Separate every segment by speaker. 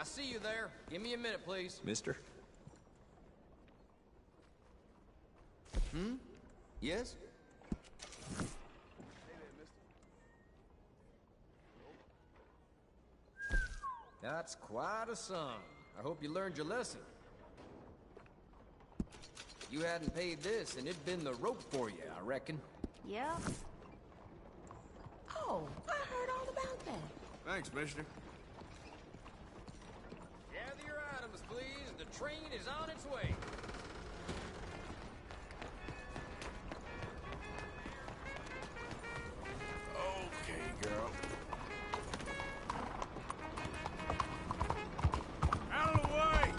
Speaker 1: I see you there. Give me a minute, please.
Speaker 2: Mister?
Speaker 1: Yes? That's quite a song. I hope you learned your lesson. You hadn't paid this, and it'd been the rope for you, I reckon.
Speaker 3: Yep. Oh, I heard all about that.
Speaker 4: Thanks, mister.
Speaker 1: Gather your items, please. The train is on its way.
Speaker 4: Okay, girl. Out of the way!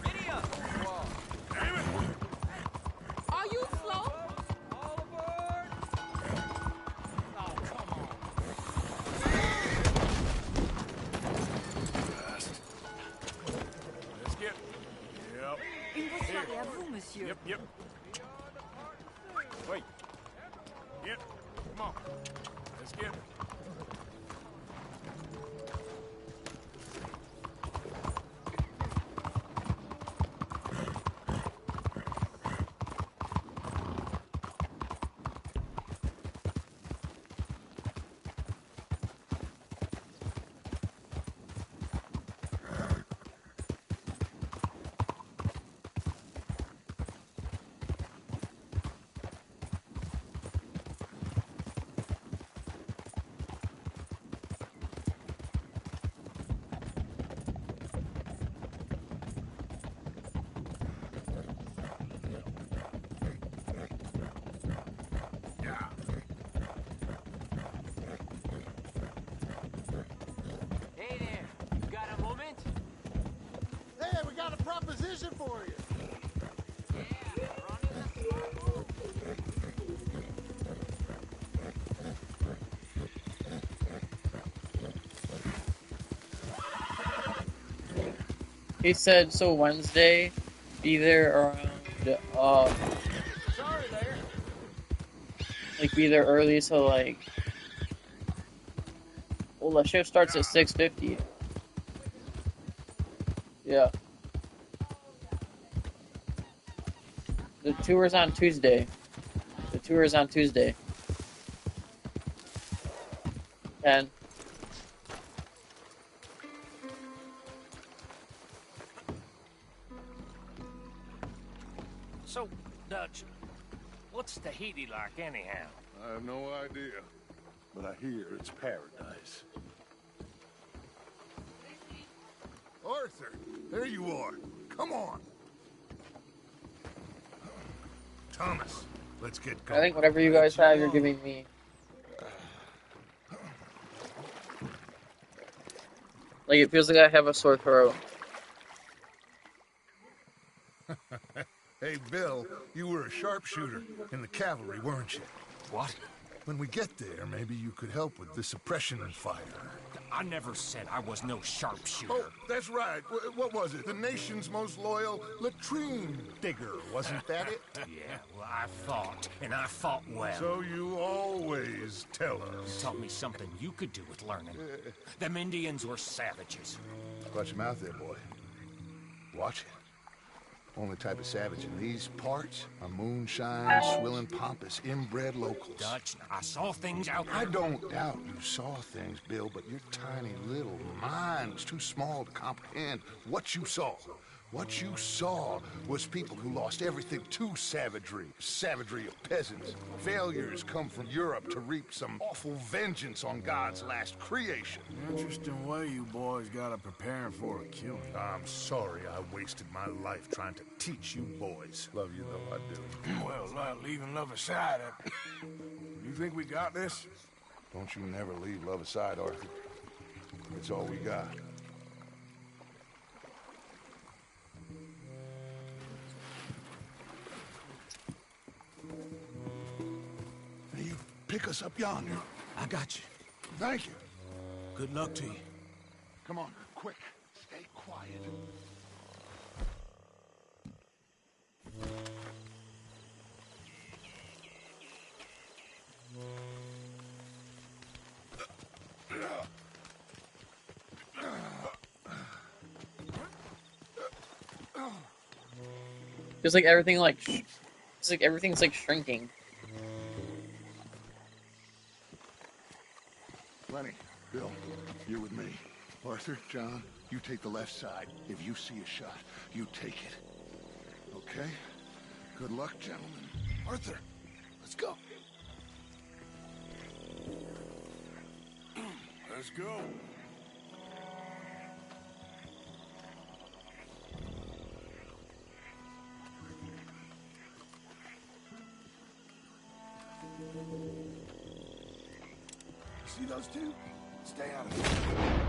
Speaker 1: Giddy up! Whoa.
Speaker 4: Damn it!
Speaker 3: Are you slow?
Speaker 1: All aboard! Oh, come on.
Speaker 4: Let's get... Yep.
Speaker 3: Une voiture est à vous, monsieur.
Speaker 4: Yep. Wait. Yep. Come on. Let's get...
Speaker 1: Hey there. You got a moment?
Speaker 5: Hey, we got a proposition for you.
Speaker 1: Yeah, running the smart move.
Speaker 6: He said, so Wednesday, be there around,
Speaker 1: Sorry there.
Speaker 6: like, be there early, so, like, well, the shift starts at 6:50. Yeah. The tour is on Tuesday. The tour is on Tuesday. 10.
Speaker 7: So, Dutch, what's Tahiti like anyhow?
Speaker 4: I have no idea, but I hear it's paradise. Arthur, there you are. Come on. Thomas, let's get going.
Speaker 6: I think whatever you guys have, you're giving me. Like, it feels like I have a sore throat.
Speaker 4: Hey, Bill, you were a sharpshooter in the cavalry, weren't you?
Speaker 7: What?
Speaker 4: When we get there, maybe you could help with the suppression fire.
Speaker 7: I never said I was no sharpshooter.
Speaker 4: Oh, that's right. What was it? The nation's most loyal latrine digger, wasn't that it?
Speaker 7: Yeah, well, I fought, and I fought well.
Speaker 4: So you always tell us.
Speaker 7: Taught me something you could do with learning. Them Indians were savages.
Speaker 4: Watch your mouth there, boy. Watch it. Only type of savage in these parts are moonshine, swilling, pompous, inbred locals.
Speaker 7: Dutch, I saw things out there.
Speaker 4: I don't doubt you saw things, Bill, but your tiny little mind was too small to comprehend what you saw. What you saw was people who lost everything to savagery. Savagery of peasants. Failures come from Europe to reap some awful vengeance on God's last creation.
Speaker 5: Interesting way you boys got to prepare for a killing.
Speaker 4: I'm sorry I wasted my life trying to teach you boys. Love you though, I do.
Speaker 5: Well, leaving love aside, you think we got this?
Speaker 4: Don't you never leave love aside, Arthur. It's all we got. take us up yonder.
Speaker 5: I got you.
Speaker 4: Thank you.
Speaker 5: Good luck to you.
Speaker 4: Come on, quick. Stay quiet.
Speaker 6: Feels like everything it's like everything's like shrinking.
Speaker 4: Lenny, Bill, you're with me. Arthur, John, you take the left side. If you see a shot, you take it. Okay? Good luck, gentlemen. Arthur, let's go. Let's go. See those two? Stay out of it.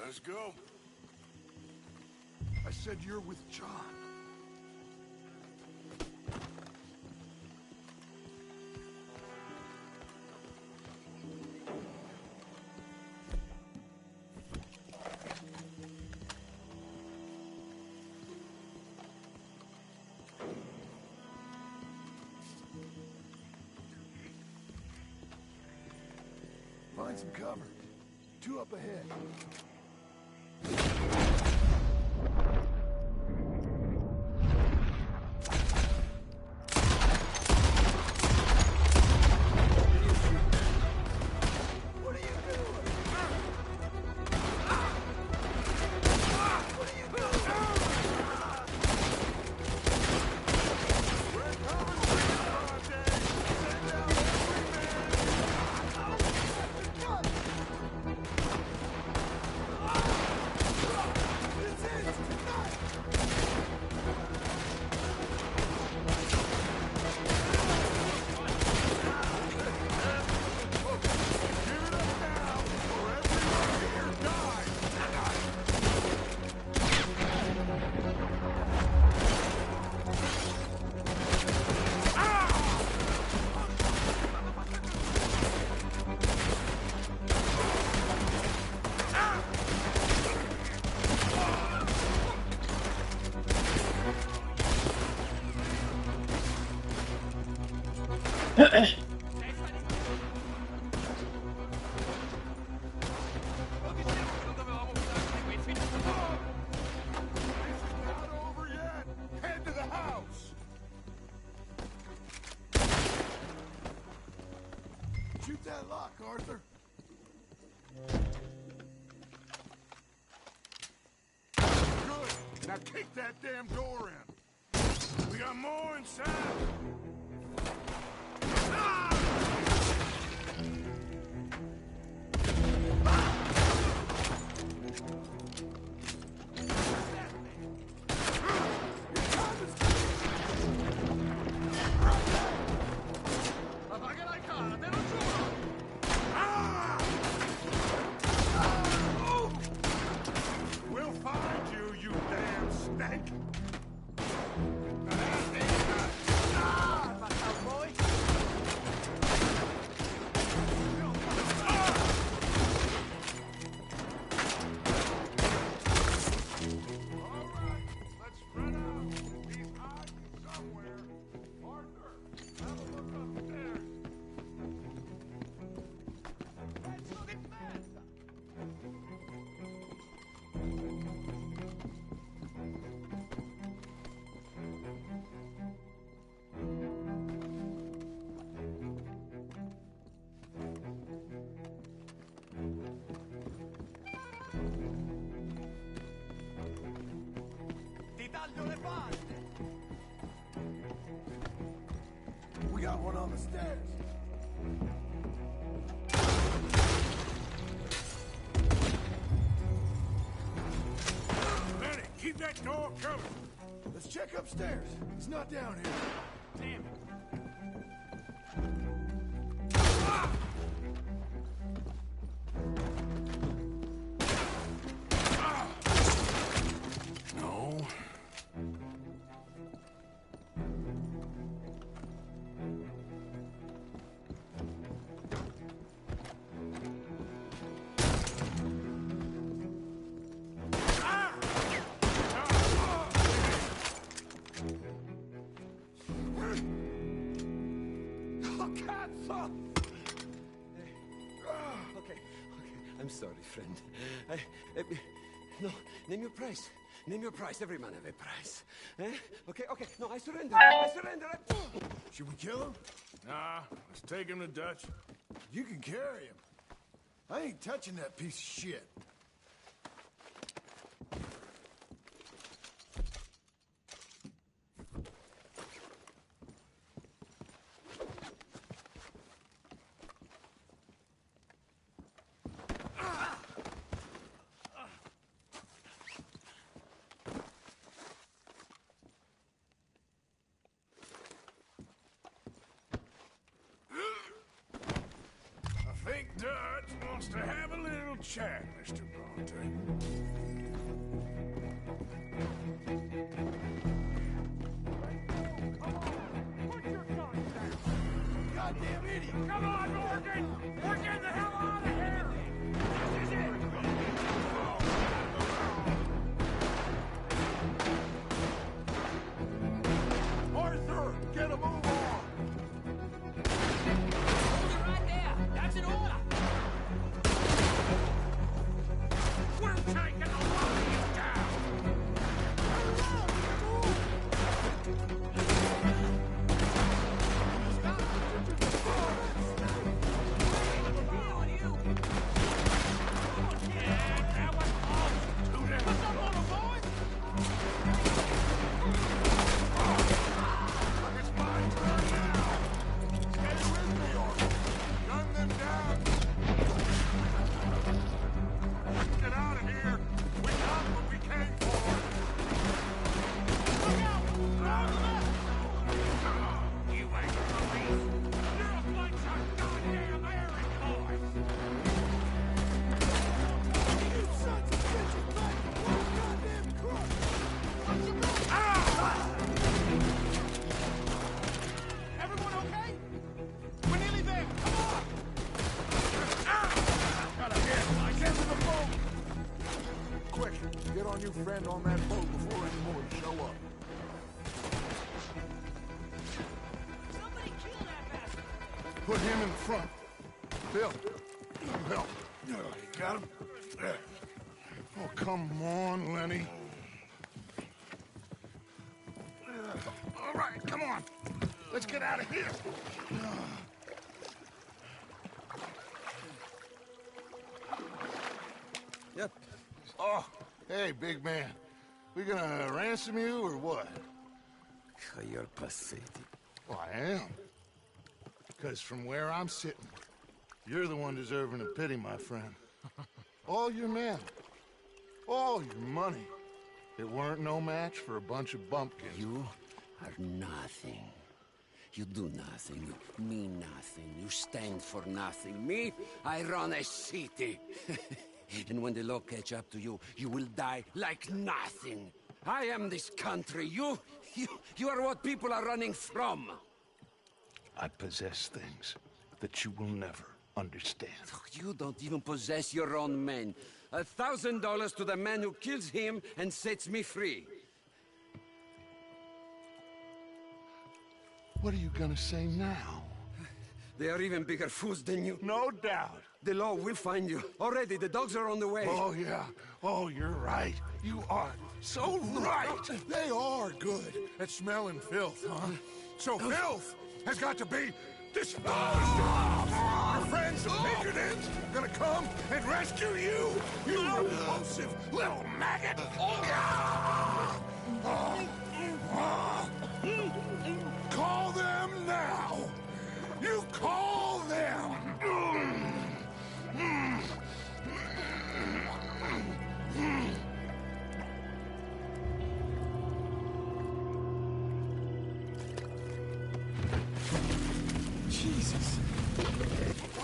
Speaker 4: Let's go. I said you're with John. Find some cover. Two up ahead. Shoot that lock, Arthur. Good. Now kick that damn door in. We got more inside. Ah!
Speaker 5: that door covered.
Speaker 2: Let's check upstairs. He's not down here.
Speaker 5: Damn it.
Speaker 2: No.
Speaker 8: I'm sorry, friend. No, name your price. Name your price. Every man have a price. Eh? Okay. No, I surrender.
Speaker 2: Should we kill him?
Speaker 5: Nah, let's take him to Dutch.
Speaker 2: You can carry him. I ain't touching that piece of shit.
Speaker 5: I think Dutch wants to have a little chat, Mr. Bronte.
Speaker 2: Goddamn idiot!
Speaker 5: Come on, Morgan! We're getting the hell out of here! This is it!
Speaker 2: Arthur, get a move on!
Speaker 3: Hold it right there. That's an order.
Speaker 5: We're taking a lot of you down! Yeah, that was close! Do that! What's up, little boy? It's my turn now! Stay with me, Arthur! Gun them down! Get out of here! We got what we came for! Look out! You ain't police! You're a bunch of goddamn errand boys!
Speaker 2: You sons of bitches back to work, goddamn crook!
Speaker 5: Everyone okay? We're nearly there! Come on! Gotta get to the boat!
Speaker 2: Quick, get our new friend on that boat before any more show up.
Speaker 3: Somebody kill that bastard.
Speaker 2: Put him in front. Bill, Bill. You got him? There. Oh, come on, Lenny. All right, come on. Let's get out of here.
Speaker 8: Yep.
Speaker 2: Oh, hey, big man. We gonna ransom you or what?
Speaker 8: You're pathetic.
Speaker 2: Well, I am. Because from where I'm sitting, you're the one deserving of pity, my friend. All your men, all your money, it weren't no match for a bunch of bumpkins.
Speaker 8: You are nothing. You do nothing. You mean nothing. You stand for nothing. Me, I run a city. And when the law catch up to you, you will die like nothing. I am this country. You are what people are running from.
Speaker 2: I possess things that you will never understand.
Speaker 8: You don't even possess your own men. $1,000 to the man who kills him and sets me free.
Speaker 2: What are you gonna say now?
Speaker 8: They are even bigger fools than you.
Speaker 2: No doubt.
Speaker 8: The law will find you. Already, the dogs are on the way.
Speaker 2: Oh, yeah. Oh, you're right. You are so right. They are good at smelling filth, huh? So filth has got to be disposed of. Our friends the Pinkertons gonna come and rescue you, you repulsive little maggot. Call them now. You call them.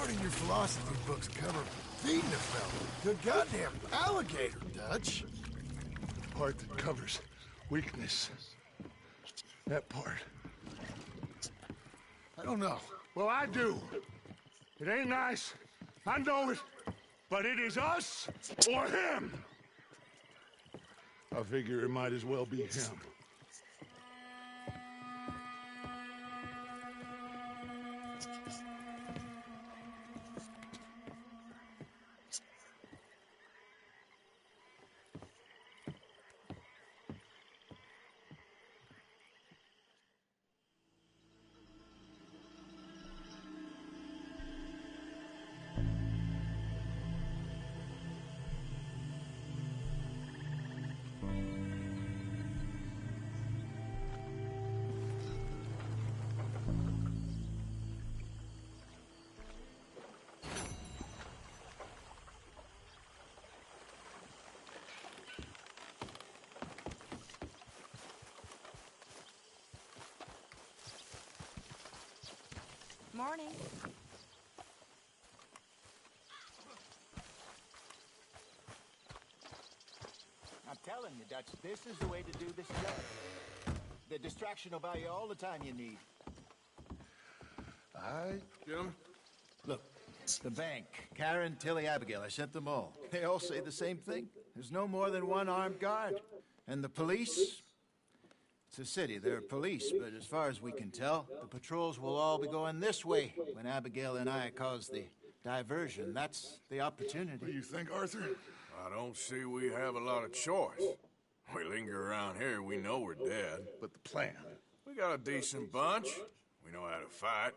Speaker 5: part of your philosophy books cover feeding a fella to a goddamn alligator, Dutch.
Speaker 2: Part that covers weakness. That part. I don't know. Well, I do. It ain't nice. I know it. But it is us or him. I figure it might as well be him.
Speaker 9: Morning.
Speaker 10: I'm telling you, Dutch, this is the way to do this job. The distraction will buy you all the time you need.
Speaker 2: Jim?
Speaker 10: Look, the bank, Karen, Tilly, Abigail, I sent them all. They all say the same thing. There's no more than one armed guard. And the police? It's a city, there are police, but as far as we can tell, the patrols will all be going this way when Abigail and I cause the diversion. That's the opportunity.
Speaker 2: What do you think, Arthur?
Speaker 5: I don't see we have a lot of choice. We linger around here, we know we're dead.
Speaker 2: But the plan?
Speaker 5: We got a decent bunch. We know how to fight.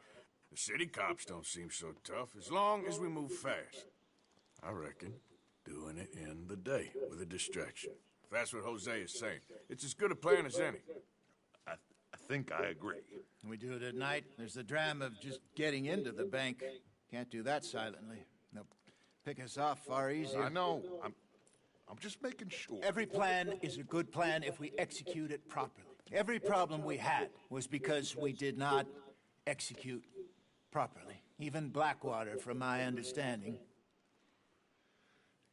Speaker 5: The city cops don't seem so tough as long as we move fast. I reckon doing it in the day with a distraction. If that's what Jose is saying, it's as good a plan as any.
Speaker 2: I think I agree.
Speaker 10: We do it at night. There's the drama of just getting into the bank. Can't do that silently. They'll pick us off far easier.
Speaker 2: I know. I'm just making sure.
Speaker 10: Every plan is a good plan if we execute it properly. Every problem we had was because we did not execute properly. Even Blackwater, from my understanding.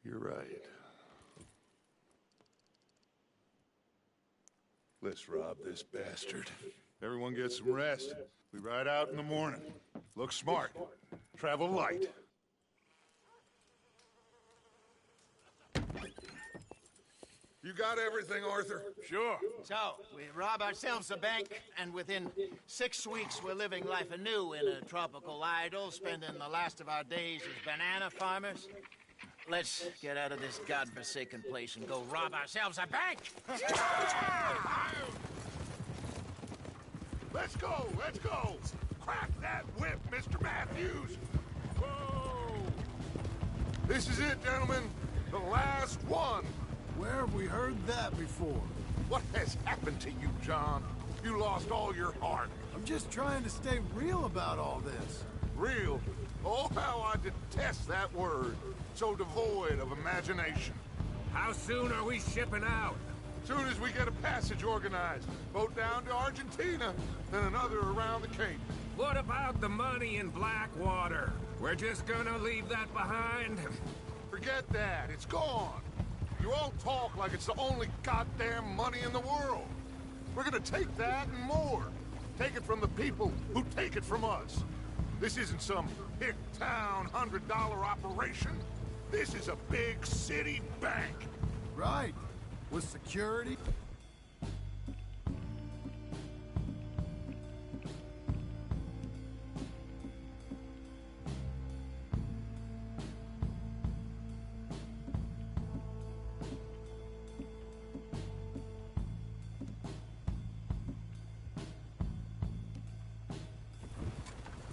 Speaker 2: You're right. Let's rob this bastard. Everyone get some rest. We ride out in the morning. Look smart. Travel light. You got everything, Arthur?
Speaker 5: Sure.
Speaker 10: So, we rob ourselves a bank, and within 6 weeks we're living life anew in a tropical idyll, spending the last of our days as banana farmers. Let's get out of this godforsaken place and go rob ourselves a bank!
Speaker 2: Let's go! Let's go! Crack that whip, Mr. Matthews! Whoa! This is it, gentlemen. The last one.
Speaker 5: Where have we heard that before?
Speaker 2: What has happened to you, John? You lost all your heart.
Speaker 5: I'm just trying to stay real about all this.
Speaker 2: Real? Oh, how I detest that word. So devoid of imagination.
Speaker 7: How soon are we shipping out?
Speaker 2: Soon as we get a passage organized. Boat down to Argentina, then another around the Cape.
Speaker 7: What about the money in Blackwater? We're just gonna leave that behind?
Speaker 2: Forget that. It's gone. You all talk like it's the only goddamn money in the world. We're gonna take that and more. Take it from the people who take it from us. This isn't some hick-town $100 operation. This is a big city bank.
Speaker 5: Right. With security.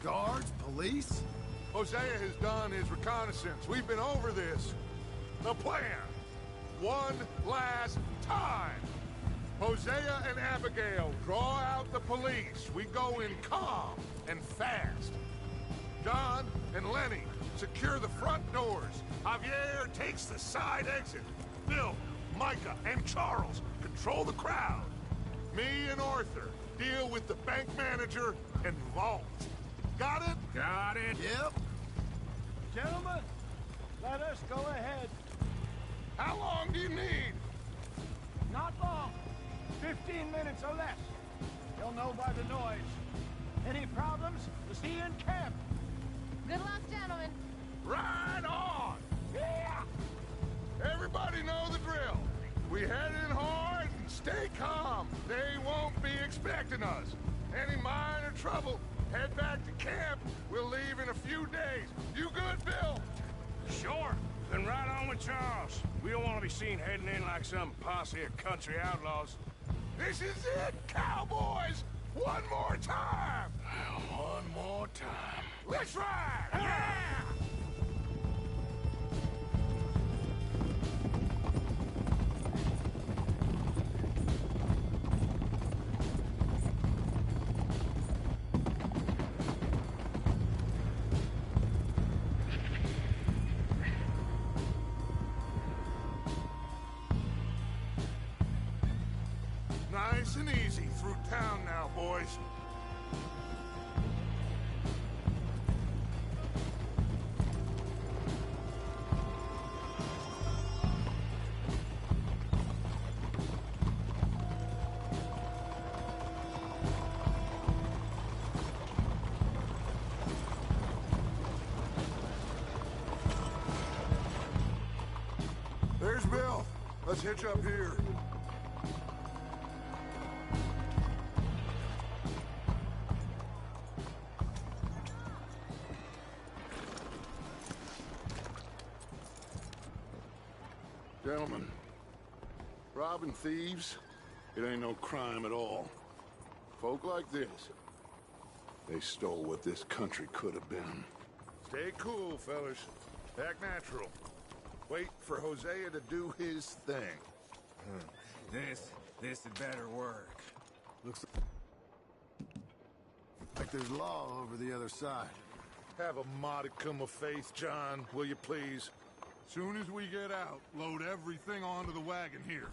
Speaker 5: Guards, police?
Speaker 2: Hosea has done his reconnaissance. We've been over this. The plan. One last time. Hosea and Abigail draw out the police. We go in calm and fast. John and Lenny secure the front doors. Javier takes the side exit. Bill, Micah, and Charles control the crowd. Me and Arthur deal with the bank manager and vault. Got it?
Speaker 7: Got it.
Speaker 5: Yep.
Speaker 10: Gentlemen, let us go ahead.
Speaker 2: How long do you need?
Speaker 10: Not long. 15 minutes or less. You'll know by the noise. Any problems? We'll see you in camp.
Speaker 9: Good luck, gentlemen.
Speaker 2: Right on! Yeah! Everybody know the drill. We head in hard and stay calm. They won't be expecting us. Any minor trouble, head back to camp. We'll leave in a few days. You good, Bill?
Speaker 5: Sure. Then right on with Charles. We don't want to be seen heading in like some posse of country outlaws.
Speaker 2: This is it, cowboys! One more time!
Speaker 5: One more time.
Speaker 2: Let's ride! Yeah! Nice and easy through town now, boys. There's Bill. Let's hitch up here. Gentlemen, robbing thieves, it ain't no crime at all. Folk like this, they stole what this country could have been. Stay cool, fellas. Act natural. Wait for Hosea to do his thing.
Speaker 7: This had better work.
Speaker 2: Looks like there's law over the other side. Have a modicum of faith, John, will you please? Soon as we get out, load everything onto the wagon here.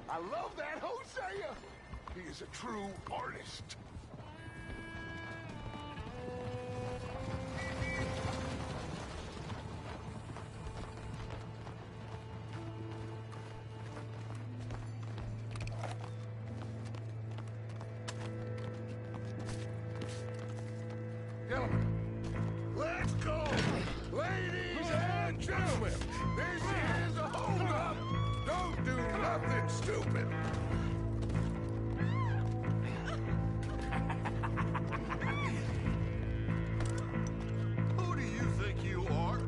Speaker 2: I love that, Hosea! He is a true artist. Gentlemen, let's go! Ladies and gentlemen, this is a hold-up! Don't do nothing stupid! Who do you think you are?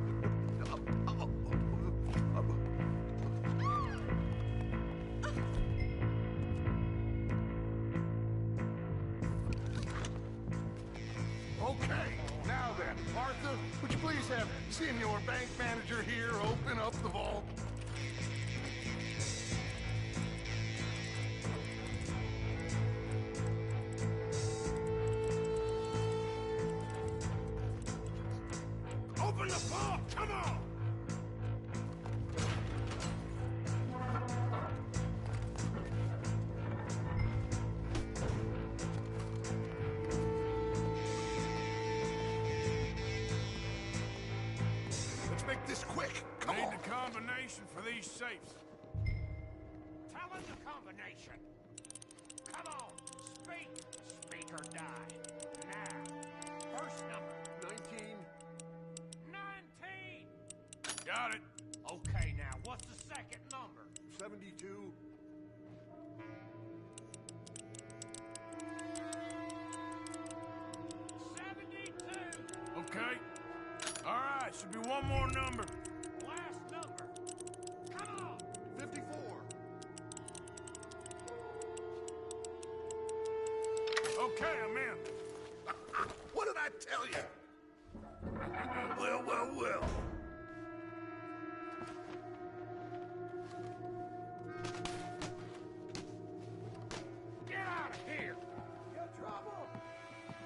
Speaker 2: Okay, now then, Arthur, would you please have Senior Bank Manager here open up the vault?
Speaker 5: Open the vault! Come on!
Speaker 2: Let's make this quick. Come
Speaker 5: Need
Speaker 2: on.
Speaker 5: the combination for these safes.
Speaker 7: Tell him the combination. Come on, speak. Speak or die. Now, first number.
Speaker 2: 19.
Speaker 7: 19.
Speaker 5: Got it.
Speaker 7: Okay, now, what's the second number?
Speaker 2: 72.
Speaker 7: 72.
Speaker 5: Okay. All right, should be one more number.
Speaker 7: Last number. Come on.
Speaker 2: 54.
Speaker 5: Okay, I'm in.
Speaker 2: What did I tell you? Well, well, well.
Speaker 7: Get out of here.
Speaker 2: Get trouble.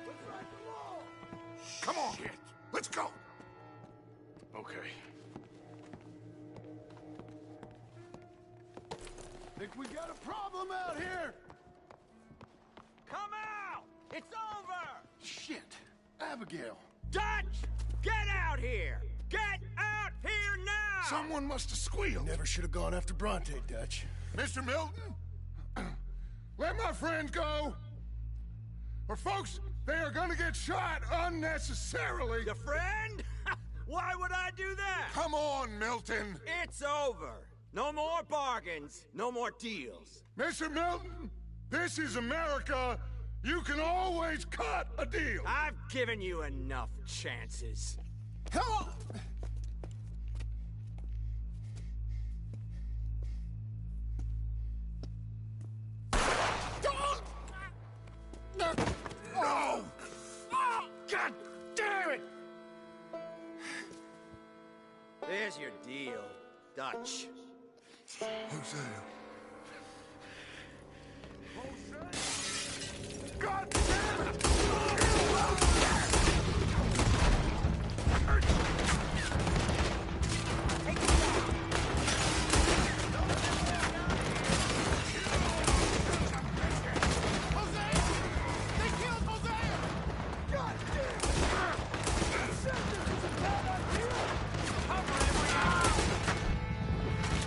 Speaker 2: Let's write the law. Come on.
Speaker 5: Shit.
Speaker 2: Let's go.
Speaker 5: Okay.
Speaker 2: Think we got a problem out here?
Speaker 3: Come out! It's over!
Speaker 2: Shit! Abigail!
Speaker 3: Dutch! Get out here! Get out here now!
Speaker 2: Someone must have squealed.
Speaker 10: Never should have gone after Bronte, Dutch.
Speaker 2: Mr. Milton? Let my friends go! Or folks, they are gonna get shot unnecessarily!
Speaker 3: Your friend? Why would I do that?
Speaker 2: Come on, Milton!
Speaker 3: It's over. No more bargains, no more deals.
Speaker 2: Mr. Milton, this is America. You can always cut a deal.
Speaker 3: I've given you enough chances.
Speaker 2: Come on! No! No! Oh, God damn it!
Speaker 3: There's your deal, Dutch.
Speaker 2: Hosea. God damn it!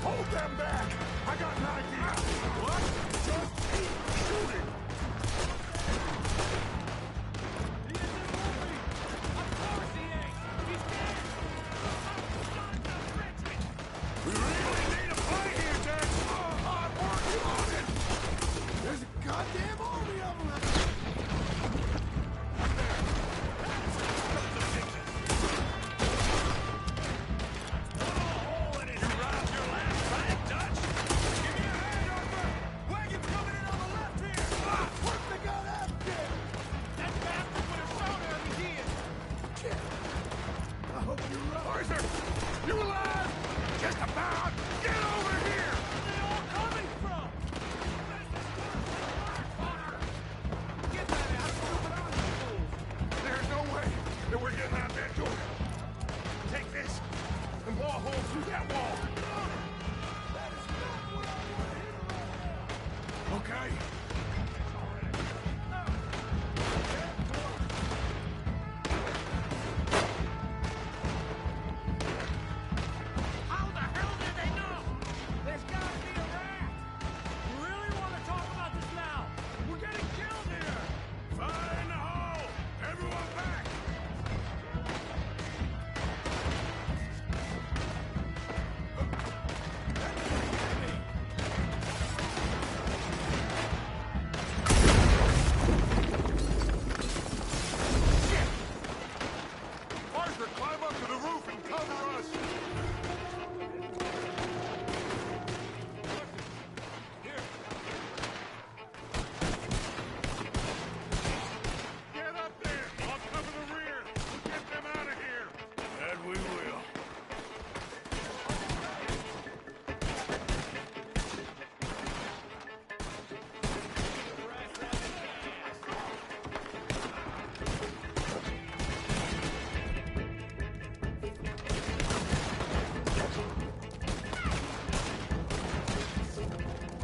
Speaker 2: Hold them back! I got an idea! What? Just keep shooting!
Speaker 3: He isn't moving! Of course he ain't! He's dead! Son of a bitch!
Speaker 2: We really need a fight here, Dad! I'm working on it! There's a goddamn army of them! Arthur! You alive? Just about! Get over here!
Speaker 3: Where are they all coming from? Get that ass stupid out of the
Speaker 2: There's no way that we're getting out that door. Take this and blow a hole through that wall. That is not what I want to hear. Okay.
Speaker 3: How the hell did they know? There's gotta be a rat! You really want to talk about this now? We're getting killed here!
Speaker 5: Fire in the hole! Everyone back!
Speaker 2: Arthur, climb up to the roof and cover us. Get up there! I'll cover the rear! Get them out of here!
Speaker 5: That we will.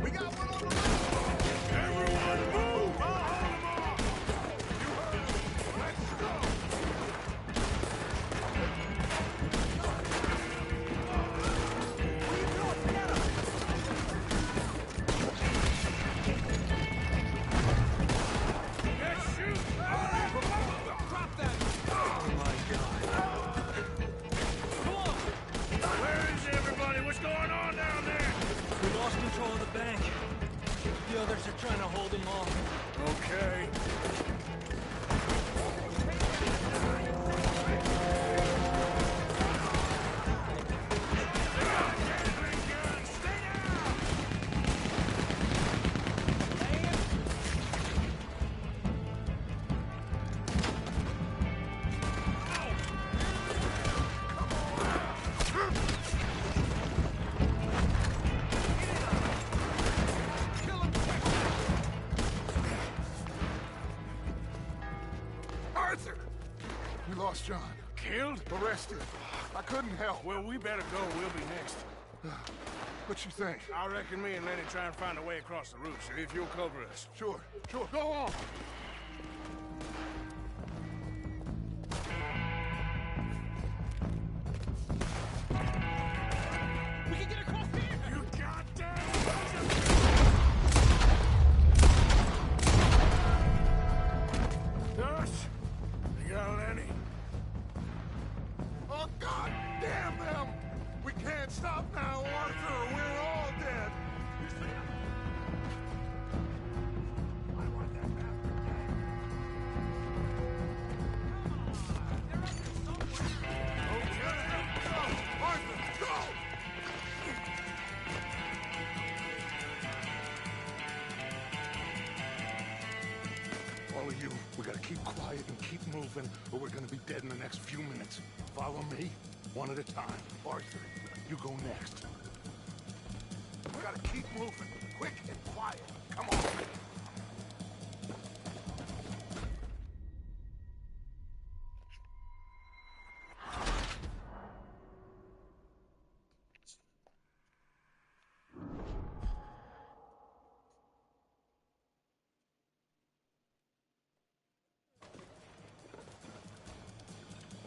Speaker 2: We got one on the roof!
Speaker 5: Everyone move! I'll hold them off!
Speaker 2: You heard it! Let's go!
Speaker 5: Let's shoot!
Speaker 3: Drop that! Oh my god! Come on!
Speaker 5: Where is everybody? What's going on down there?
Speaker 3: We lost control of the bank. The others are trying to hold him off.
Speaker 5: Okay.
Speaker 2: Arthur! We lost John.
Speaker 5: Killed?
Speaker 2: Arrested. I couldn't help.
Speaker 5: Well, we better go. We'll be next.
Speaker 2: What you think?
Speaker 5: I reckon me and Lenny try and find a way across the roof, see if you'll cover us.
Speaker 2: Sure, go on.
Speaker 3: We can get across here!
Speaker 5: You goddamn... Nurse! You got Lenny?
Speaker 2: Oh, God damn them! We can't stop now, Arthur, or we're all dead. You see him? I want that bastard dead.
Speaker 3: They're up there somewhere!
Speaker 2: Okay, go! Arthur, go! All of you, we gotta keep quiet and keep moving, or we're gonna be dead in the next few minutes. Follow me, one at a time. Arthur, you go next. We gotta keep moving, quick and quiet. Come on.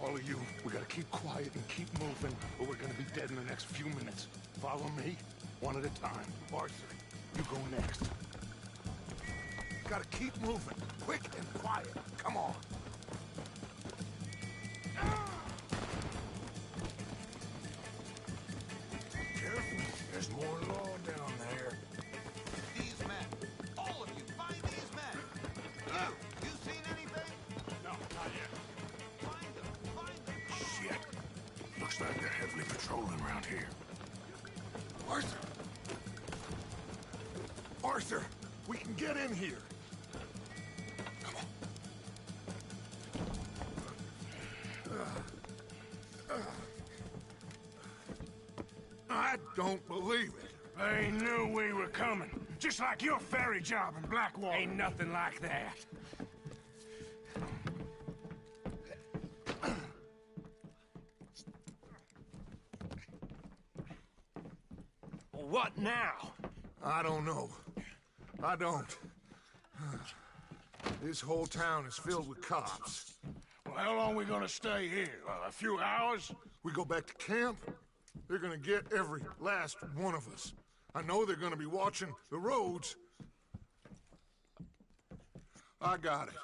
Speaker 2: All of you, we gotta keep quiet and keep moving, or we're gonna be dead in the next few minutes. Follow me, one at a time. Arthur, you go next. Gotta keep moving, quick and quiet. Come on.
Speaker 5: Careful, there's more law down there.
Speaker 11: These men. All of you, find these men. You seen anything?
Speaker 2: No, not yet.
Speaker 11: Find them.
Speaker 5: Shit. Looks like they're heavily patrolling around here.
Speaker 2: Arthur! Arthur, we can get in here. Come on. I don't believe it.
Speaker 5: They knew we were coming. Just like your ferry job in Blackwater.
Speaker 7: Ain't nothing like that. What now?
Speaker 2: I don't know. I don't. This whole town is filled with cops.
Speaker 5: Well, how long we gonna stay here? A few hours?
Speaker 2: We go back to camp, they're gonna get every last one of us. I know they're gonna be watching the roads. I got it.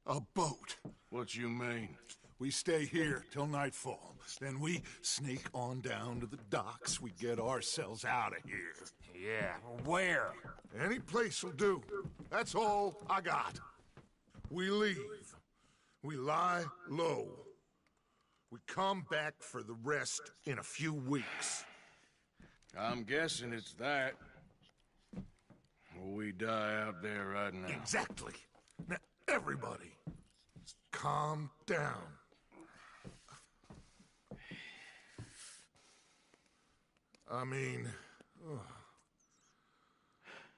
Speaker 2: A boat.
Speaker 5: What you mean?
Speaker 2: We stay here till nightfall. Then we sneak on down to the docks. We get ourselves out of here.
Speaker 7: Yeah, where?
Speaker 2: Any place will do. That's all I got. We leave. We lie low. We come back for the rest in a few weeks.
Speaker 5: I'm guessing it's that. Or we die out there right now.
Speaker 2: Exactly. Now, everybody, calm down. I mean,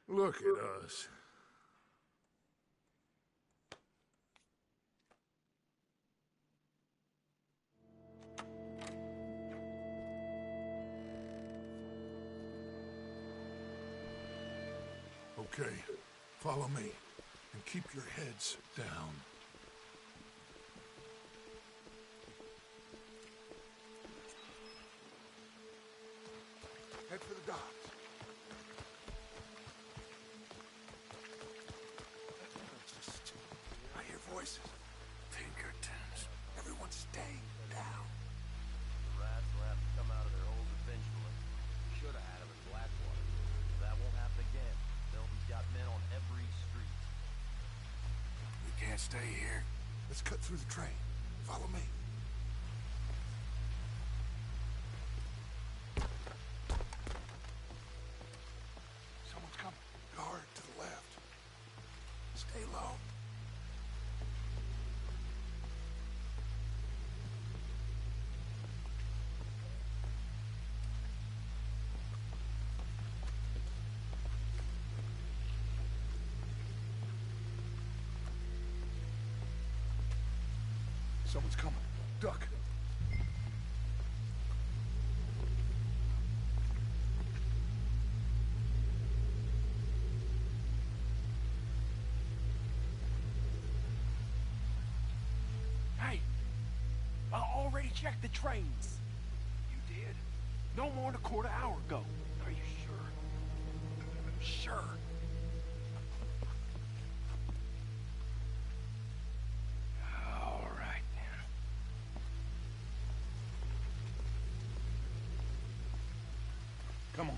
Speaker 2: look at us. Okay, follow me, and keep your heads down. Head for the docks. I hear voices.
Speaker 5: Pinkertons.
Speaker 2: Everyone stay down.
Speaker 11: The rats will have to come out of their holes eventually. Should have had them in Blackwater. That won't happen again. Melby's got men on every street.
Speaker 5: We can't stay here.
Speaker 2: Let's cut through the train. Follow me. Someone's coming. Guard to the left. Stay low. Someone's coming. Duck.
Speaker 3: already checked the trains.
Speaker 2: You did?
Speaker 3: No more than a quarter hour ago.
Speaker 2: Are you sure?
Speaker 3: Sure.
Speaker 2: All right, then. Come on.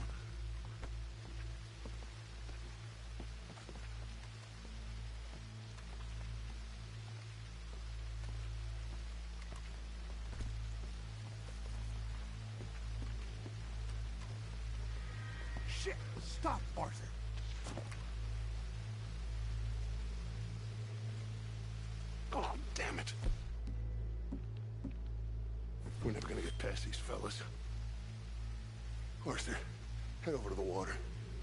Speaker 2: Shit! Stop, Arthur! Oh, damn it. We're never gonna get past these fellas. Arthur, head over to the water.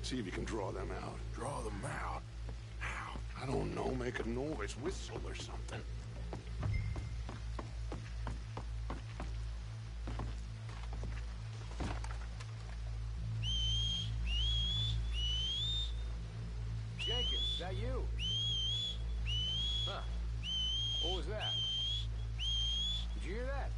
Speaker 2: See if you can draw them out. Draw them out? How? I don't know. Make a noise. Whistle or something.
Speaker 1: Jenkins, is that you? Huh. What was that? Did you hear that?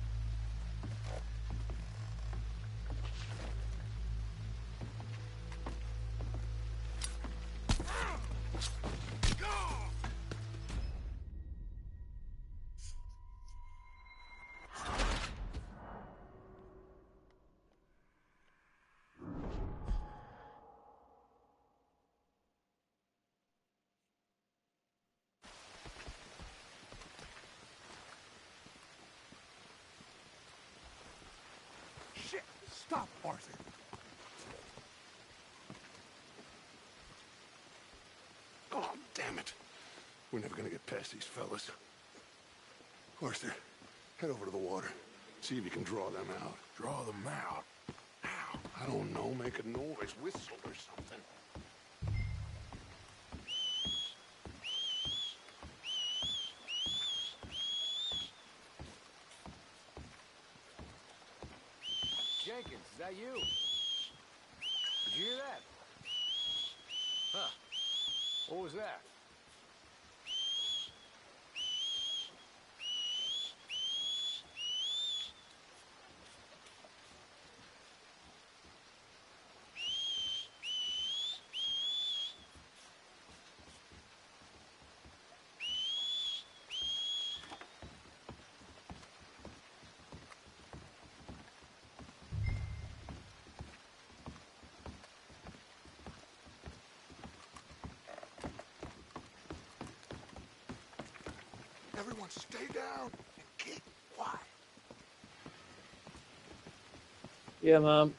Speaker 2: Shit! Stop, Arthur! Oh, damn it. We're never gonna get past these fellas. Arthur, head over to the water. See if you can draw them out. Draw them out? How? I don't know. Make a noise. Whistle or something.
Speaker 1: Jenkins, is that you? Did you hear that? Huh. What was that?
Speaker 2: Everyone stay down and keep quiet.
Speaker 6: Yeah, Mom.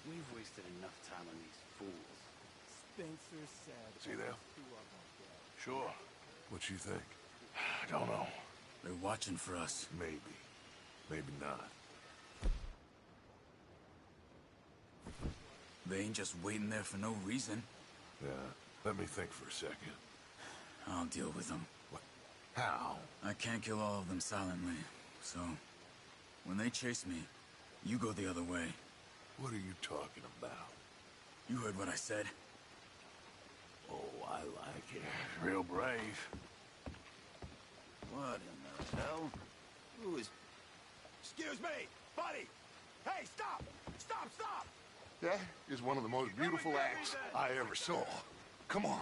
Speaker 12: We've wasted enough time on these fools.
Speaker 3: Spencer said.
Speaker 2: See there?
Speaker 5: Sure.
Speaker 2: What you think? I don't know.
Speaker 12: They're watching for us.
Speaker 2: Maybe. Maybe not.
Speaker 12: They ain't just waiting there for no reason.
Speaker 2: Yeah. Let me think for a second.
Speaker 12: I'll deal with them.
Speaker 2: What? How?
Speaker 12: I can't kill all of them silently, so when they chase me, you go the other way.
Speaker 2: What are you talking about?
Speaker 12: You heard what I said.
Speaker 2: Oh, I like it. Real brave.
Speaker 10: What in the hell? Who is... Excuse me! Buddy! Hey, stop! Stop, stop!
Speaker 2: That is one of the most beautiful acts I ever saw. Come on.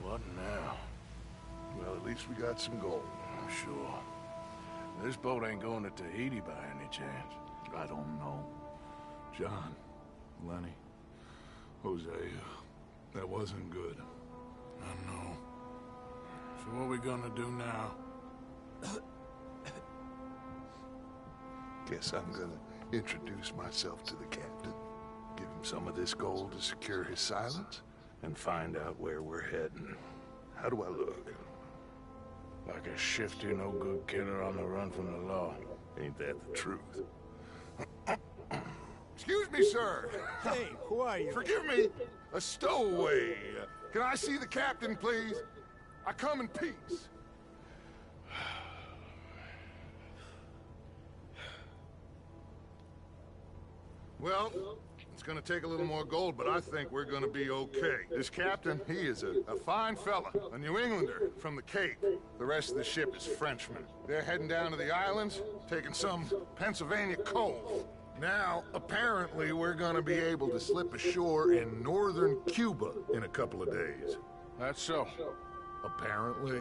Speaker 5: What now?
Speaker 2: Well, at least we got some gold.
Speaker 5: Sure. This boat ain't going to Tahiti by any chance.
Speaker 2: I don't know. John, Lenny, Hosea, that wasn't good.
Speaker 5: I know. So what we gonna do now?
Speaker 4: Guess I'm gonna introduce myself to the captain. Give him some of this gold to secure his silence, and find out where we're heading. How do I look?
Speaker 5: Like a shifty, no-good killer on the run from the law.
Speaker 4: Ain't that the truth? Excuse me, sir.
Speaker 3: Hey, who are you?
Speaker 4: Forgive me. A stowaway. Can I see the captain, please? I come in peace. Well, it's gonna take a little more gold, but I think we're gonna be okay. This captain, he is a fine fella, a New Englander from the Cape. The rest of the ship is Frenchmen. They're heading down to the islands, taking some Pennsylvania coal. Now, apparently, we're gonna be able to slip ashore in northern Cuba in a couple of days.
Speaker 5: That's so.
Speaker 4: Apparently.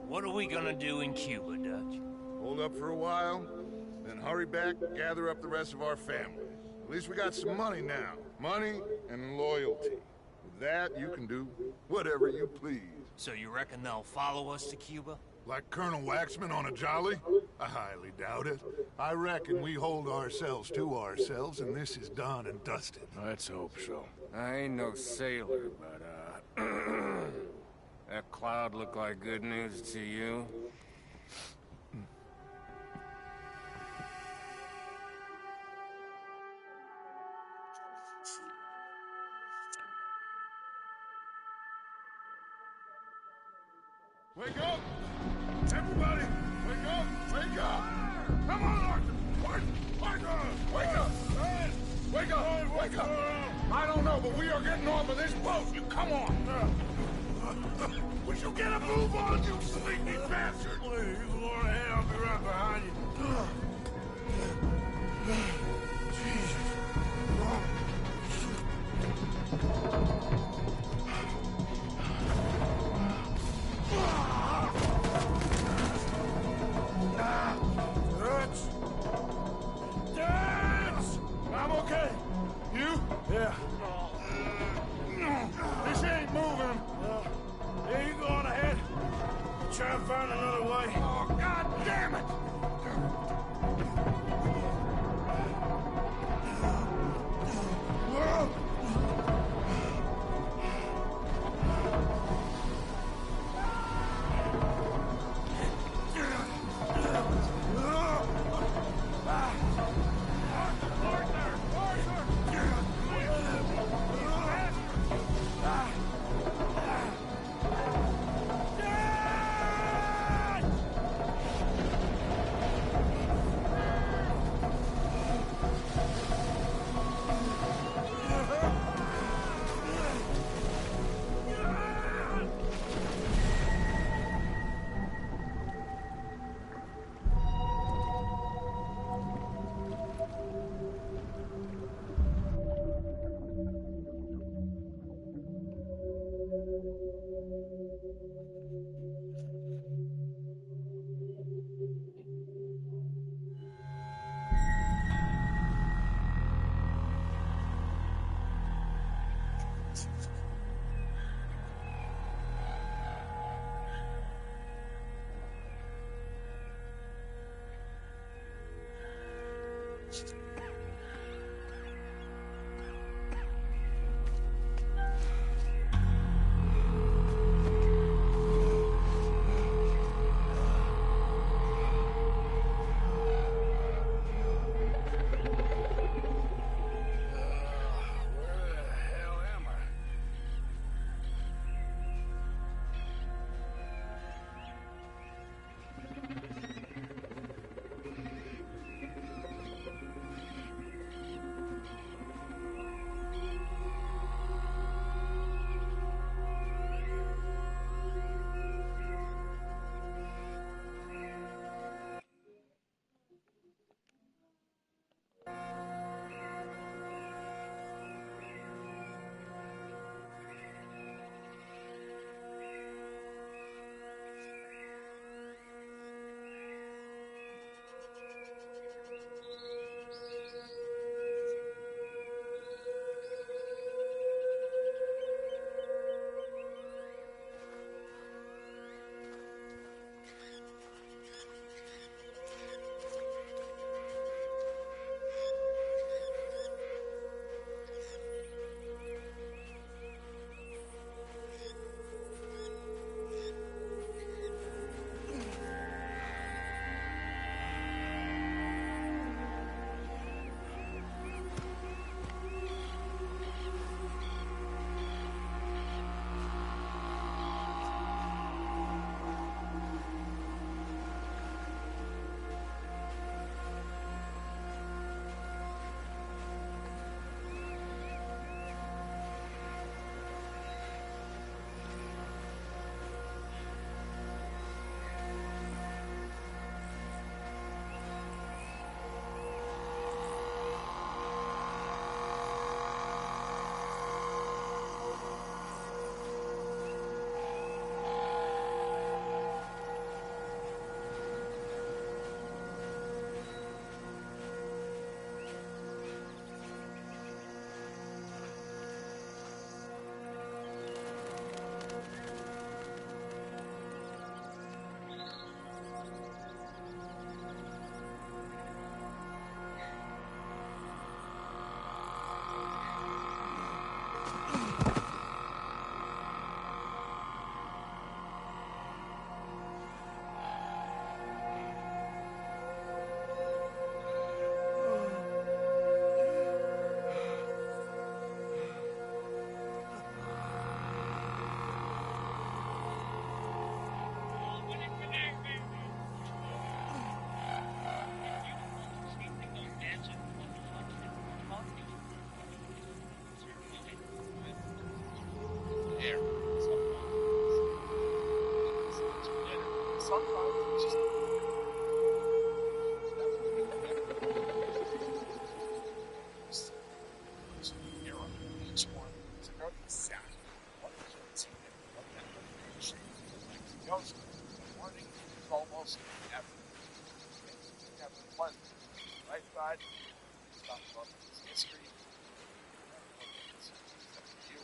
Speaker 13: What are we gonna do in Cuba, Dutch?
Speaker 4: Hold up for a while, then hurry back, gather up the rest of our family. At least we got some money now. Money and loyalty. With that, you can do whatever you please.
Speaker 13: So you reckon they'll follow us to Cuba?
Speaker 4: Like Colonel Waxman on a jolly? I highly doubt it. I reckon we hold ourselves to ourselves, and this is done and dusted.
Speaker 5: Let's hope so. I ain't no sailor, but, that cloud look like good news to you?
Speaker 4: Wake up! Everybody! Wake up! Wake up! Come on, Arthur! Wake up! Wake up! Wake up! Wake up! I don't know, but we are getting off of this boat! You come on! Would you get a move on, you sleepy bastard?
Speaker 5: Please, go ahead. I'll be right behind you.
Speaker 4: I'm okay. You?
Speaker 3: Yeah.
Speaker 4: This ain't moving.
Speaker 3: Yeah, you go on ahead. Try and find another way.
Speaker 4: Oh, God damn it!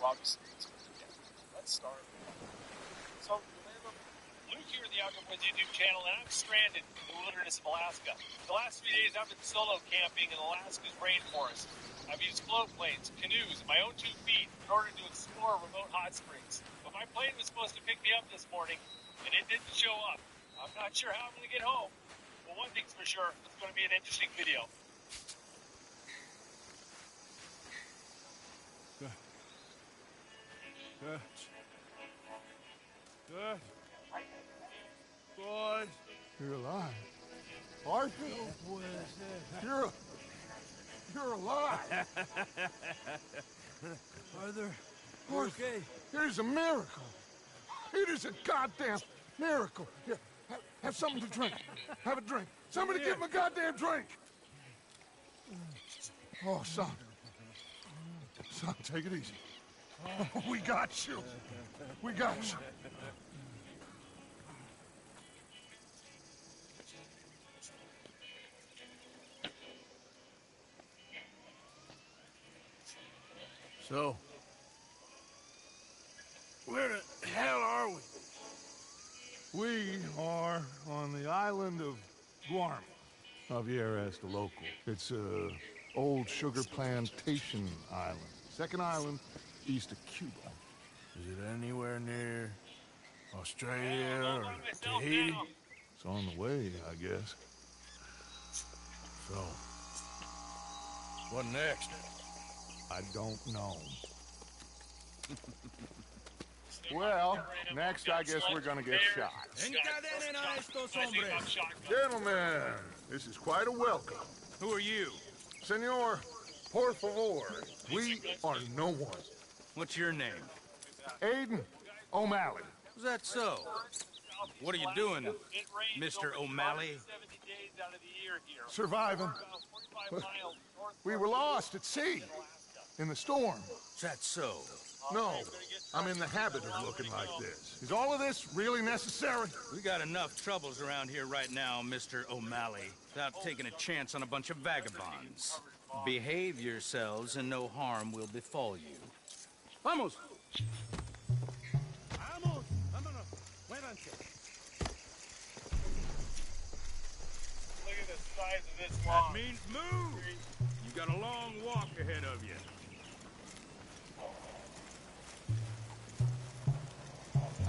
Speaker 14: obviously, let's start. So, Luke here at the Outdoor Woods YouTube channel, and I'm stranded in the wilderness of Alaska. The last few days I've been solo camping in Alaska's rainforest. I've used float planes, canoes, and my own 2 feet in order to explore remote hot springs. But my plane was supposed to pick me up this morning, and it didn't show up. I'm not sure how I'm going to get home. But one thing's for sure, it's going to be an interesting video.
Speaker 2: Good. Boys. You're alive. Arthur? You're alive.
Speaker 3: Arthur,
Speaker 2: Okay. It is a miracle. It is a goddamn miracle. Here, have something to drink. Have a drink. Somebody give him a goddamn drink. Oh, son. Son, take it easy. We got you. We got you.
Speaker 5: So, where the hell are we?
Speaker 2: We are on the island of Guam. Javier asked the local. It's a old sugar plantation island. Second island east of Cuba.
Speaker 5: Is it anywhere near Australia or Tahiti?
Speaker 2: It's on the way, I guess.
Speaker 5: So, what next?
Speaker 2: I don't know. Well, next I guess we're gonna get shot.
Speaker 3: encadenen a estos hombres.
Speaker 2: Gentlemen, this is quite a welcome.
Speaker 3: Who are you?
Speaker 2: Senor, por favor, we are no one.
Speaker 3: What's your name?
Speaker 2: Aiden O'Malley.
Speaker 3: Is that so? What are you doing, Mr. O'Malley?
Speaker 2: Surviving. We were lost at sea. In the storm.
Speaker 3: Is that so?
Speaker 2: No, I'm in the habit of looking like this. Is all of this really necessary?
Speaker 3: We got enough troubles around here right now, Mr. O'Malley, without taking a chance on a bunch of vagabonds. Behave yourselves and no harm will befall you. Vamos! Vamos! Vámonos! Muévanse!
Speaker 14: Look at the size of this lawn.
Speaker 3: That means move! You got a long walk ahead of you.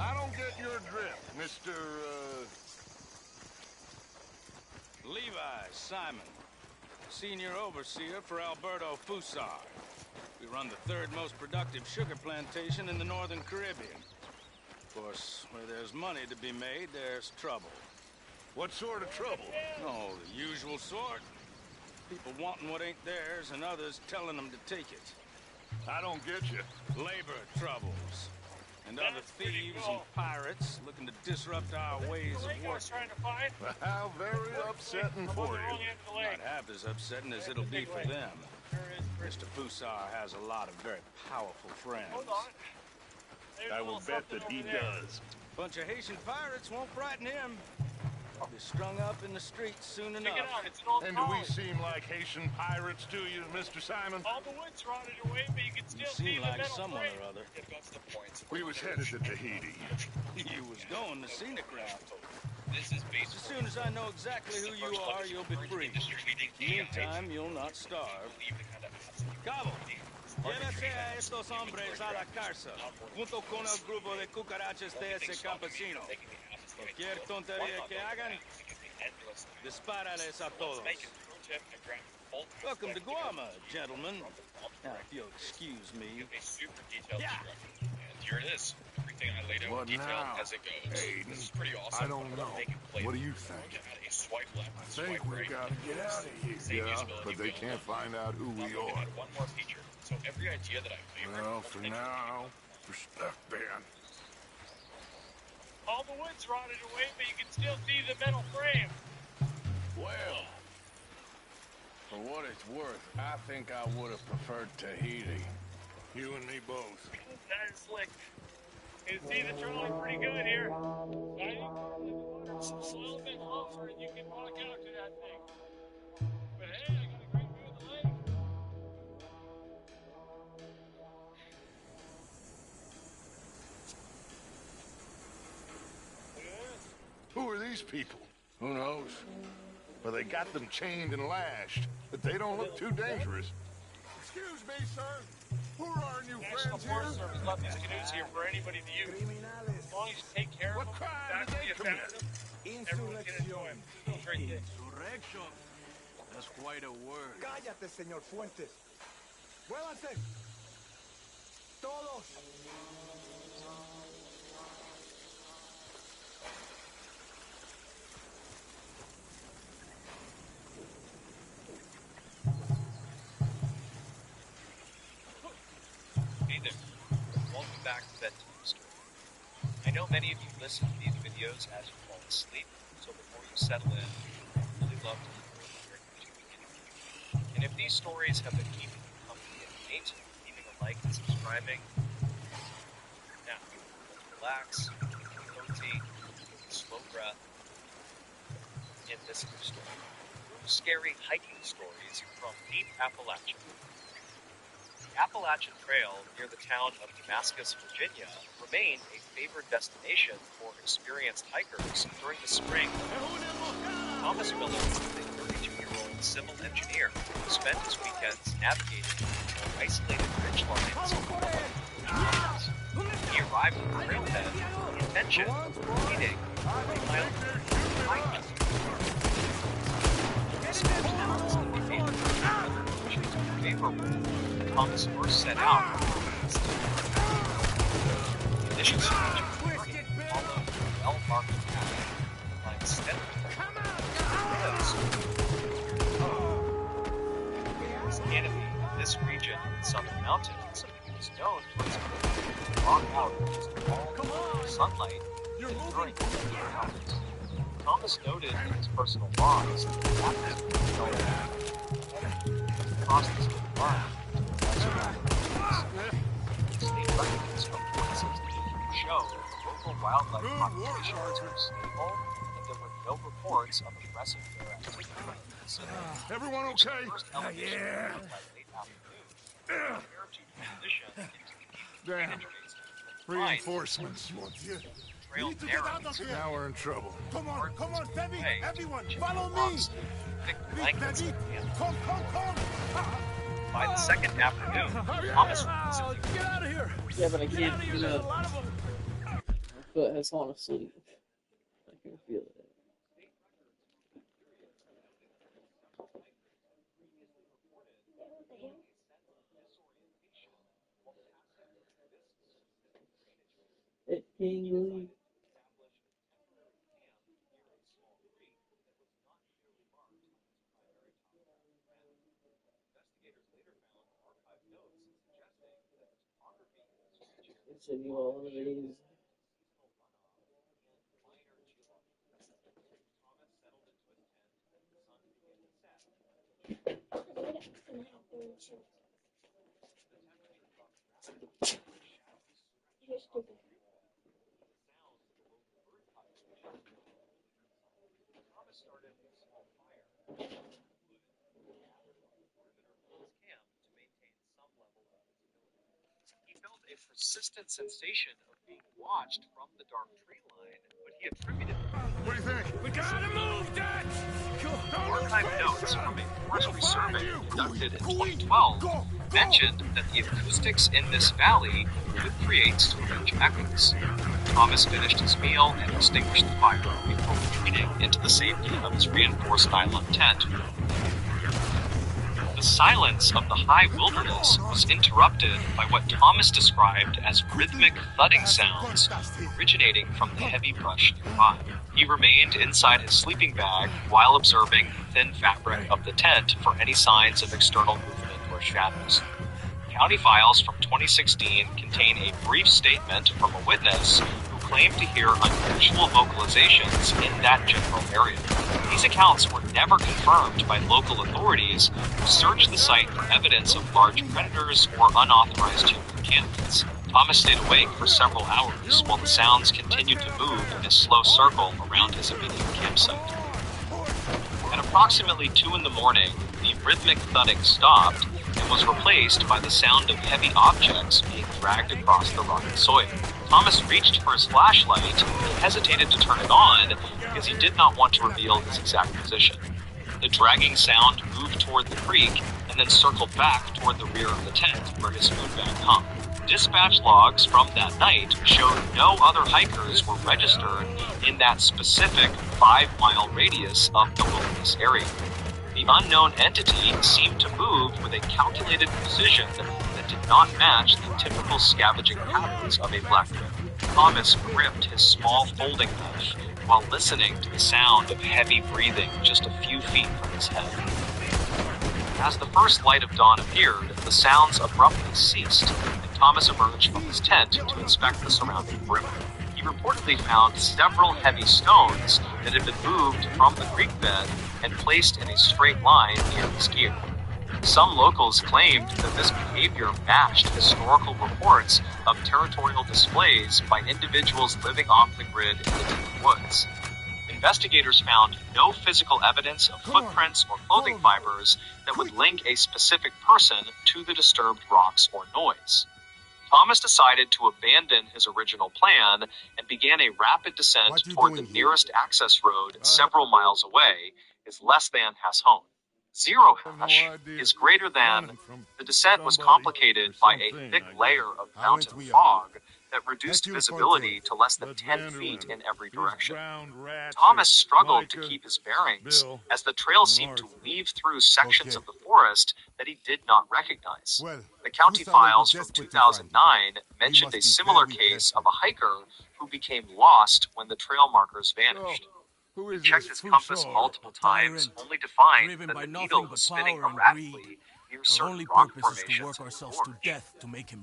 Speaker 4: I don't get your drift, Mr.
Speaker 3: Levi Simon, senior overseer for Alberto Fusar. We run the third most productive sugar plantation in the Northern Caribbean. Of course, where there's money to be made, there's trouble.
Speaker 4: What sort of trouble?
Speaker 3: Oh, the usual sort. People wanting what ain't theirs and others telling them to take it.
Speaker 4: I don't get you.
Speaker 3: Labor troubles. And other thieves and pirates looking to disrupt our ways of work.
Speaker 14: Trying to find?
Speaker 4: How very upsetting for you.
Speaker 3: Not half as upsetting as it'll be for them. Mr. Fusar has a lot of very powerful friends.
Speaker 14: Hold on.
Speaker 4: I will bet that he does.
Speaker 3: Bunch of Haitian pirates won't frighten him. They're strung up in the streets soon enough.
Speaker 14: Check it out, it's an old
Speaker 4: And do we seem like Haitian pirates to you, Mr. Simon?
Speaker 14: All the wood's rotted away, but you can still
Speaker 3: You
Speaker 14: see
Speaker 3: seem
Speaker 14: the
Speaker 3: like
Speaker 14: metal
Speaker 3: someone
Speaker 14: frame.
Speaker 3: or other.
Speaker 14: That's the point.
Speaker 4: We was headed to Tahiti.
Speaker 3: You was going the scenic route.
Speaker 14: This is
Speaker 3: As soon as I know exactly who you are, you'll be free. Meantime, you'll not starve. Cabo, llévese a estos hombres a la cárcel, junto con el grupo de cucarachas de ese campesino. Cualquier tontería que hagan, dispárales a todos. Welcome to Guam, gentlemen. Now, if you'll excuse me. Yeah.
Speaker 14: Here it is. Everything I laid out
Speaker 4: What
Speaker 14: in detail
Speaker 4: now?
Speaker 14: as it goes.
Speaker 4: Aiden,
Speaker 14: This is pretty awesome.
Speaker 4: I don't know. What do you think?
Speaker 14: A swipe left,
Speaker 4: I
Speaker 14: swipe
Speaker 4: think we
Speaker 14: right.
Speaker 4: gotta get out of here. Yeah, but they can't find out who we are.
Speaker 14: One more feature. So every idea that I favor.
Speaker 4: Well, for now, respect, Ben.
Speaker 14: All the wood's rotted away, but you can still see the metal frame.
Speaker 5: Well, for what it's worth, I think I would have preferred Tahiti. You and me both.
Speaker 14: That is slick. You can see the trolley pretty good here. I think the water's just a little bit closer and you can walk out to that thing. But hey, I got a great view of the lake.
Speaker 4: these people? Who knows? Well, they got them chained and lashed, but they don't look too dangerous.
Speaker 2: Excuse me, sir. Who are our new
Speaker 14: National
Speaker 2: friends
Speaker 14: Forest
Speaker 2: here?
Speaker 14: Service left these canoes here for anybody to use. As long as you take care of them, back when you abandon them, everyone's gonna enjoy them. Very good.
Speaker 11: Insurrection. That's quite a word.
Speaker 1: Cállate, señor Fuentes. Muévanse. Todos.
Speaker 15: Hey there. Welcome back to Bedtime Story. I know many of you listen to these videos as you fall asleep, so before you settle in, I'd really love to hear what you begin to. And if these stories have been keeping you company at night, leaving a like and subscribing, now, relax, cozy, slow breath, and listen to story. Scary hiking stories from deep Appalachia. The Appalachian Trail near the town of Damascus, Virginia, remained a favored destination for experienced hikers during the spring. Thomas Miller was a 32-year-old civil engineer who spent his weekends navigating more isolated ridge lines. He arrived at the trailhead with the intention of completing a 3-mile hike. Thomas first set out. The initial stage followed a well-marked path lying steadily This canopy in this region of the Southern Mountains is known for its ability to block out all sunlight even during the hours. Thomas noted in his personal logs that the atmosphere across this line. State records from 2016 show that the local wildlife populations were stable and there were no reports of aggressive bear activity.
Speaker 2: Everyone okay?
Speaker 15: Yeah. Late afternoon, compared to condition
Speaker 2: Damn. Reinforcements.
Speaker 15: trail narrows.
Speaker 2: Now we're in trouble.
Speaker 1: Come on, Febby.
Speaker 15: Way
Speaker 1: Everyone,
Speaker 15: to
Speaker 1: follow me.
Speaker 15: logs, thick blankets of animals.
Speaker 1: Come.
Speaker 15: By the second afternoon, Thomas was simply
Speaker 1: Get out of here.
Speaker 6: Yeah, but I can't do that. My foot has fallen asleep. I can feel it. It tingly. It's a New Orleans.
Speaker 16: You're stupid.
Speaker 15: He felt a persistent sensation of being watched from the dark tree line, but he attributed
Speaker 2: What do you think?
Speaker 7: We gotta move, Dutch!
Speaker 15: archive notes from a forestry survey conducted in 2012 mentioned that the acoustics in this valley could create strange echoes. Thomas finished his meal and extinguished the fire before retreating into the safety of his reinforced nylon tent. The silence of the high wilderness was interrupted by what Thomas described as rhythmic thudding sounds originating from the heavy brush nearby. He remained inside his sleeping bag while observing the thin fabric of the tent for any signs of external movement or shadows. County files from 2016 contain a brief statement from a witness who claimed to hear unusual vocalizations in that general area. These accounts were never confirmed by local authorities who searched the site for evidence of large predators or unauthorized human encampments. Thomas stayed awake for several hours while the sounds continued to move in a slow circle around his immediate campsite. At approximately 2 in the morning, the rhythmic thudding stopped and was replaced by the sound of heavy objects being dragged across the rocky soil. Thomas reached for his flashlight and hesitated to turn it on because he did not want to reveal his exact position. The dragging sound moved toward the creek and then circled back toward the rear of the tent where his food bag hung. Dispatch logs from that night showed no other hikers were registered in that specific 5-mile radius of the wilderness area. The unknown entity seemed to move with a calculated precision that did not match the typical scavenging patterns of a black bear. Thomas gripped his small folding knife while listening to the sound of heavy breathing just a few feet from his head. As the first light of dawn appeared, the sounds abruptly ceased, and Thomas emerged from his tent to inspect the surrounding perimeter. He reportedly found several heavy stones that had been moved from the creek bed and placed in a straight line near his gear. Some locals claimed that this behavior matched historical reports of territorial displays by individuals living off the grid in the deep woods. Investigators found no physical evidence of footprints or clothing fibers that would link a specific person to the disturbed rocks or noise. Thomas decided to abandon his original plan and began a rapid descent toward the nearest access road several miles away, his less than has home. 0 hash is greater than. The descent was complicated by a thick layer of mountain fog that reduced visibility to less than 10 feet in every direction. Thomas struggled to keep his bearings as the trail seemed to weave through sections of the forest that he did not recognize. The county files from 2009 mentioned a similar case of a hiker who became lost when the trail markers vanished. He checked his compass multiple times, only to find that the needle was spinning erratically near certain rock formations in the gorge.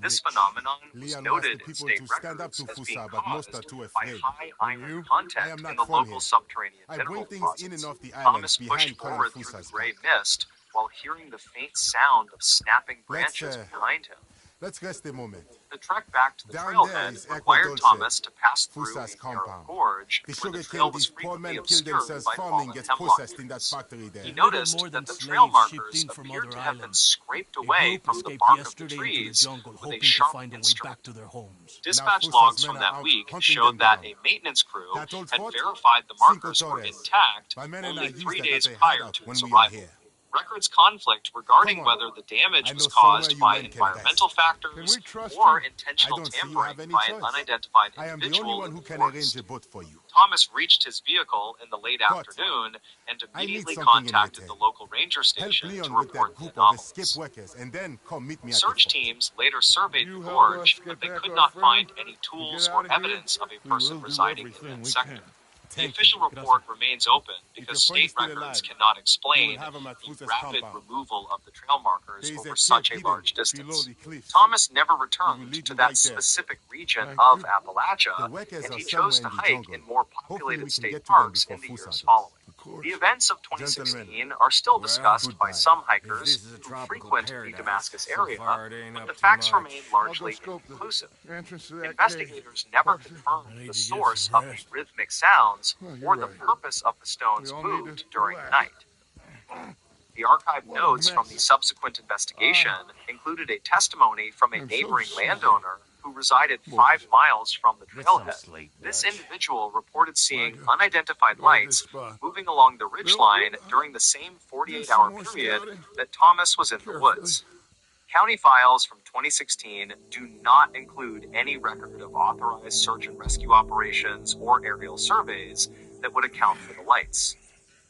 Speaker 15: This phenomenon was noted in state records as being caused by high iron content in the local subterranean mineral deposits. Thomas pushed forward through the gray mist while hearing the faint sound of snapping branches behind him.
Speaker 2: Let's rest a moment.
Speaker 15: The trek back to the trailhead required Thomas to pass through a narrow gorge where the trail was frequently obscured by fallen hemlock roots. He noticed that the trail markers appeared to have been scraped away from the bark of the trees with a sharp instrument. Dispatch logs from that week showed that a maintenance crew had verified the markers were intact only 3 days prior to his arrival. Records conflict regarding whether the damage was caused by environmental factors or intentional tampering by an unidentified individual in the forest. Thomas reached his vehicle in the late afternoon and immediately contacted the local ranger station to report the anomalies. Search teams later surveyed the gorge, but they could not find any tools or evidence of a person residing in that sector. The official report remains open because state records cannot explain the rapid removal of the trail markers over such a large distance. Thomas never returned to that specific region of Appalachia, and he chose to hike in more populated state parks in the years following. The events of 2016 are still discussed by some hikers who frequent the Damascus area, but the facts remain largely inconclusive. Investigators never confirmed the source of the rhythmic sounds or the purpose of the stones moved during the night. The archived notes from the subsequent investigation included a testimony from a neighboring landowner who resided 5 miles from the trailhead. This individual reported seeing unidentified lights moving along the ridgeline during the same 48-hour period that Thomas was in the woods. County files from 2016 do not include any record of authorized search and rescue operations or aerial surveys that would account for the lights.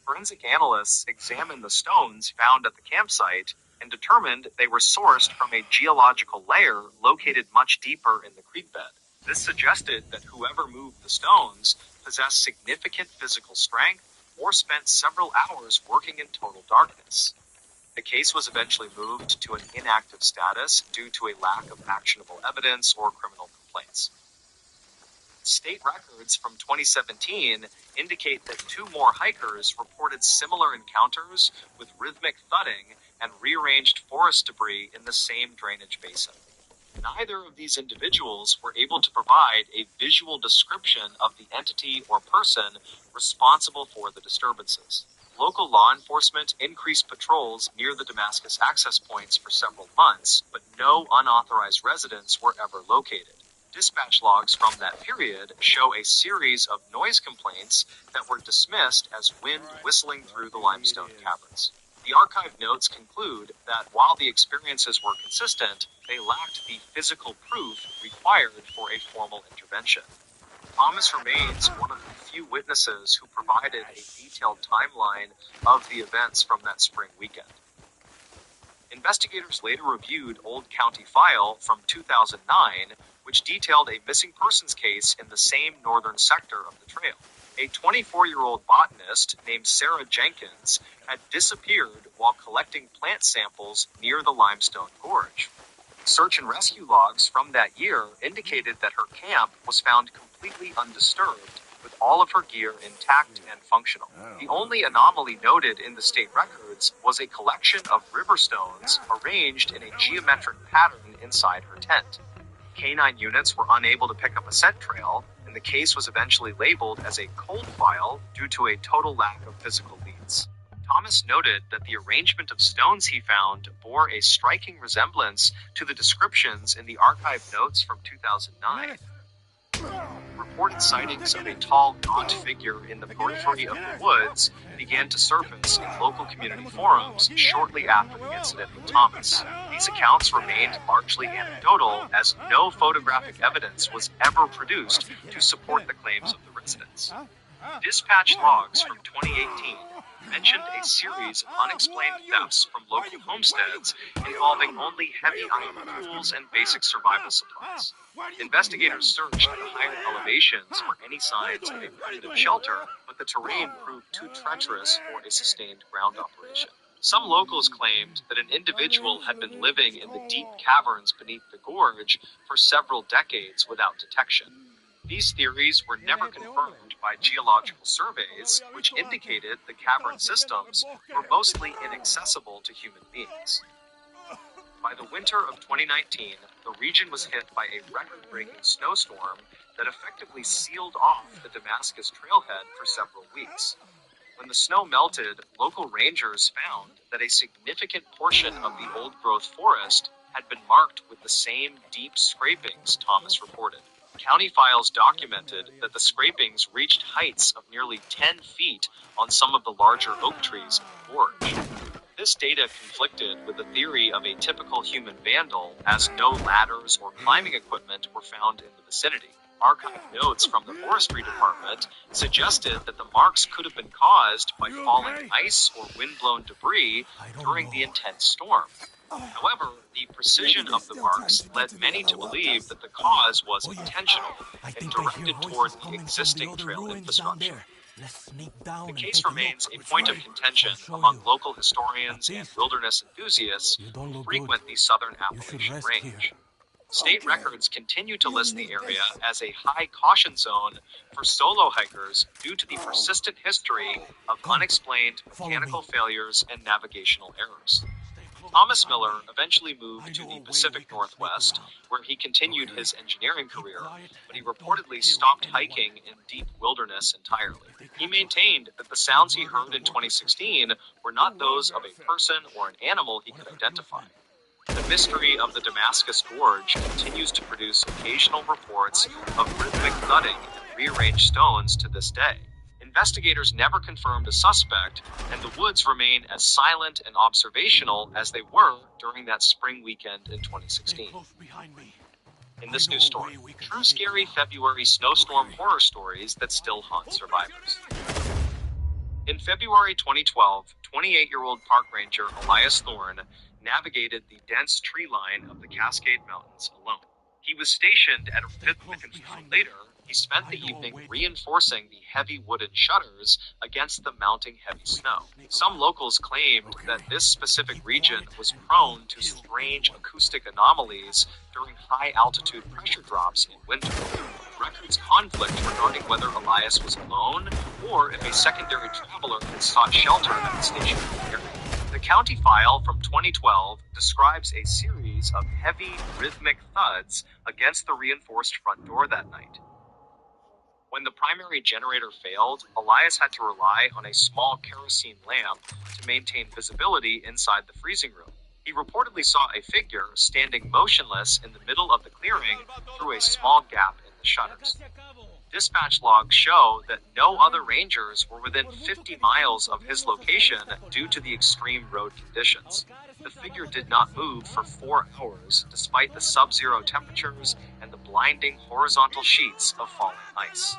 Speaker 15: Forensic analysts examined the stones found at the campsite and determined they were sourced from a geological layer located much deeper in the creek bed. This suggested that whoever moved the stones possessed significant physical strength or spent several hours working in total darkness. The case was eventually moved to an inactive status due to a lack of actionable evidence or criminal complaints. State records from 2017 indicate that 2 more hikers reported similar encounters with rhythmic thudding and rearranged forest debris in the same drainage basin. Neither of these individuals were able to provide a visual description of the entity or person responsible for the disturbances. Local law enforcement increased patrols near the Damascus access points for several months, but no unauthorized residents were ever located. Dispatch logs from that period show a series of noise complaints that were dismissed as wind whistling through the limestone caverns. The archive notes conclude that while the experiences were consistent, they lacked the physical proof required for a formal intervention. Thomas remains one of the few witnesses who provided a detailed timeline of the events from that spring weekend. Investigators later reviewed old county file from 2009, which detailed a missing persons case in the same northern sector of the trail. A 24-year-old botanist named Sarah Jenkins had disappeared while collecting plant samples near the limestone gorge. Search and rescue logs from that year indicated that her camp was found completely undisturbed, with all of her gear intact and functional. The only anomaly noted in the state records was a collection of river stones arranged in a geometric pattern inside her tent. Canine units were unable to pick up a scent trail, and the case was eventually labeled as a cold file due to a total lack of physical leads. Thomas noted that the arrangement of stones he found bore a striking resemblance to the descriptions in the archive notes from 2009. Reported sightings of a tall, gaunt figure in the periphery of the woods began to surface in local community forums shortly after the incident with Thomas. These accounts remained largely anecdotal, as no photographic evidence was ever produced to support the claims of the residents. Dispatch logs from 2018 mentioned a series of unexplained thefts from local homesteads involving only heavy iron tools and basic survival supplies. Investigators searched the higher elevations for any signs of a primitive shelter, but the terrain proved too treacherous for a sustained ground operation. Some locals claimed that an individual had been living in the deep caverns beneath the gorge for several decades without detection. These theories were never confirmed by geological surveys, which indicated the cavern systems were mostly inaccessible to human beings. By the winter of 2019, the region was hit by a record-breaking snowstorm that effectively sealed off the Damascus trailhead for several weeks. When the snow melted, local rangers found that a significant portion of the old-growth forest had been marked with the same deep scrapings Thomas reported. County files documented that the scrapings reached heights of nearly 10 feet on some of the larger oak trees in the gorge. This data conflicted with the theory of a typical human vandal, as no ladders or climbing equipment were found in the vicinity. Archive notes from the forestry department suggested that the marks could have been caused by falling ice or wind-blown debris during the intense storm. However, the precision of the marks led many to believe that the cause was intentional and directed toward the existing trail infrastructure. The case remains a point of contention among local historians and wilderness enthusiasts who frequent the southern Appalachian Range. State records continue to list the area as a high caution zone for solo hikers due to the persistent history of unexplained mechanical failures and navigational errors. Thomas Miller eventually moved to the Pacific Northwest, where he continued his engineering career, but he reportedly stopped hiking in deep wilderness entirely. He maintained that the sounds he heard in 2016 were not those of a person or an animal he could identify. The mystery of the Damascus Gorge continues to produce occasional reports of rhythmic thudding and rearranged stones to this day. Investigators never confirmed a suspect, and the woods remain as silent and observational as they were during that spring weekend in 2016. In this new story, true scary February snowstorm horror stories that still haunt survivors. In February 2012, 28-year-old park ranger Elias Thorne navigated the dense tree line of the Cascade Mountains alone. He was stationed at a rhythmic field later. He spent the evening reinforcing the heavy wooden shutters against the mounting heavy snow. Some locals claimed that this specific region was prone to strange acoustic anomalies during high-altitude pressure drops in winter. Records conflict regarding whether Elias was alone or if a secondary traveler had sought shelter at the station area. The county file from 2012 describes a series of heavy, rhythmic thuds against the reinforced front door that night. When the primary generator failed, Elias had to rely on a small kerosene lamp to maintain visibility inside the freezing room. He reportedly saw a figure standing motionless in the middle of the clearing through a small gap in the shutters. Dispatch logs show that no other rangers were within 50 miles of his location due to the extreme road conditions. The figure did not move for 4 hours despite the sub-zero temperatures and the blinding horizontal sheets of falling ice.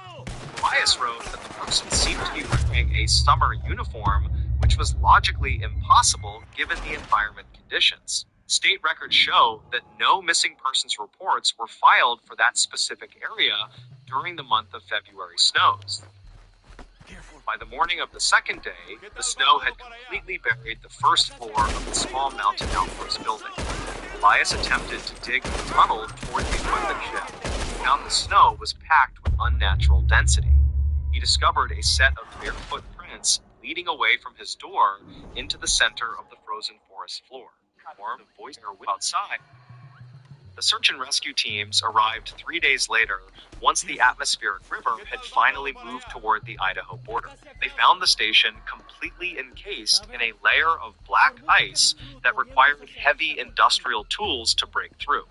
Speaker 15: Elias wrote that the person seemed to be wearing a summer uniform, which was logically impossible given the environment conditions. State records show that no missing persons reports were filed for that specific area during the month of February snows. By the morning of the second day, the snow had completely buried the first floor of the small mountain outpost building. Elias attempted to dig a tunnel toward the equipment shed. He found the snow was packed with unnatural density. He discovered a set of bare footprints leading away from his door into the center of the frozen forest floor. Warm voice outside. The search and rescue teams arrived 3 days later, once the atmospheric river had finally moved toward the Idaho border. They found the station completely encased in a layer of black ice that required heavy industrial tools to break through.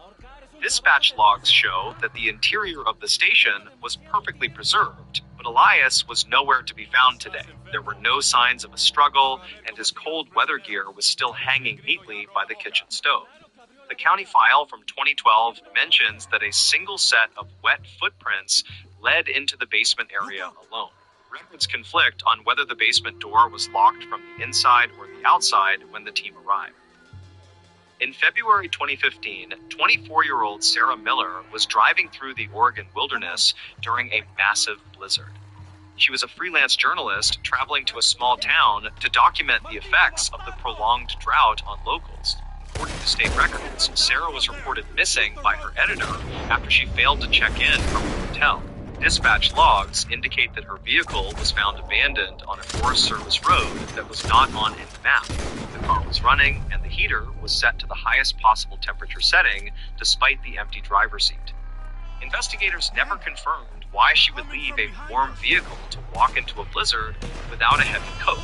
Speaker 15: Dispatch logs show that the interior of the station was perfectly preserved, but Elias was nowhere to be found today. There were no signs of a struggle, and his cold weather gear was still hanging neatly by the kitchen stove. The county file from 2012 mentions that a single set of wet footprints led into the basement area alone. Records conflict on whether the basement door was locked from the inside or the outside when the team arrived. In February 2015, 24-year-old Sarah Miller was driving through the Oregon wilderness during a massive blizzard. She was a freelance journalist traveling to a small town to document the effects of the prolonged drought on locals. According to state records, Sarah was reported missing by her editor after she failed to check in from her hotel. Dispatch logs indicate that her vehicle was found abandoned on a Forest Service road that was not on any map. The car was running, and the heater was set to the highest possible temperature setting despite the empty driver's seat. Investigators never confirmed why she would leave a warm vehicle to walk into a blizzard without a heavy coat.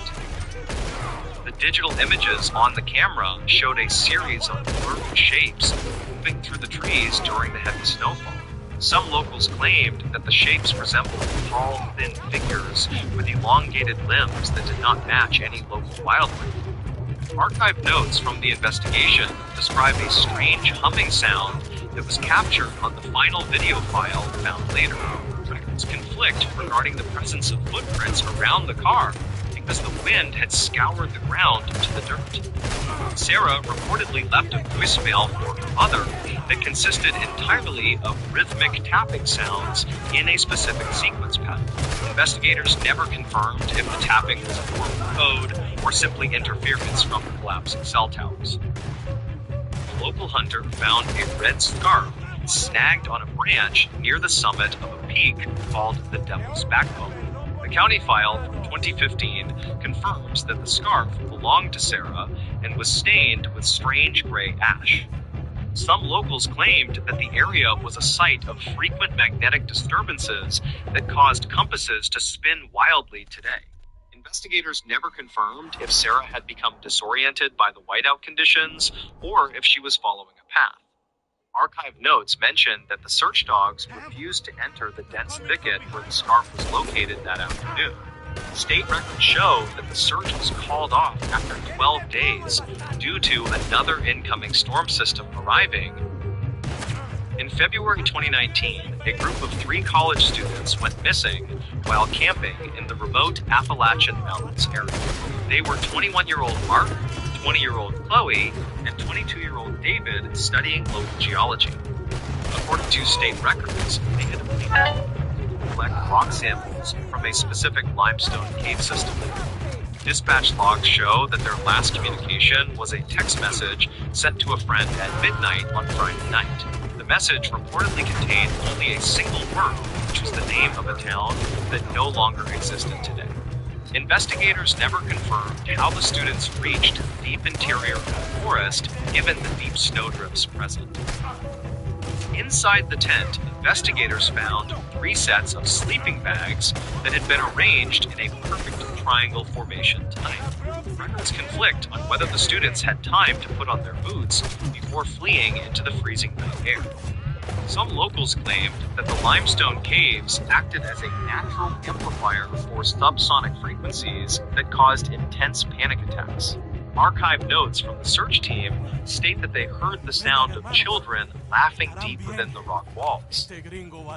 Speaker 15: The digital images on the camera showed a series of blurred shapes moving through the trees during the heavy snowfall. Some locals claimed that the shapes resembled tall, thin figures with elongated limbs that did not match any local wildlife. Archived notes from the investigation describe a strange humming sound that was captured on the final video file found later. Records conflict regarding the presence of footprints around the car because the wind had scoured the ground to the dirt. Sarah reportedly left a voicemail for her mother that consisted entirely of rhythmic tapping sounds in a specific sequence pattern. Investigators never confirmed if the tapping was a form of code or simply interference from the collapsing cell towers. A local hunter found a red scarf snagged on a branch near the summit of a peak called the Devil's Backbone. The county file from 2015 confirms that the scarf belonged to Sarah and was stained with strange gray ash. Some locals claimed that the area was a site of frequent magnetic disturbances that caused compasses to spin wildly today. Investigators never confirmed if Sarah had become disoriented by the whiteout conditions or if she was following a path. Archive notes mention that the search dogs refused to enter the dense thicket where the scarf was located that afternoon. State records show that the search was called off after 12 days due to another incoming storm system arriving. In February 2019, a group of 3 college students went missing while camping in the remote Appalachian Mountains area. They were 21-year-old Mark, 20-year-old Chloe, and 22-year-old David studying local geology. According to state records, they had collect rock samples from a specific limestone cave system. Dispatch logs show that their last communication was a text message sent to a friend at midnight on Friday night. The message reportedly contained only a single word, which was the name of a town that no longer existed today. Investigators never confirmed how the students reached the deep interior of the forest, given the deep snowdrifts present. Inside the tent, Investigators found 3 sets of sleeping bags that had been arranged in a perfect triangle formation type. Records conflict on whether the students had time to put on their boots before fleeing into the freezing night air. Some locals claimed that the limestone caves acted as a natural amplifier for subsonic frequencies that caused intense panic attacks. Archive notes from the search team state that they heard the sound of children laughing deep within the rock walls.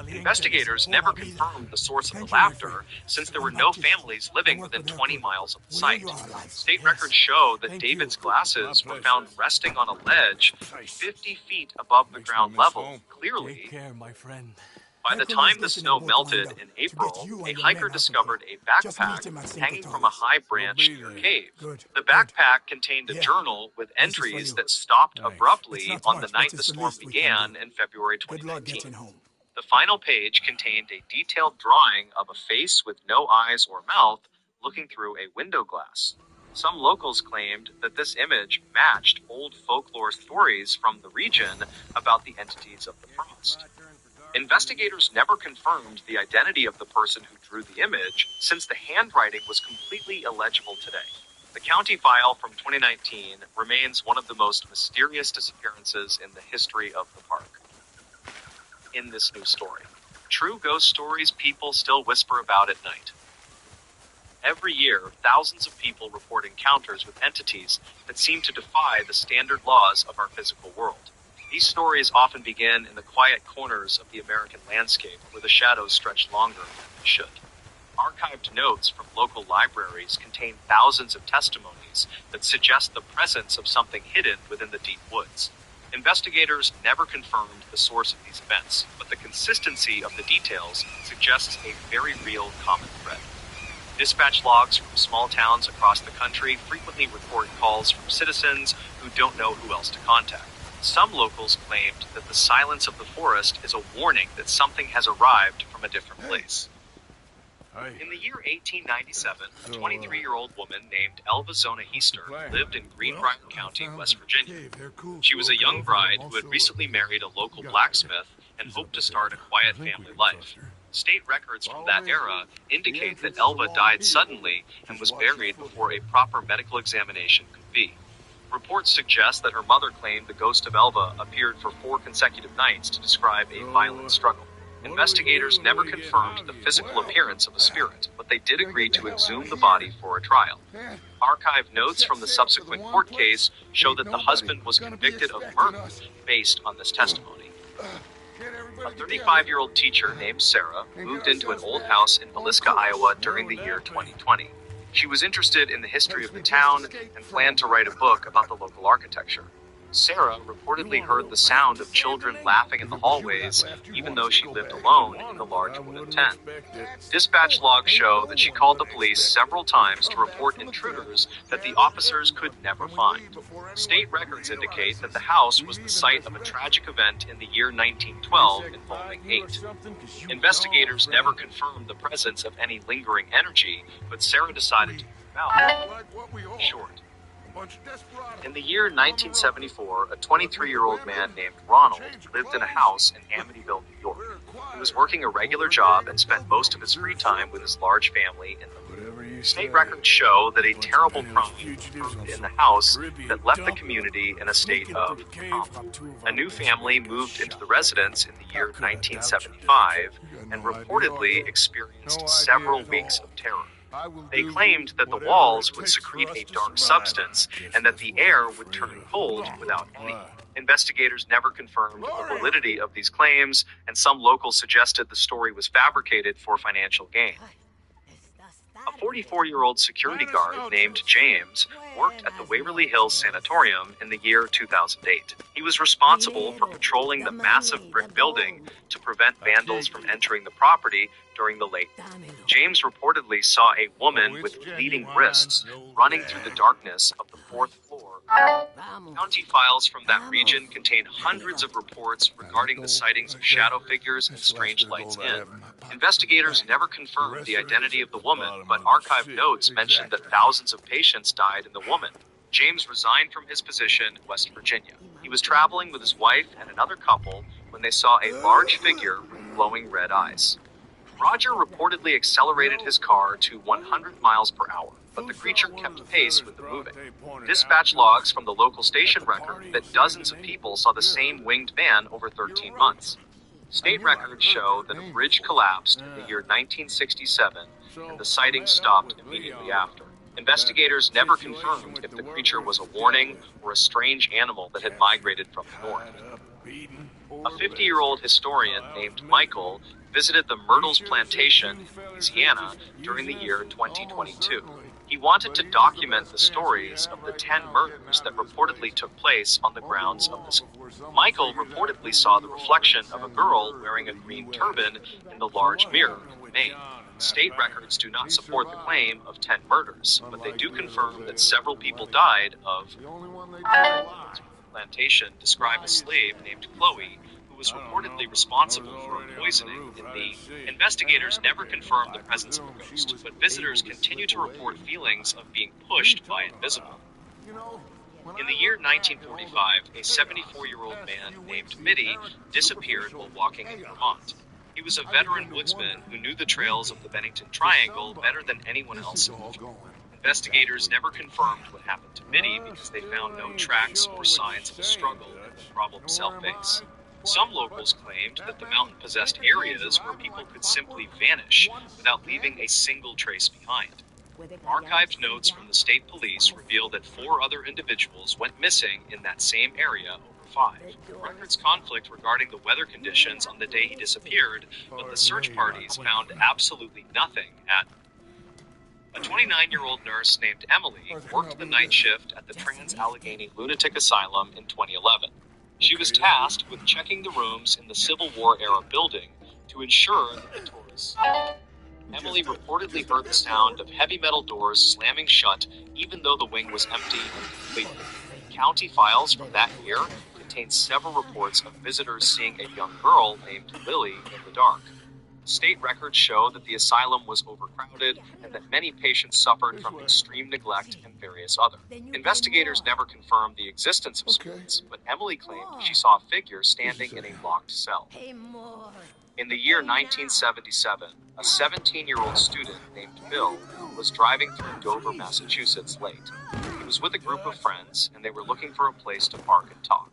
Speaker 15: Investigators never confirmed the source of the laughter, since there were no families living within 20 miles of the site. State records show that David's glasses were found resting on a ledge 50 feet above the ground level, clearly. By the time the snow melted in April, a hiker discovered a backpack hanging from a high branch near a cave. The backpack contained a journal with entries that stopped abruptly on the night the storm began in February 2019. The final page contained a detailed drawing of a face with no eyes or mouth looking through a window glass. Some locals claimed that this image matched old folklore stories from the region about the entities of the frost. Investigators never confirmed the identity of the person who drew the image, since the handwriting was completely illegible today. The county file from 2019 remains one of the most mysterious disappearances in the history of the park. In this new story, true ghost stories people still whisper about at night. Every year, thousands of people report encounters with entities that seem to defy the standard laws of our physical world. These stories often begin in the quiet corners of the American landscape, where the shadows stretch longer than they should. Archived notes from local libraries contain thousands of testimonies that suggest the presence of something hidden within the deep woods. Investigators never confirmed the source of these events, but the consistency of the details suggests a very real common thread. Dispatch logs from small towns across the country frequently record calls from citizens who don't know who else to contact. Some locals claimed that the silence of the forest is a warning that something has arrived from a different place. In the year 1897, a 23-year-old woman named Elva Zona Heister lived in Greenbrier County, West Virginia. She was a young bride who had recently married a local blacksmith and hoped to start a quiet family life. State records from that era indicate that Elva died suddenly and was buried before a proper medical examination could be. Reports suggest that her mother claimed the ghost of Elva appeared for 4 consecutive nights to describe a violent struggle. Investigators never confirmed the physical appearance of a spirit, but they did agree to exhume the body for a trial. Archive notes from the subsequent court case show that the husband was convicted of murder based on this testimony. A 35-year-old teacher named Sarah moved into an old house in Villisca, Iowa during the year 2020. She was interested in the history of the town and planned to write a book about the local architecture. Sarah reportedly heard the sound of children laughing in the hallways, even though she lived alone in the large wooden tent. Dispatch logs show that she called the police several times to report intruders that the officers could never find. State records indicate that the house was the site of a tragic event in the year 1912 involving 8. Investigators never confirmed the presence of any lingering energy, but Sarah decided to move out. Short. In the year 1974, a 23-year-old man named Ronald lived in a house in Amityville, New York. He was working a regular job and spent most of his free time with his large family in the State records show that a terrible crime occurred in the house that left the community in a state of trauma. A new family moved into the residence in the year 1975 and reportedly experienced several weeks of terror. They claimed that the walls would secrete a dark substance and that the air would turn cold without any. Investigators never confirmed the validity of these claims, and some locals suggested the story was fabricated for financial gain. A 44-year-old security guard named James worked at the Waverly Hills Sanatorium in the year 2008. He was responsible for patrolling the massive brick building to prevent vandals from entering the property during the late night. James reportedly saw a woman with bleeding wrists running through the darkness of the 4th floor. County files from that region contain hundreds of reports regarding the sightings of shadow figures and strange lights in. Investigators never confirmed the identity of the woman, but archived notes mentioned that thousands of patients died in the woman. James resigned from his position in West Virginia. He was traveling with his wife and another couple when they saw a large figure with glowing red eyes. Roger reportedly accelerated his car to 100 miles per hour, but the creature kept pace with the moving. Dispatch logs from the local station record that dozens of people saw the same winged man over 13 months. State records show that a bridge collapsed in the year 1967, and the sighting stopped immediately after. Investigators never confirmed if the creature was a warning or a strange animal that had migrated from the north. A 50-year-old historian named Michael visited the Myrtles Plantation in Louisiana during the year 2022. He wanted to document the stories of the 10 murders that reportedly took place on the grounds of the school. Michael reportedly saw the reflection of a girl wearing a green turban in the large mirror in Maine. State records do not support the claim of 10 murders, but they do confirm that several people died of plantation. Describe a slave named Chloe who was reportedly responsible for a poisoning in the. Investigators never confirmed the presence of a ghost, but visitors continue to report feelings of being pushed by invisible. In the year 1945, a 74-year-old man named Mitty disappeared while walking in Vermont. He was a veteran woodsman who knew the trails of the Bennington Triangle better than anyone else. Investigators never confirmed what happened to Mitty because they found no tracks or signs of a struggle that the problem cell face. Some locals claimed that the mountain possessed areas where people could simply vanish without leaving a single trace behind. Archived notes from the state police reveal that 4 other individuals went missing in that same area over 5. Records conflict regarding the weather conditions on the day he disappeared, but the search parties found absolutely nothing at. A 29-year-old nurse named Emily worked the night shift at the Trans-Allegheny Lunatic Asylum in 2011. She was tasked with checking the rooms in the Civil War-era building to ensure that the tourists. Emily reportedly heard the sound of heavy metal doors slamming shut even though the wing was empty and complete. County files from that year contain several reports of visitors seeing a young girl named Lily in the dark. State records show that the asylum was overcrowded and that many patients suffered from extreme neglect and various other. Investigators never confirmed the existence of spirits, but Emily claimed she saw a figure standing in a locked cell. In the year 1977, a 17-year-old student named Bill was driving through Dover, Massachusetts late. He was with a group of friends, and they were looking for a place to park and talk.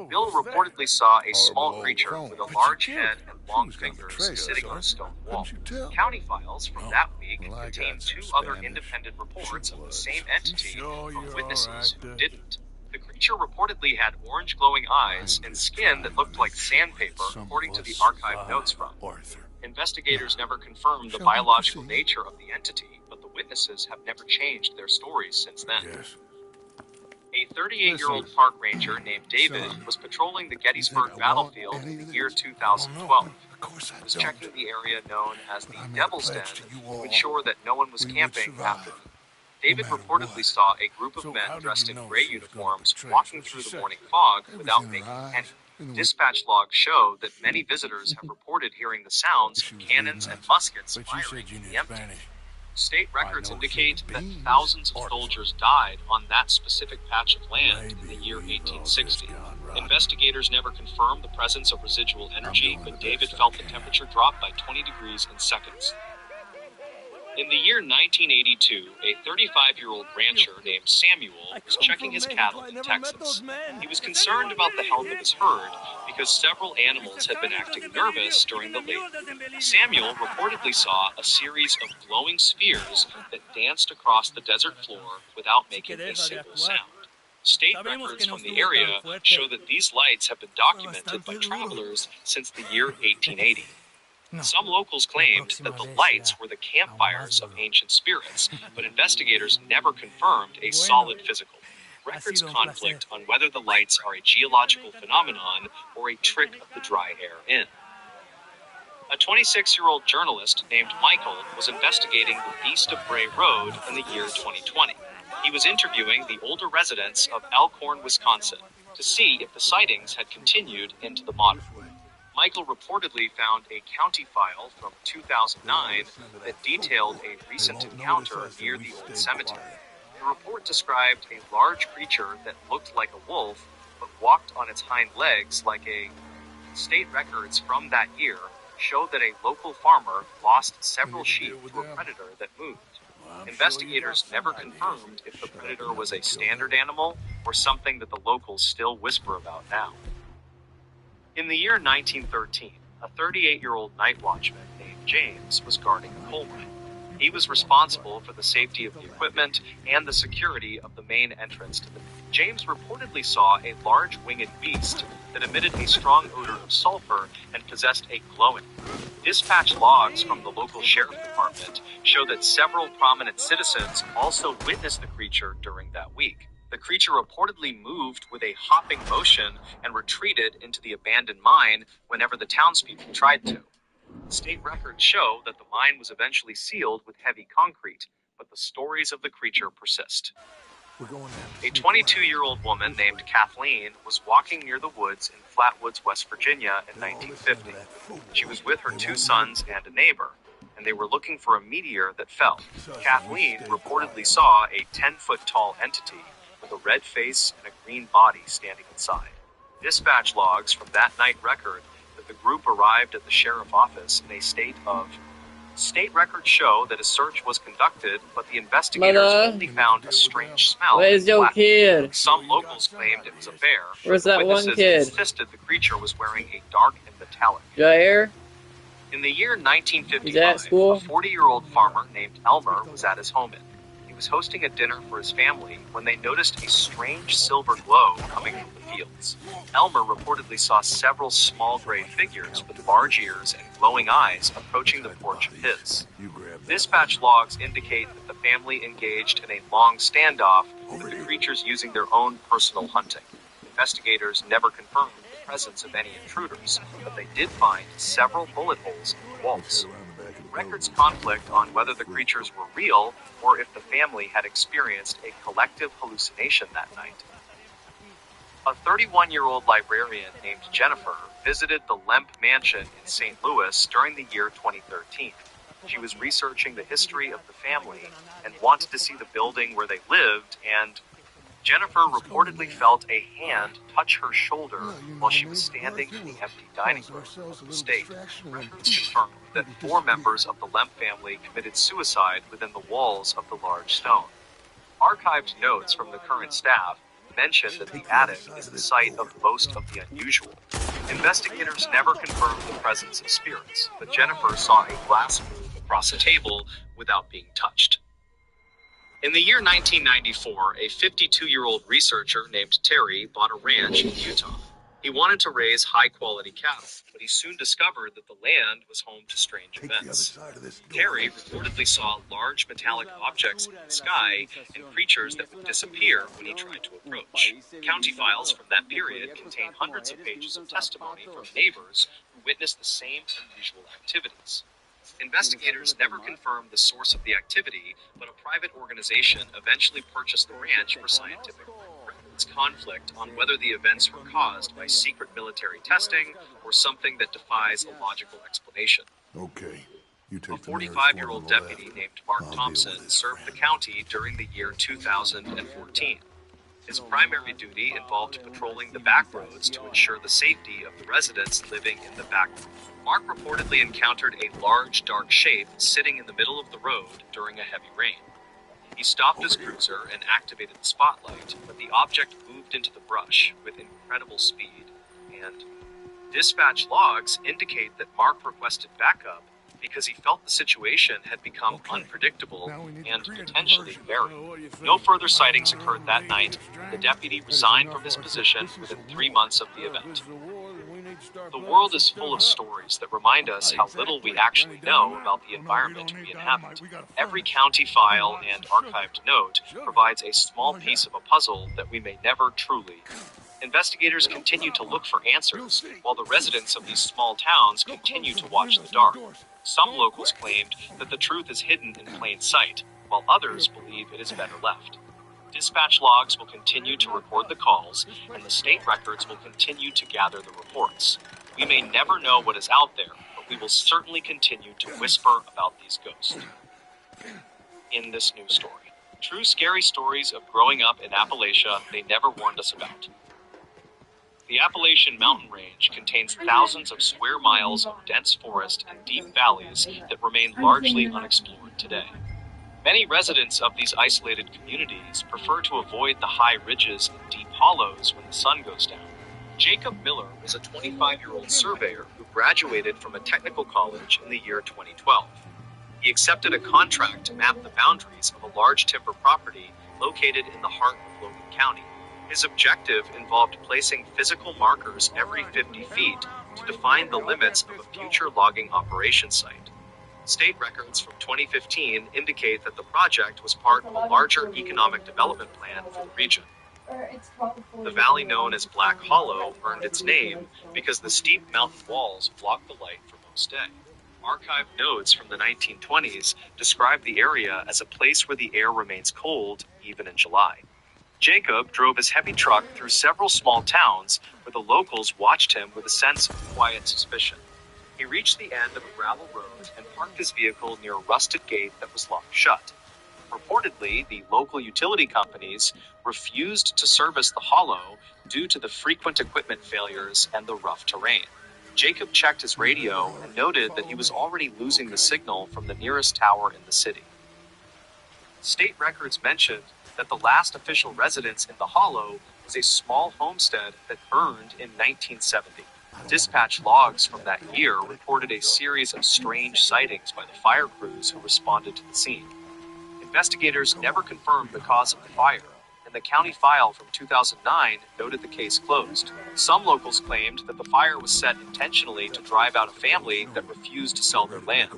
Speaker 15: Bill reportedly saw a small creature with a large head and long fingers sitting on a stone wall. County files from that week contained 2 other independent reports of the same entity from witnesses who didn't. The creature reportedly had orange glowing eyes and skin that looked like sandpaper, according to the archive notes from. Investigators never confirmed the biological nature of the entity, but the witnesses have never changed their stories since then. A 38-year-old park ranger named David was patrolling the Gettysburg battlefield in the year 2012. He was checking the area known as the Devil's Den to ensure that no one was camping after. David reportedly saw a group of men dressed in gray uniforms walking through the morning fog without making any. Dispatch logs show that many visitors have reported hearing the sounds of cannons and muskets firing in the empty. State records indicate that thousands of soldiers died on that specific patch of land in the year 1860. Investigators never confirmed the presence of residual energy, but David felt the temperature drop by 20 degrees in seconds. In the year 1982, a 35-year-old rancher named Samuel was checking his cattle in Texas. He was concerned about the health of his herd because several animals had been acting nervous during the late. Samuel reportedly saw a series of glowing spheres that danced across the desert floor without making a single sound. State records from the area show that these lights have been documented by travelers since the year 1880. Some locals claimed that the lights were the campfires of ancient spirits, but investigators never confirmed a solid physical. Records conflict on whether the lights are a geological phenomenon or a trick of the dry air in. A 26-year-old journalist named Michael was investigating the Beast of Bray Road in the year 2020. He was interviewing the older residents of Elkhorn, Wisconsin, to see if the sightings had continued into the modern. Michael reportedly found a county file from 2009 that detailed a recent encounter near the old cemetery. The report described a large creature that looked like a wolf, but walked on its hind legs like a. State records from that year show that a local farmer lost several sheep to a predator that moved. Investigators never confirmed if the predator was a standard animal or something that the locals still whisper about now. In the year 1913, a 38-year-old night watchman named James was guarding a coal mine. He was responsible for the safety of the equipment and the security of the main entrance to the mine. James reportedly saw a large winged beast that emitted a strong odor of sulfur and possessed a glowing. Dispatch logs from the local sheriff department show that several prominent citizens also witnessed the creature during that week. The creature reportedly moved with a hopping motion and retreated into the abandoned mine whenever the townspeople tried to. State records show that the mine was eventually sealed with heavy concrete, but the stories of the creature persist. A 22-year-old woman named Kathleen was walking near the woods in Flatwoods, West Virginia in 1950. She was with her 2 sons and a neighbor, and they were looking for a meteor that fell. Kathleen reportedly saw a 10-foot-tall entity with a red face and a green body standing inside. Dispatch logs from that night record that the group arrived at the sheriff's office in a state of... State records show that a search was conducted, but the investigators only found a strange smell.
Speaker 6: Where's your kid?
Speaker 15: Some locals claimed it was a bear.
Speaker 6: Where's that one
Speaker 15: Witnesses
Speaker 6: kid?
Speaker 15: insisted the creature was wearing a dark and metallic.
Speaker 6: Jair?
Speaker 15: In the year
Speaker 6: He's
Speaker 15: 1955,
Speaker 6: at school?
Speaker 15: a 40-year-old farmer named Elmer was at his home. He was hosting a dinner for his family when they noticed a strange silver glow coming from the fields. Elmer reportedly saw several small gray figures with large ears and glowing eyes approaching the porch of his. Dispatch logs indicate that the family engaged in a long standoff with the creatures using their own personal hunting. Investigators never confirmed the presence of any intruders, but they did find several bullet holes in the walls. Records conflict on whether the creatures were real or if the family had experienced a collective hallucination that night. A 31-year-old librarian named Jennifer visited the Lemp Mansion in St. Louis during the year 2013. She was researching the history of the family and wanted to see the building where they lived, and Jennifer reportedly felt a hand touch her shoulder while she was standing in the empty dining room of the estate. Records confirmed that 4 members of the Lemp family committed suicide within the walls of the large stone. Archived notes from the current staff mention that the attic is the site of most of the unusual. Investigators never confirmed the presence of spirits, but Jennifer saw a glass move across a table without being touched. In the year 1994, a 52-year-old researcher named Terry bought a ranch in Utah. He wanted to raise high-quality cattle, but he soon discovered that the land was home to strange events. Terry reportedly saw large metallic objects in the sky and creatures that would disappear when he tried to approach. County files from that period contain hundreds of pages of testimony from neighbors who witnessed the same unusual activities. Investigators never confirmed the source of the activity, but a private organization eventually purchased the ranch for scientific records. Conflict on whether the events were caused by secret military testing or something that defies a logical explanation.
Speaker 4: Okay.
Speaker 15: A 45-year-old deputy named Mark Thompson served the county during the year 2014. His primary duty involved patrolling the back roads to ensure the safety of the residents living in the back roads. Mark reportedly encountered a large, dark shape sitting in the middle of the road during a heavy rain. He stopped his cruiser and activated the spotlight, but the object moved into the brush with incredible speed, and dispatch logs indicate that Mark requested backup because he felt the situation had become unpredictable and potentially very. No further sightings occurred that night, and the deputy resigned from his position within 3 months of the event. The world is full of stories that remind us how little we actually know about the environment we inhabit. Every county file and archived note provides a small piece of a puzzle that we may never truly. Investigators continue to look for answers, while the residents of these small towns continue to watch the dark. Some locals claimed that the truth is hidden in plain sight, while others believe it is better left. Dispatch logs will continue to record the calls, and the state records will continue to gather the reports. We may never know what is out there, but we will certainly continue to whisper about these ghosts. In this new story, true scary stories of growing up in Appalachia they never warned us about. The Appalachian Mountain Range contains thousands of square miles of dense forest and deep valleys that remain largely unexplored today. Many residents of these isolated communities prefer to avoid the high ridges and deep hollows when the sun goes down. Jacob Miller was a 25-year-old surveyor who graduated from a technical college in the year 2012. He accepted a contract to map the boundaries of a large timber property located in the heart of Logan County. His objective involved placing physical markers every 50 feet to define the limits of a future logging operation site. State records from 2015 indicate that the project was part of a larger economic development plan for the region. The valley known as Black Hollow earned its name because the steep mountain walls block the light for most day. Archived notes from the 1920s describe the area as a place where the air remains cold even in July. Jacob drove his heavy truck through several small towns where the locals watched him with a sense of quiet suspicion. He reached the end of a gravel road and parked his vehicle near a rusted gate that was locked shut. Reportedly, the local utility companies refused to service the hollow due to the frequent equipment failures and the rough terrain. Jacob checked his radio and noted that he was already losing the signal from the nearest tower in the city. State records mentioned that the last official residence in the hollow was a small homestead that burned in 1970. Dispatch logs from that year reported a series of strange sightings by the fire crews who responded to the scene. Investigators never confirmed the cause of the fire, and the county file from 2009 noted the case closed. Some locals claimed that the fire was set intentionally to drive out a family that refused to sell their land.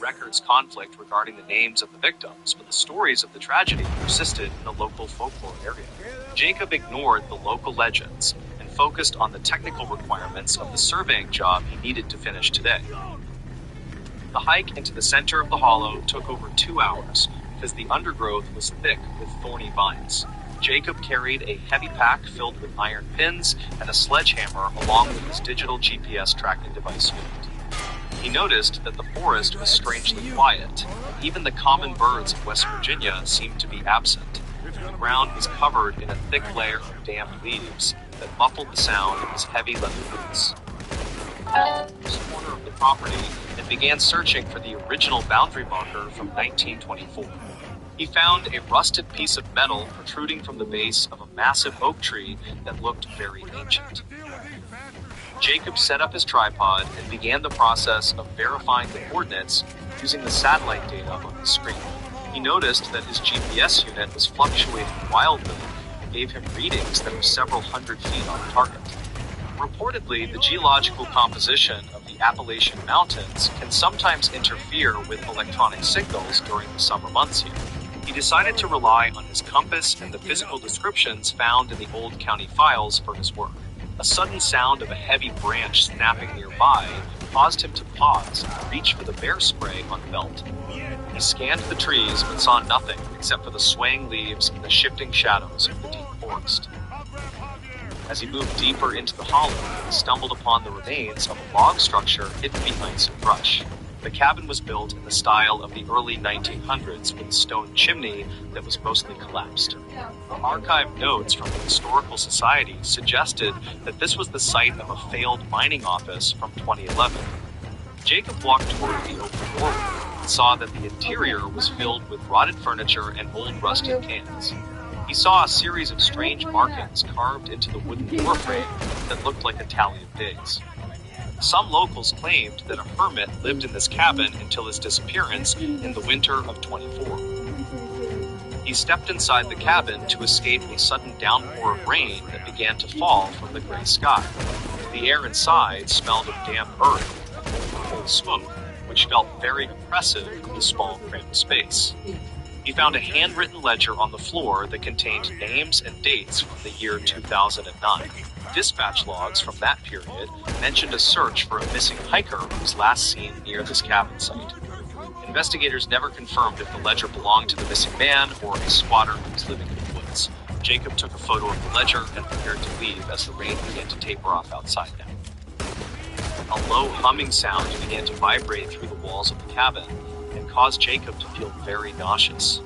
Speaker 15: Records conflict regarding the names of the victims, but the stories of the tragedy persisted in the local folklore area. Jacob ignored the local legends and focused on the technical requirements of the surveying job he needed to finish today. The hike into the center of the hollow took over 2 hours because the undergrowth was thick with thorny vines. Jacob carried a heavy pack filled with iron pins and a sledgehammer along with his digital GPS tracking device unit. He noticed that the forest was strangely quiet. Even the common birds of West Virginia seemed to be absent. The ground was covered in a thick layer of damp leaves that muffled the sound of his heavy leather boots. He entered the corner of the property and began searching for the original boundary marker from 1924. He found a rusted piece of metal protruding from the base of a massive oak tree that looked very ancient. Jacob set up his tripod and began the process of verifying the coordinates using the satellite data on the screen. He noticed that his GPS unit was fluctuating wildly and gave him readings that were several hundred feet on target. Reportedly, the geological composition of the Appalachian Mountains can sometimes interfere with electronic signals during the summer months here. He decided to rely on his compass and the physical descriptions found in the old county files for his work. A sudden sound of a heavy branch snapping nearby caused him to pause and reach for the bear spray on the belt. He scanned the trees but saw nothing except for the swaying leaves and the shifting shadows of the deep forest. As he moved deeper into the hollow, he stumbled upon the remains of a log structure hidden behind some brush. The cabin was built in the style of the early 1900s with a stone chimney that was mostly collapsed. Archived notes from the Historical Society suggested that this was the site of a failed mining office from 2011. Jacob walked toward the open doorway and saw that the interior was filled with rotted furniture and old rusted cans. He saw a series of strange markings carved into the wooden doorframe that looked like a tally of days. Some locals claimed that a hermit lived in this cabin until his disappearance in the winter of 24. He stepped inside the cabin to escape a sudden downpour of rain that began to fall from the gray sky. The air inside smelled of damp earth and cold smoke, which felt very oppressive in the small, cramped space. He found a handwritten ledger on the floor that contained names and dates from the year 2009. Dispatch logs from that period mentioned a search for a missing hiker who was last seen near this cabin site. Investigators never confirmed if the ledger belonged to the missing man or a squatter who was living in the woods. Jacob took a photo of the ledger and prepared to leave as the rain began to taper off outside now. A low humming sound began to vibrate through the walls of the cabin and caused Jacob to feel very nauseous.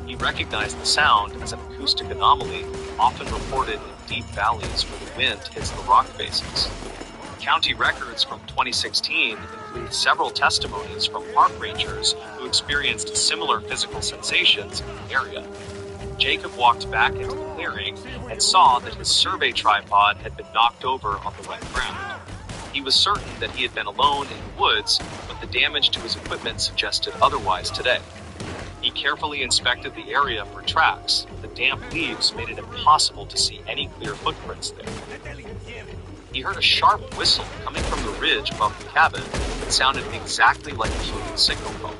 Speaker 15: He recognized the sound as an acoustic anomaly often reported in deep valleys where the wind hits the rock faces. County records from 2016 include several testimonies from park rangers who experienced similar physical sensations in the area. Jacob walked back into the clearing and saw that his survey tripod had been knocked over on the wet ground. He was certain that he had been alone in the woods, but the damage to his equipment suggested otherwise today. He carefully inspected the area for tracks. The damp leaves made it impossible to see any clear footprints there. He heard a sharp whistle coming from the ridge above the cabin that sounded exactly like a human signal call.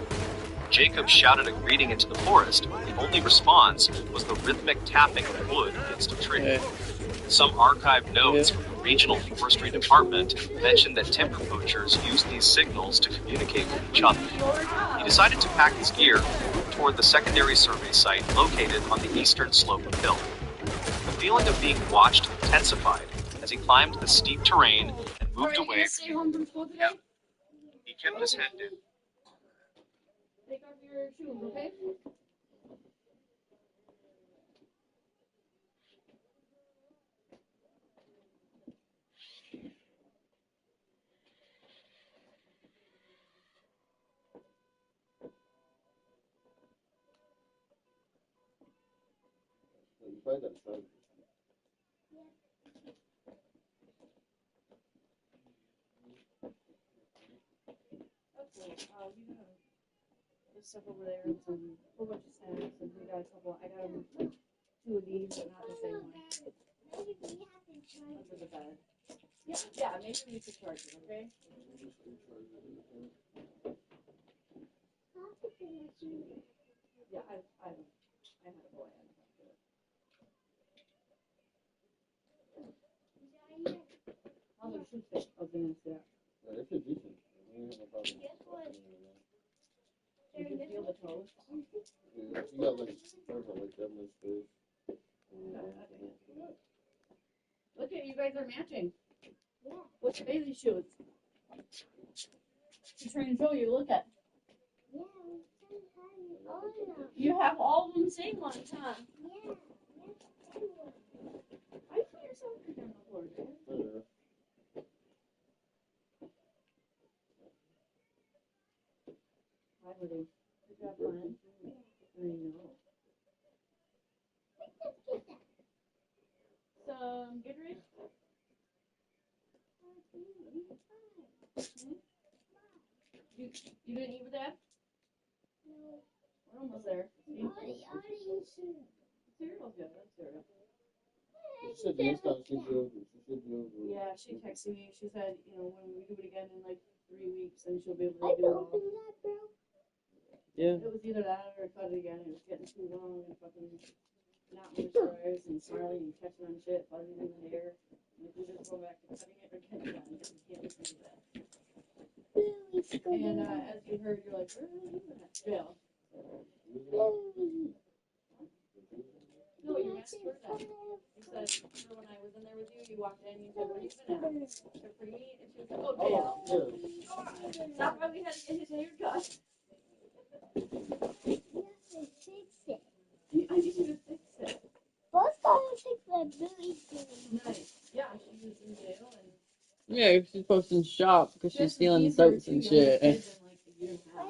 Speaker 15: Jacob shouted a greeting into the forest, but the only response was the rhythmic tapping of wood against a tree. Some archived notes from the regional forestry department mentioned that timber poachers used these signals to communicate with each other. He decided to pack his gear and move toward the secondary survey site located on the eastern slope of the hill. The feeling of being watched intensified as he climbed the steep terrain and moved away from the cabin. He kept his head down.
Speaker 16: Take off your shoes, okay? Stuff over there and some whole bunch of snacks, and we got a couple. I got like 2 of these, but not the same one. Under the bed. Yeah, maybe we could charge it, okay? Yeah, I had a boy. How the shoes fit? I was gonna say that. Yeah, it's a decent. You can feel the toes.
Speaker 17: Yeah, you got like, that much space.
Speaker 16: Look at you guys are matching. Yeah. What's Bailey's shoes? She's trying to show you. Look at. Yeah, all of them. You have all of them same ones, huh? Yeah. I put yourself down the floor, dude. Hi, buddy. Good job, Brian. I know. Some Gatorade? You didn't eat with Dad? No. We're almost there. See? Cereal's good. That's cereal. Yeah, she texted me. She said, you know, when we do it again in like 3 weeks, then she'll be able to do it all.
Speaker 6: Yeah.
Speaker 16: It was either that or cut it again. It was getting too long and fucking not moisturized and smiling and catching on shit, buzzing in the hair. And if we just go back to cutting it or getting it done, you can't do that. And as you heard, you're like, where are you at? Jail. No, you asked for that. You said, remember when I was in there with you, you walked in, you said, where are you been at? So for me, and she was like, oh, jail. That's why we had to get his hair cut. I need you to fix it. Both gonna fix my booty. Nice. Yeah, she was in jail and.
Speaker 6: Yeah, she's posting shop because she's stealing soaps and shit.
Speaker 16: I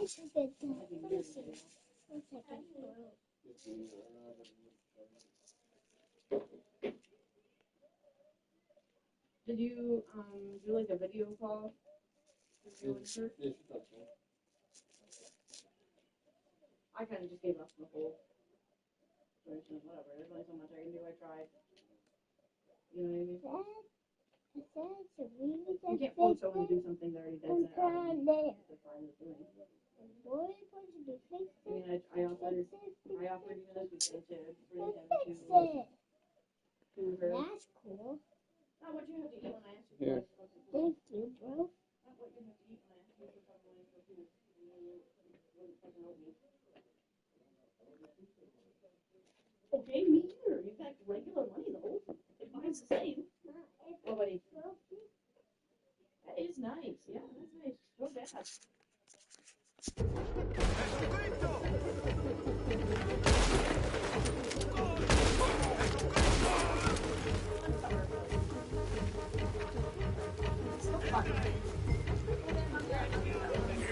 Speaker 16: should get that. Did you do like a video call with you and her? I kind of just gave up the whole version. Whatever. There's only so much I can do. I tried. You know what I mean? You can't force someone to do something they already did. I mean, I offered you this weekend to bring him to her. That's cool. Not what you have to eat when I ask you. Thank you, bro. Not what you have to eat when I ask you for fucking food. Okay, me either. You got regular money though. It buys the same. Oh, buddy. That is nice. Yeah, that's nice. Go bad.
Speaker 2: He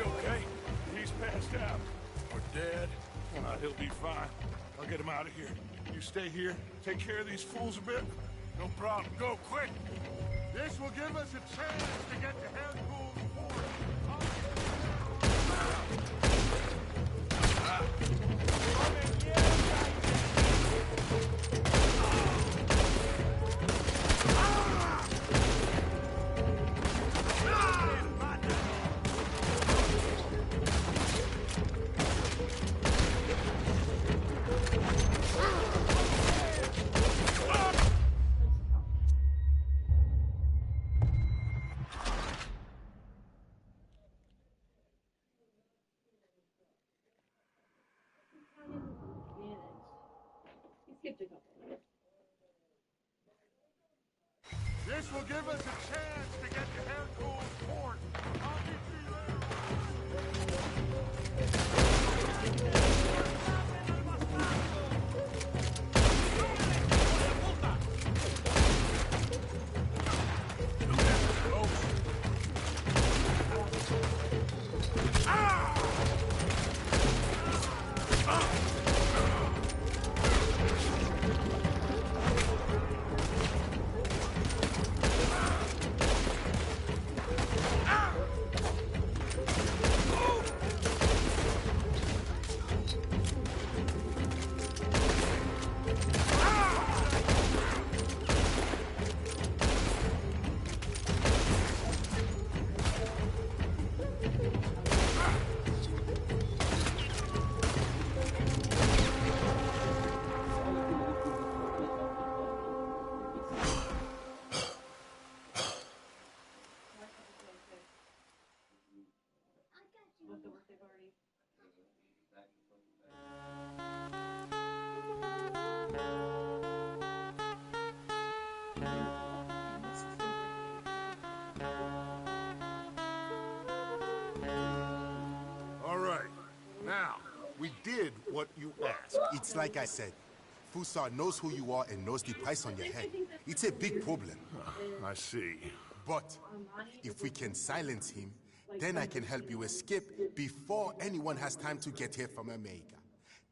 Speaker 2: okay? He's passed out. Or dead. He'll be fine. I'll get him out of here. You stay here, take care of these fools a bit. No problem. Go, quick! This will give us a chance to get to Hercule's fort. This will give us a chance to get to Hercule's fort. I'll meet you there. All right. Now, we did what you asked.
Speaker 18: It's like I said. Fusa knows who you are and knows the price on your head. It's a big problem.
Speaker 2: I see.
Speaker 18: But if we can silence him, then I can help you escape before anyone has time to get here from America.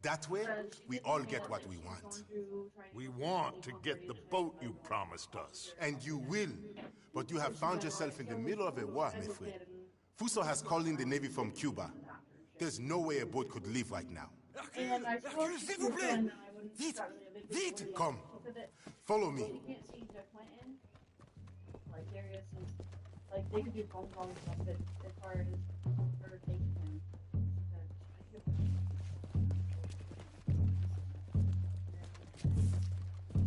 Speaker 18: That way, we all get what we want.
Speaker 2: We want to get the boat you promised us.
Speaker 18: And you will. But you have found yourself in the middle of a war, my friend. Fuso has called in the Navy from Cuba. There's no way a boat could leave right now.
Speaker 16: S'il vous plaît!
Speaker 18: Vite! Vite! Come. Follow me.
Speaker 6: Like Darius is like they could do phone calls and stuff, but as far as her taking him,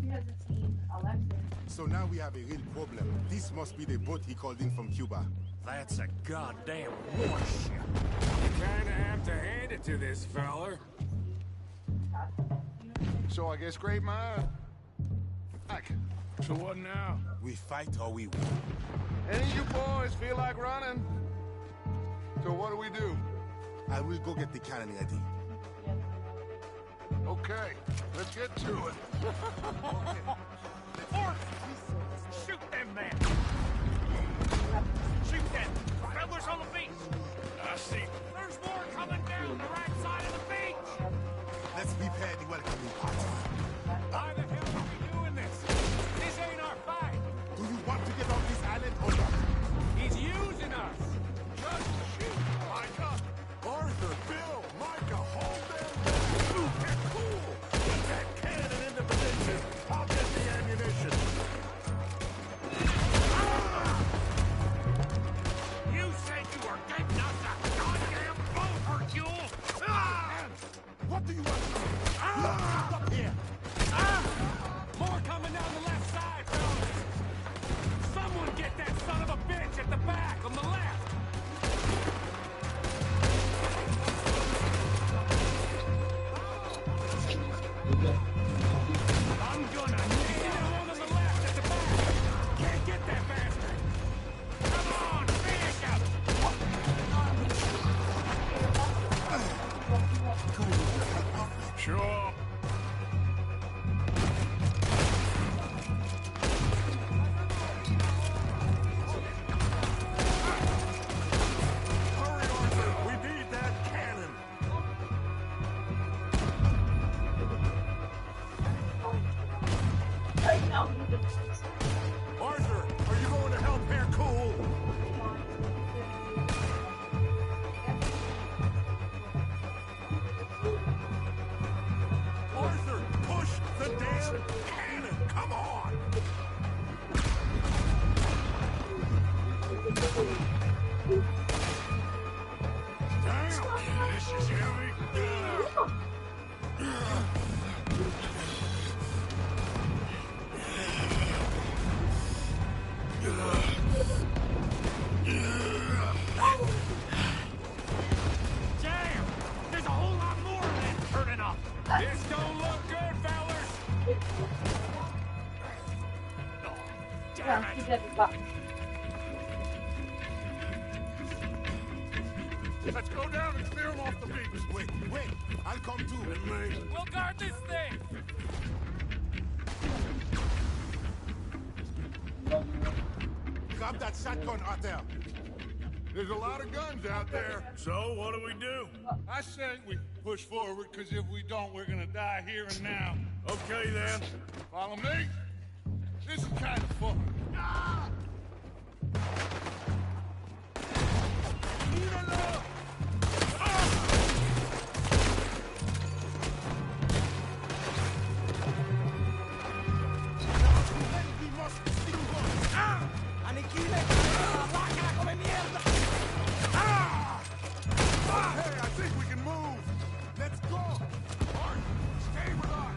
Speaker 6: he hasn't seen Alexis.
Speaker 18: So now we have a real problem. This must be the boat he called in from Cuba.
Speaker 7: That's a goddamn warship. You kinda have to hand it to this feller.
Speaker 4: So I guess great mind. Back.
Speaker 2: So what now?
Speaker 18: We fight or we win.
Speaker 4: Any of you boys feel like running? So what do we do?
Speaker 18: I will go get the cannon ready.
Speaker 4: Okay, let's get to it.
Speaker 3: Shoot them men! Shoot them! Travelers on the beach!
Speaker 2: I see.
Speaker 3: There's more coming down the right side of the beach!
Speaker 18: Let's prepare the welcoming party.
Speaker 7: Why the hell are we doing this? This ain't our fight.
Speaker 18: Do you want to get off this island or not?
Speaker 7: He's using us.
Speaker 2: Just shoot, Micah! Arthur, Bill, Micah, hold them! Ooh, they're cool! Put that cannon into position. I'll get the ammunition.
Speaker 7: Damn! There's a whole lot more of them turning up. This don't look good, fellas.
Speaker 2: Let's go down and clear them off the beach.
Speaker 18: Wait, I'll come too.
Speaker 2: And me.
Speaker 7: We'll guard this thing.
Speaker 18: Grab that shotgun out there.
Speaker 2: There's a lot of guns out there.
Speaker 5: So, what do we do?
Speaker 2: I say we push forward, because if we don't, we're gonna die here and now.
Speaker 5: Okay, then.
Speaker 2: Follow me? This is kind of fun. Hey, I think we can move.
Speaker 18: Let's go.
Speaker 2: Art, stay with us.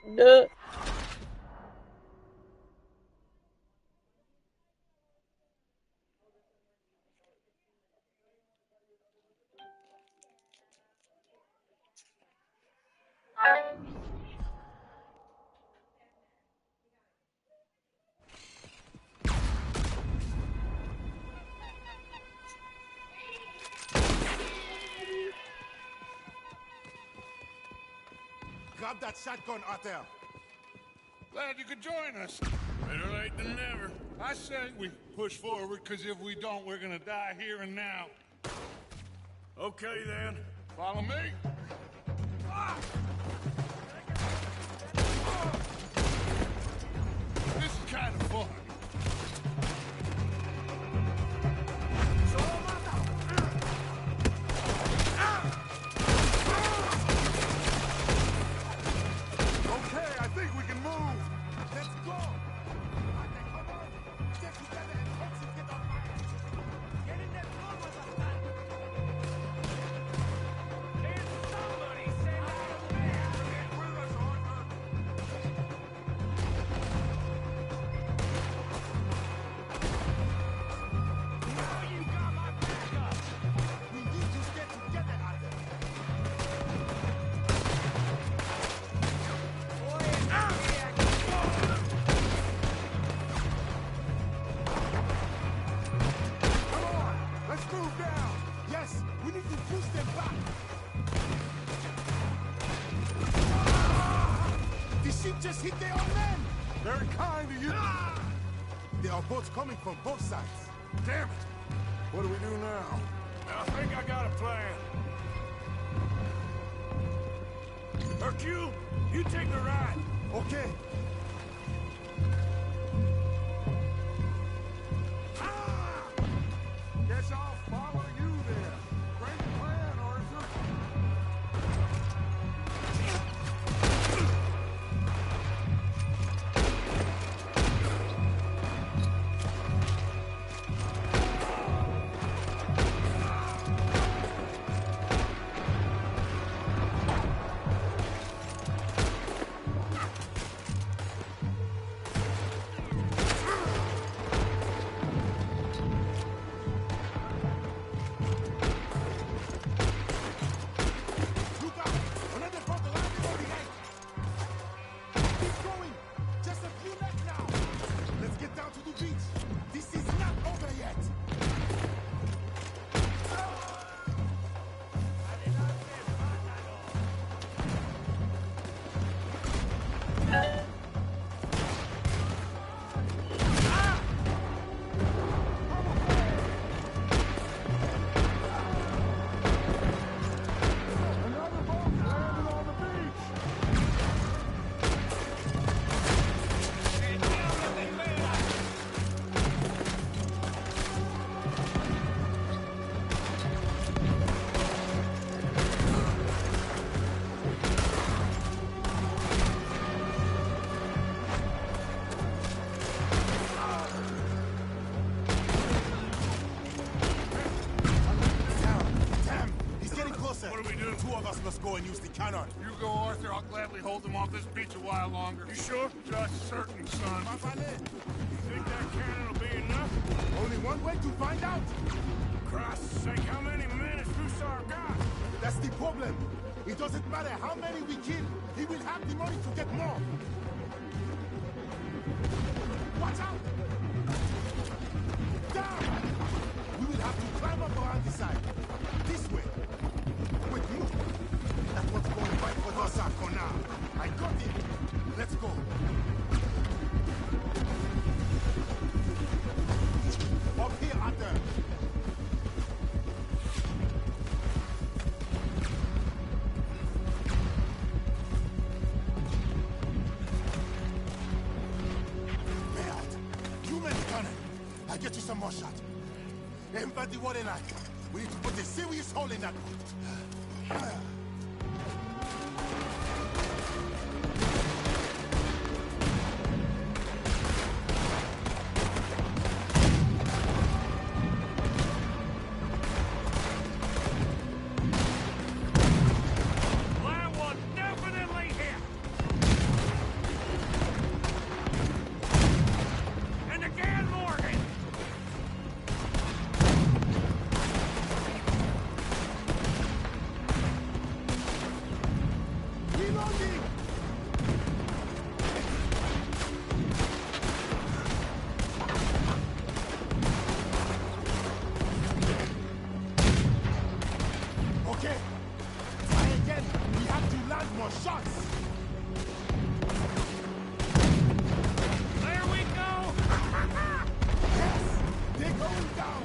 Speaker 6: No.
Speaker 18: Grab that shotgun out there.
Speaker 2: Glad you could join us.
Speaker 5: Better late than never.
Speaker 2: I say we push forward, because if we don't, we're gonna die here and now.
Speaker 5: Okay, then.
Speaker 2: Follow me? This is kind of fun. Okay, I think we can move.
Speaker 18: Let's go. Get together and concentrate on fire. Get in there,
Speaker 7: Can somebody send out a man?
Speaker 2: Get with us, Arthur.
Speaker 7: Now you got my backup.
Speaker 18: We need to get together out there.
Speaker 2: Come on, let's move down.
Speaker 18: Yes, we need to push them back. The ship just hit their own men.
Speaker 2: Very kind of you.
Speaker 18: There are boats coming from both sides.
Speaker 2: Damn it. What do we do now?
Speaker 5: I think I got a plan. Hercule, you take the ride.
Speaker 18: Okay.
Speaker 2: Guess I'll follow you then. Great plan, Arthur.
Speaker 18: go and use the cannon.
Speaker 2: You go, Arthur. I'll gladly hold them off this beach a while longer. You sure? Just certain, son.
Speaker 18: My valet.
Speaker 2: You think that cannon will be enough?
Speaker 18: Only one way to find out.
Speaker 2: Christ's sake, how many men has Hussar got?
Speaker 18: That's the problem. It doesn't matter how many we kill. He will have the money to get more. Watch out! Down! We will have to climb up around the side. This way. Wait, move. That's what's going right for us, Akona. I got it. Let's go. Up here, Arthur. I'll get you some more shots. Aim at the water line. We need to put a serious hole in that boat.
Speaker 7: That was definitely hit. And again, Morgan.
Speaker 18: Reloading! Okay. Try again. We have to land more shots.
Speaker 7: There we go.
Speaker 18: Yes! They're going down!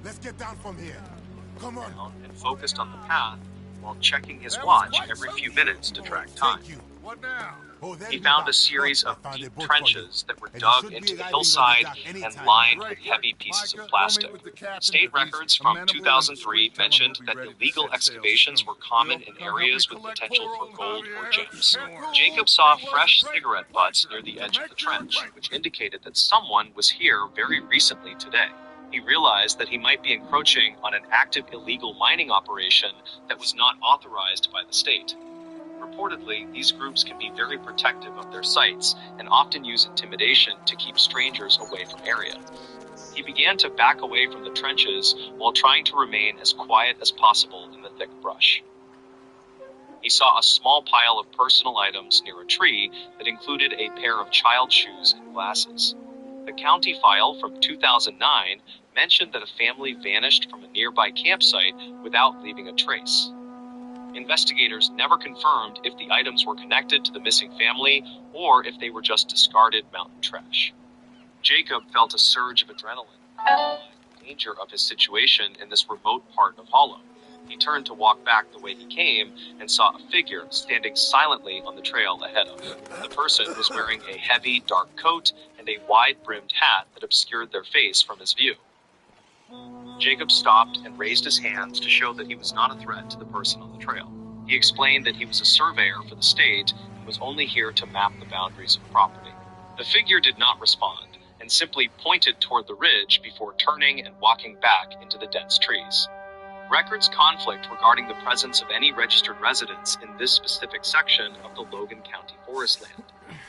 Speaker 18: Let's get down from here. Come on.
Speaker 15: And focused on the path while checking his watch every few minutes to track time.
Speaker 2: What now?
Speaker 15: He found a series of deep trenches that were dug into the hillside and lined with heavy pieces of plastic. State records from 2003 mentioned that illegal excavations were common in areas with potential for gold or gems. Jacob saw fresh cigarette butts near the edge of the trench, which indicated that someone was here very recently today. He realized that he might be encroaching on an active illegal mining operation that was not authorized by the state. Reportedly, these groups can be very protective of their sites and often use intimidation to keep strangers away from area. He began to back away from the trenches while trying to remain as quiet as possible in the thick brush. He saw a small pile of personal items near a tree that included a pair of child shoes and glasses. The county file from 2009 mentioned that a family vanished from a nearby campsite without leaving a trace. Investigators never confirmed if the items were connected to the missing family or if they were just discarded mountain trash. Jacob felt a surge of adrenaline, the danger of his situation in this remote part of Hollow. He turned to walk back the way he came and saw a figure standing silently on the trail ahead of him. The person was wearing a heavy, dark coat and a wide-brimmed hat that obscured their face from his view. Jacob stopped and raised his hands to show that he was not a threat to the person on the trail. He explained that he was a surveyor for the state and was only here to map the boundaries of property. The figure did not respond and simply pointed toward the ridge before turning and walking back into the dense trees. Records conflict regarding the presence of any registered residents in this specific section of the Logan County forest land.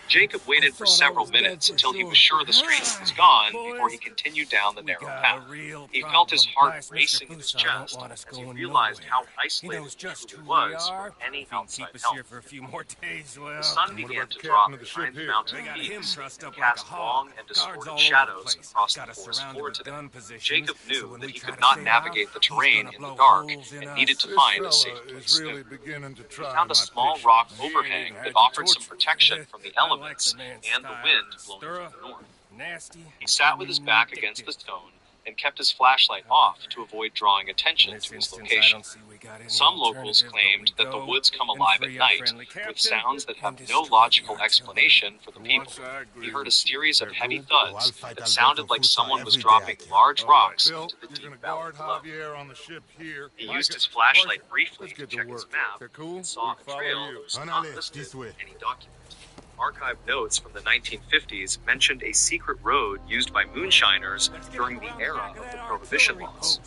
Speaker 15: Jacob waited for several minutes until he was sure the stranger was gone before he continued down the narrow path. He felt his heart racing in his chest as he realized how isolated he was from any outside help. The sun began to drop behind the mountain peaks and cast long and distorted shadows across the forest floor today. Jacob knew that he could not navigate the terrain in the dark and needed to find a safe place soon. He found a small rock overhang that offered some protection from the elements and the wind blowing from the north. He sat with his back against the stone and kept his flashlight off to avoid drawing attention to his location. Some locals claimed that the woods come alive at night with sounds that have no logical explanation for the people. He heard a series of heavy thuds that sounded like someone was dropping large rocks into the deep valley below. He used his flashlight briefly to check his map and saw a trail that was not listed in any document. Archived notes from the 1950s mentioned a secret road used by moonshiners during the era of the Prohibition laws.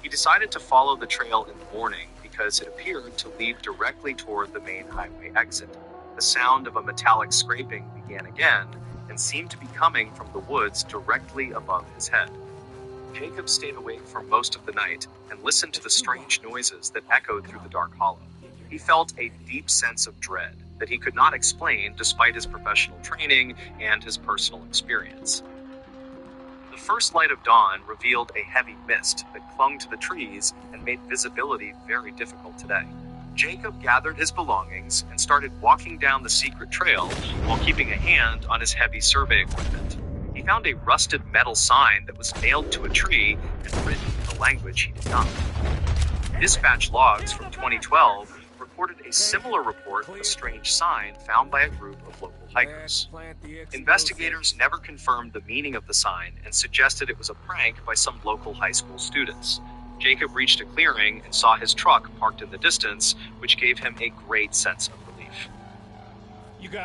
Speaker 15: He decided to follow the trail in the morning because it appeared to lead directly toward the main highway exit. The sound of a metallic scraping began again and seemed to be coming from the woods directly above his head. Jacob stayed awake for most of the night and listened to the strange noises that echoed through the dark hollow. He felt a deep sense of dread that he could not explain despite his professional training and his personal experience. The first light of dawn revealed a heavy mist that clung to the trees and made visibility very difficult today. Jacob gathered his belongings and started walking down the secret trail while keeping a hand on his heavy survey equipment. He found a rusted metal sign that was nailed to a tree and written in a language he did not. Dispatch logs from 2012 reported a similar report of a strange sign found by a group of local hikers. Investigators never confirmed the meaning of the sign and suggested it was a prank by some local high school students. Jacob reached a clearing and saw his truck parked in the distance, which gave him a great sense of relief.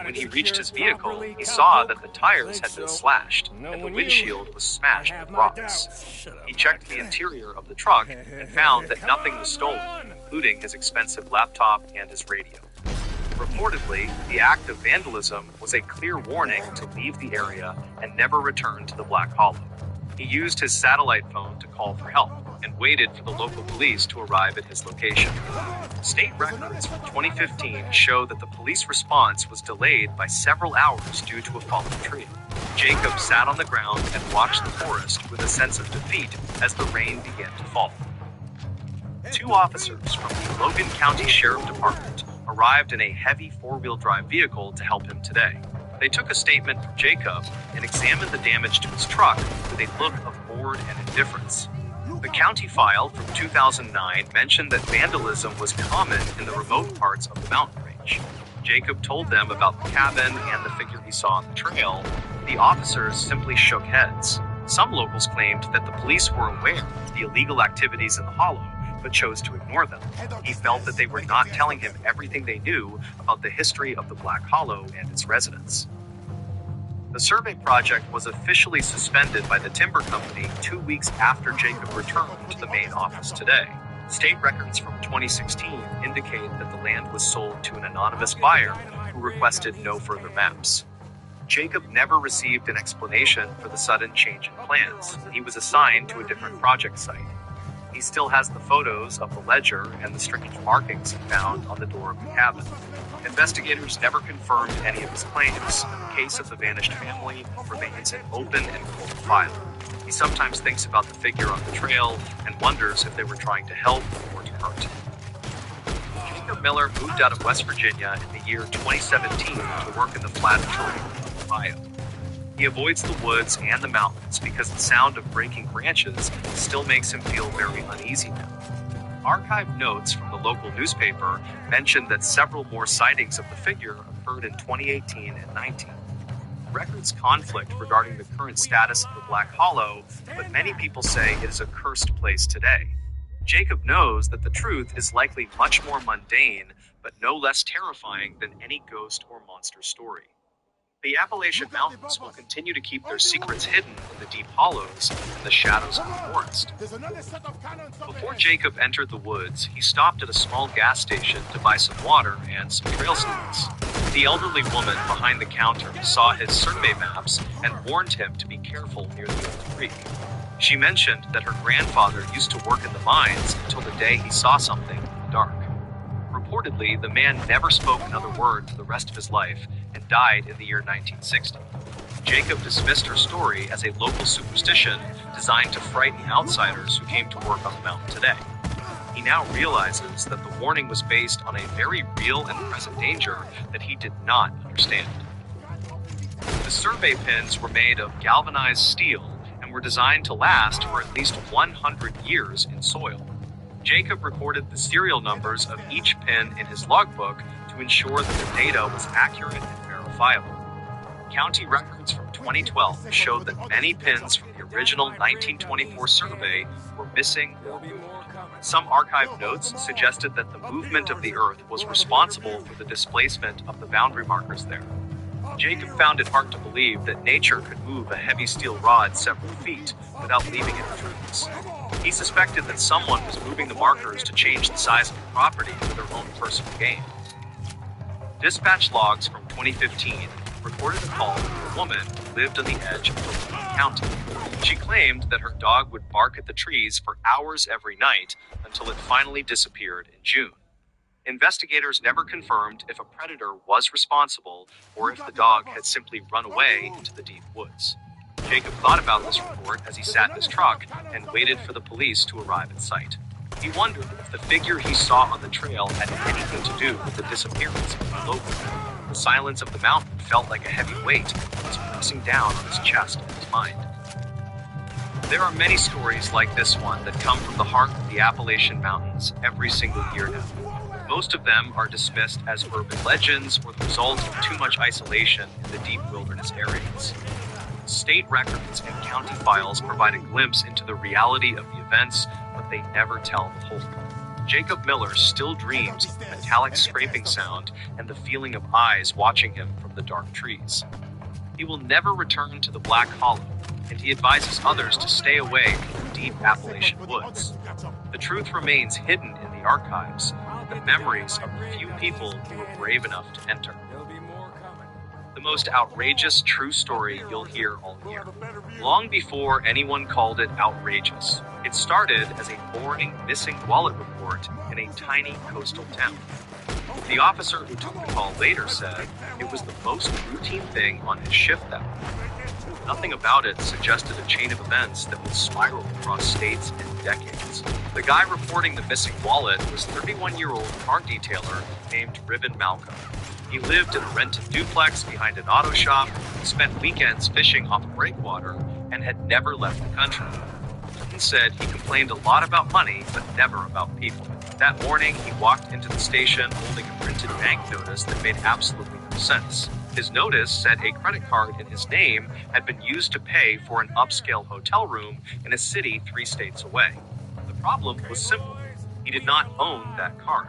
Speaker 15: When he reached his vehicle, he saw that the tires had been slashed and the windshield was smashed with rocks. He checked the interior of the truck and found that nothing was stolen, including his expensive laptop and his radio. Reportedly, the act of vandalism was a clear warning to leave the area and never return to the Black Hollow. He used his satellite phone to call for help and waited for the local police to arrive at his location. State records from 2015 show that the police response was delayed by several hours due to a fallen tree. Jacob sat on the ground and watched the forest with a sense of defeat as the rain began to fall. 2 officers from the Logan County Sheriff Department arrived in a heavy 4-wheel drive vehicle to help him today. They took a statement from Jacob and examined the damage to his truck with a look of bored and indifference. The county file from 2009 mentioned that vandalism was common in the remote parts of the mountain range. Jacob told them about the cabin and the figure he saw on the trail. The officers simply shook heads. Some locals claimed that the police were aware of the illegal activities in the hollow, but chose to ignore them. He felt that they were not telling him everything they knew about the history of the Black Hollow and its residents. The survey project was officially suspended by the timber company 2 weeks after Jacob returned to the main office today. State records from 2016 indicate that the land was sold to an anonymous buyer who requested no further maps. Jacob never received an explanation for the sudden change in plans. He was assigned to a different project site. He still has the photos of the ledger and the strange markings he found on the door of the cabin. Investigators never confirmed any of his claims. The case of the vanished family remains an open and cold file. He sometimes thinks about the figure on the trail and wonders if they were trying to help or to hurt. Jacob Miller moved out of West Virginia in the year 2017 to work in the flat terrain of Ohio. He avoids the woods and the mountains because the sound of breaking branches still makes him feel very uneasy now. Archived notes from the local newspaper mentioned that several more sightings of the figure occurred in 2018 and 19. Records conflict regarding the current status of the Black Hollow, but many people say it is a cursed place today. Jacob knows that the truth is likely much more mundane, but no less terrifying than any ghost or monster story. The Appalachian Mountains will continue to keep their secrets hidden in the deep hollows and the shadows of the forest. Before Jacob entered the woods, he stopped at a small gas station to buy some water and some trail snacks. The elderly woman behind the counter saw his survey maps and warned him to be careful near the old creek. She mentioned that her grandfather used to work in the mines until the day he saw something in the dark. Reportedly, the man never spoke another word for the rest of his life and died in the year 1960. Jacob dismissed her story as a local superstition designed to frighten outsiders who came to work on the mountain today. He now realizes that the warning was based on a very real and present danger that he did not understand. The survey pins were made of galvanized steel and were designed to last for at least 100 years in soil. Jacob recorded the serial numbers of each pin in his logbook to ensure that the data was accurate and verifiable. County records from 2012 showed that many pins from the original 1924 survey were missing or moved. Some archived notes suggested that the movement of the earth was responsible for the displacement of the boundary markers there. Jacob found it hard to believe that nature could move a heavy steel rod several feet without leaving any tracks. He suspected that someone was moving the markers to change the size of the property for their own personal gain. Dispatch logs from 2015 reported a call from a woman who lived on the edge of Oakland County. She claimed that her dog would bark at the trees for hours every night until it finally disappeared in June. Investigators never confirmed if a predator was responsible or if the dog had simply run away into the deep woods. Jacob thought about this report as he sat in his truck and waited for the police to arrive at site. He wondered if the figure he saw on the trail had anything to do with the disappearance of the local. The silence of the mountain felt like a heavy weight was pressing down on his chest and his mind. There are many stories like this one that come from the heart of the Appalachian Mountains every single year now. Most of them are dismissed as urban legends or the result of too much isolation in the deep wilderness areas. State records and county files provide a glimpse into the reality of the events, but they never tell the whole. Jacob Miller still dreams of the metallic scraping sound and the feeling of eyes watching him from the dark trees. He will never return to the Black Hollow, and he advises others to stay away from the deep Appalachian woods. The truth remains hidden in the archives, the memories of the few people who were brave enough to enter. The most outrageous true story you'll hear all year. Long before anyone called it outrageous, it started as a boring missing wallet report in a tiny coastal town. The officer who took the call later said it was the most routine thing on his shift that week. Nothing about it suggested a chain of events that would spiral across states and decades. The guy reporting the missing wallet was 31-year-old car detailer named Riven Malcolm. He lived in a rented duplex behind an auto shop, spent weekends fishing off a breakwater, and had never left the country. He said he complained a lot about money, but never about people. That morning, he walked into the station holding a printed bank notice that made absolutely no sense. His notice said a credit card in his name had been used to pay for an upscale hotel room in a city 3 states away. The problem was simple. He did not own that card.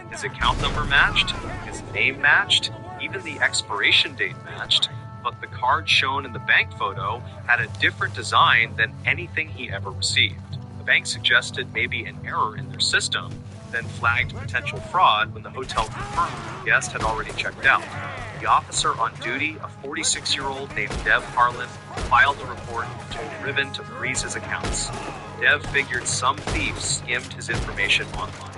Speaker 15: His account number matched, his name matched, even the expiration date matched, but the card shown in the bank photo had a different design than anything he ever received. The bank suggested maybe an error in their system, then flagged potential fraud when the hotel confirmed the guest had already checked out. The officer on duty, a 46-year-old named Dev Harlan, filed the report and told Riven to freeze his accounts. Dev figured some thief skimmed his information online.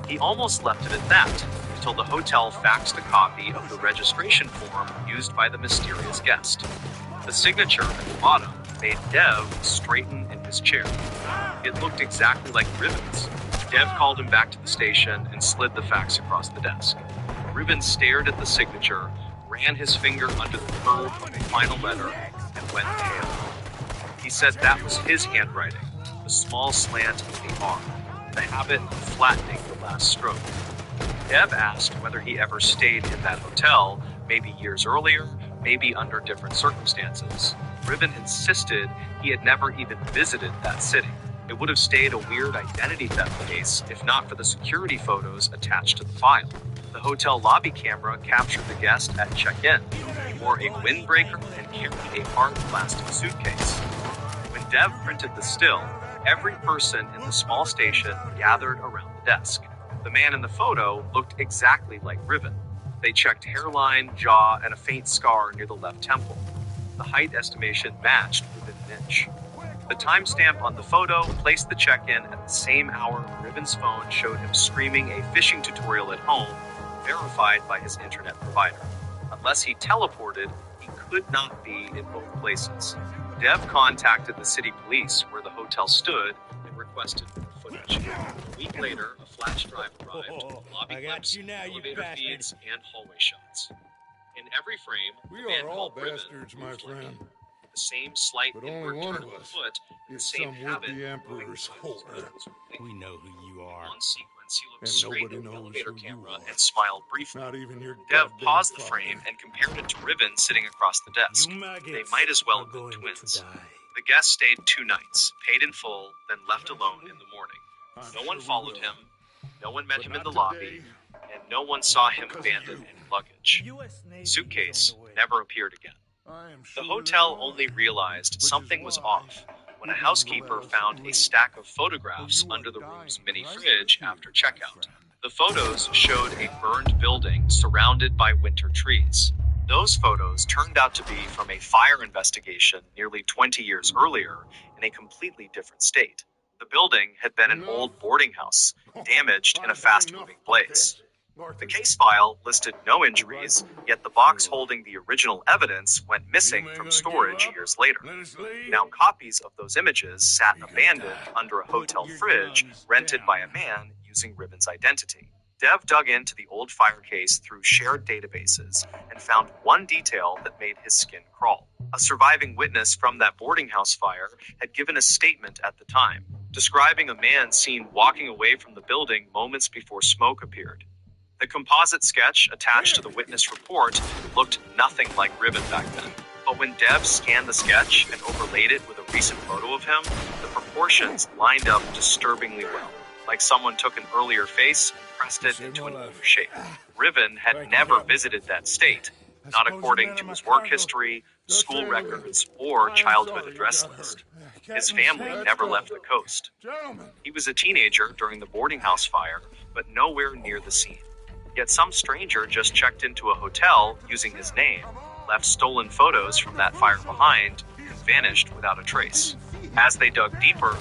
Speaker 15: He almost left it at that, until the hotel faxed a copy of the registration form used by the mysterious guest. The signature at the bottom made Dev straighten in his chair. It looked exactly like Riven's. Dev called him back to the station and slid the fax across the desk. Riven stared at the signature, ran his finger under the curve of the final letter, and went pale. He said that was his handwriting, the small slant of the R, the habit of flattening the last stroke. Dev asked whether he ever stayed in that hotel, maybe years earlier, maybe under different circumstances. Riven insisted he had never even visited that city. It would have stayed a weird identity theft case if not for the security photos attached to the file. The hotel lobby camera captured the guest at check-in. He wore a windbreaker and carried a hard plastic suitcase. When Dev printed the still, every person in the small station gathered around the desk. The man in the photo looked exactly like Riven. They checked hairline, jaw, and a faint scar near the left temple. The height estimation matched within an inch. The timestamp on the photo placed the check-in at the same hour Riven's phone showed him screaming a fishing tutorial at home, verified by his internet provider. Unless he teleported, he could not be in both places. Dev contacted the city police where the hotel stood and requested more footage. A week later, a flash drive arrived with lobby clips, elevator feeds, and hallway shots. In every frame, the man called Riven moved like him. The same slight inward turn of the foot, the same habit of moving
Speaker 2: We know who you are.
Speaker 15: In one sequence, he looked straight at the elevator camera and smiled briefly. Dev paused the frame and compared it to Riven sitting across the desk. They might as well have been twins. The guest stayed 2 nights, paid in full, then left alone in the morning. No one followed him. No one met him in the lobby. and no one saw him abandon any luggage. The suitcase never appeared again. The hotel only realized something was off when a housekeeper found a stack of photographs under the room's mini fridge after checkout. The photos showed a burned building surrounded by winter trees. Those photos turned out to be from a fire investigation nearly 20 years earlier in a completely different state. The building had been an old boarding house, damaged in a fast-moving blaze. The case file listed no injuries, yet the box holding the original evidence went missing from storage years later. Now, copies of those images sat abandoned under a hotel fridge rented by a man using Ribbon's identity. Dev dug into the old fire case through shared databases and found one detail that made his skin crawl. A surviving witness from that boarding house fire had given a statement at the time, describing a man seen walking away from the building moments before smoke appeared. The composite sketch attached to the witness report looked nothing like Ribbon back then. But when Dev scanned the sketch and overlaid it with a recent photo of him, the proportions lined up disturbingly well, like someone took an earlier face and pressed it into an older shape. Ribbon had never visited that state, not according to his work history, school records, or childhood address list. His family never left the coast. He was a teenager during the boarding house fire, but nowhere near the scene. Yet some stranger just checked into a hotel using his name, left stolen photos from that fire behind, and vanished without a trace. As they dug deeper,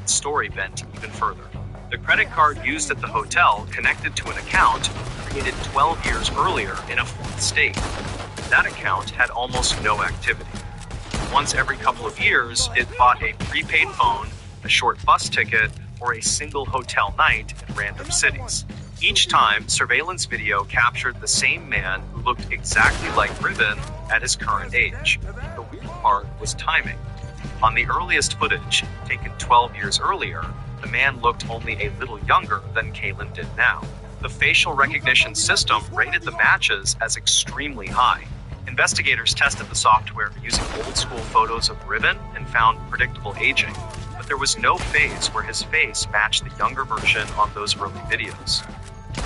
Speaker 15: the story bent even further. The credit card used at the hotel connected to an account created 12 years earlier in a foreign state. That account had almost no activity. Once every couple of years, it bought a prepaid phone, a short bus ticket, or a single hotel night in random cities. Each time, surveillance video captured the same man who looked exactly like Ribbon at his current age. The weird part was timing. On the earliest footage, taken 12 years earlier, the man looked only a little younger than Kalen did now. The facial recognition system rated the matches as extremely high. Investigators tested the software using old-school photos of Ribbon and found predictable aging, but there was no phase where his face matched the younger version on those early videos.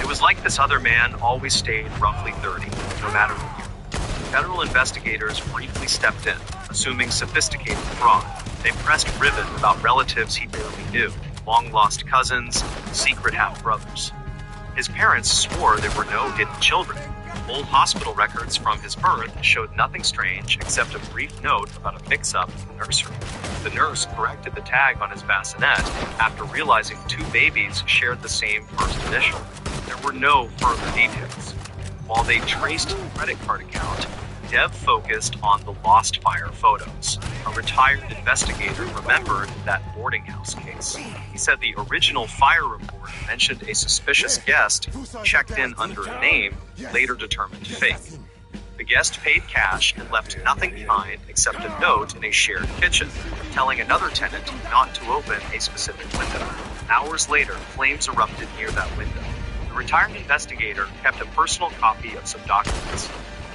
Speaker 15: It was like this other man always stayed roughly 30, no matter the year. Federal investigators briefly stepped in, assuming sophisticated fraud. They pressed Ribbon about relatives he barely knew, long-lost cousins, secret half-brothers. His parents swore there were no hidden children. Old hospital records from his birth showed nothing strange except a brief note about a mix-up in the nursery. The nurse corrected the tag on his bassinet after realizing two babies shared the same first initial. There were no further details. While they traced the credit card account, Dev focused on the lost fire photos. A retired investigator remembered that boarding house case. He said the original fire report mentioned a suspicious guest who checked in under a name later determined fake. The guest paid cash and left nothing behind except a note in a shared kitchen, telling another tenant not to open a specific window. Hours later, flames erupted near that window. The retired investigator kept a personal copy of some documents.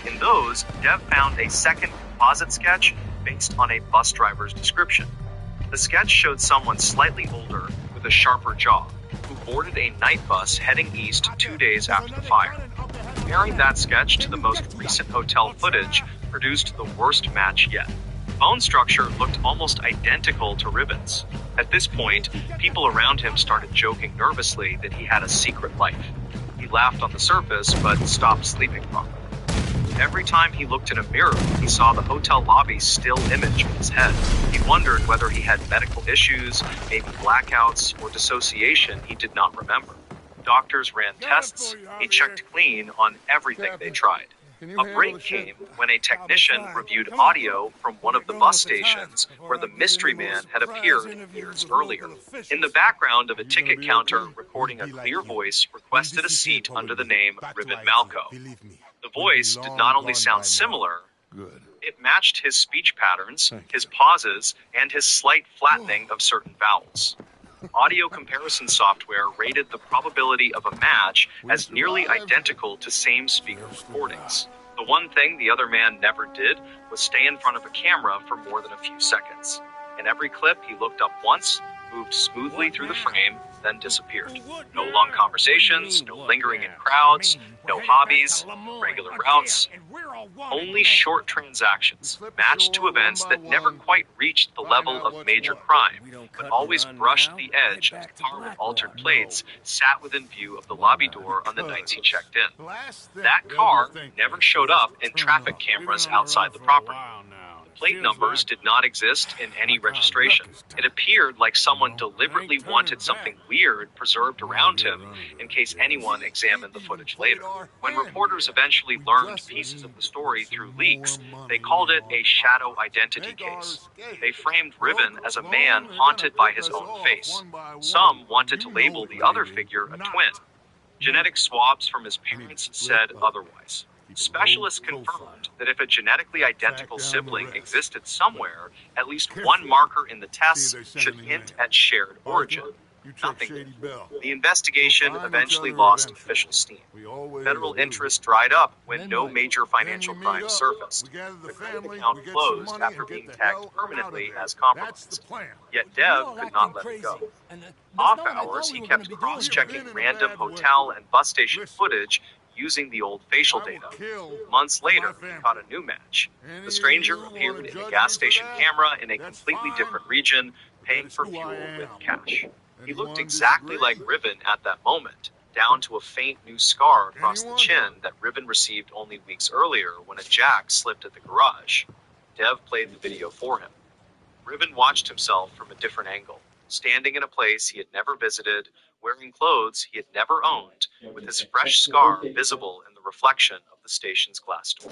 Speaker 15: In those, Dev found a second composite sketch based on a bus driver's description. The sketch showed someone slightly older with a sharper jaw, who boarded a night bus heading east 2 days after the fire. Comparing that sketch to the most recent hotel footage produced the worst match yet. Bone structure looked almost identical to Ribbon's. At this point, people around him started joking nervously that he had a secret life. He laughed on the surface, but stopped sleeping properly. Every time he looked in a mirror, he saw the hotel lobby's still image in his head. He wondered whether he had medical issues, maybe blackouts, or dissociation he did not remember. Doctors ran tests. He checked clean on everything they tried. A break came when a technician reviewed audio from one of the bus stations where the mystery man had appeared years earlier. In the background of a ticket counter recording a clear voice requested a seat under the name Ribbon Malco. The voice did not only sound similar, it matched his speech patterns, his pauses, and his slight flattening of certain vowels. Audio comparison software rated the probability of a match as nearly identical to same speaker recordings. The one thing the other man never did was stay in front of a camera for more than a few seconds. In every clip, he looked up once, moved smoothly through the frame, then disappeared. No long conversations, no lingering in crowds, no hobbies, regular routes. Only short transactions, matched to events that never quite reached the level of major crime, but always brushed the edge as a car with altered plates sat within view of the lobby door on the nights he checked in. That car never showed up in traffic cameras outside the property. The plate numbers did not exist in any registration. It appeared like someone deliberately wanted something weird preserved around him in case anyone examined the footage later. When reporters eventually learned pieces of the story through leaks, they called it a shadow identity case. They framed Riven as a man haunted by his own face. Some wanted to label the other figure a twin. Genetic swabs from his parents said otherwise. Specialists confirmed that if a genetically identical sibling existed somewhere, at least one marker in the tests should hint at shared origin. Nothing did. The investigation eventually lost official steam. Federal interest dried up when no major financial crime surfaced. The credit account closed after being tagged permanently as compromised. Yet Dev could not let it go. Off hours, he kept cross-checking random hotel and bus station footage using the old facial data. Months later, he caught a new match. The stranger appeared in a gas station camera in a completely different region, paying for fuel with cash. He looked exactly like Riven at that moment, down to a faint new scar across the chin that Riven received only weeks earlier when a jack slipped at the garage. Dev played the video for him. Riven watched himself from a different angle, standing in a place he had never visited, wearing clothes he had never owned, with his fresh scar visible in the reflection of the station's glass door.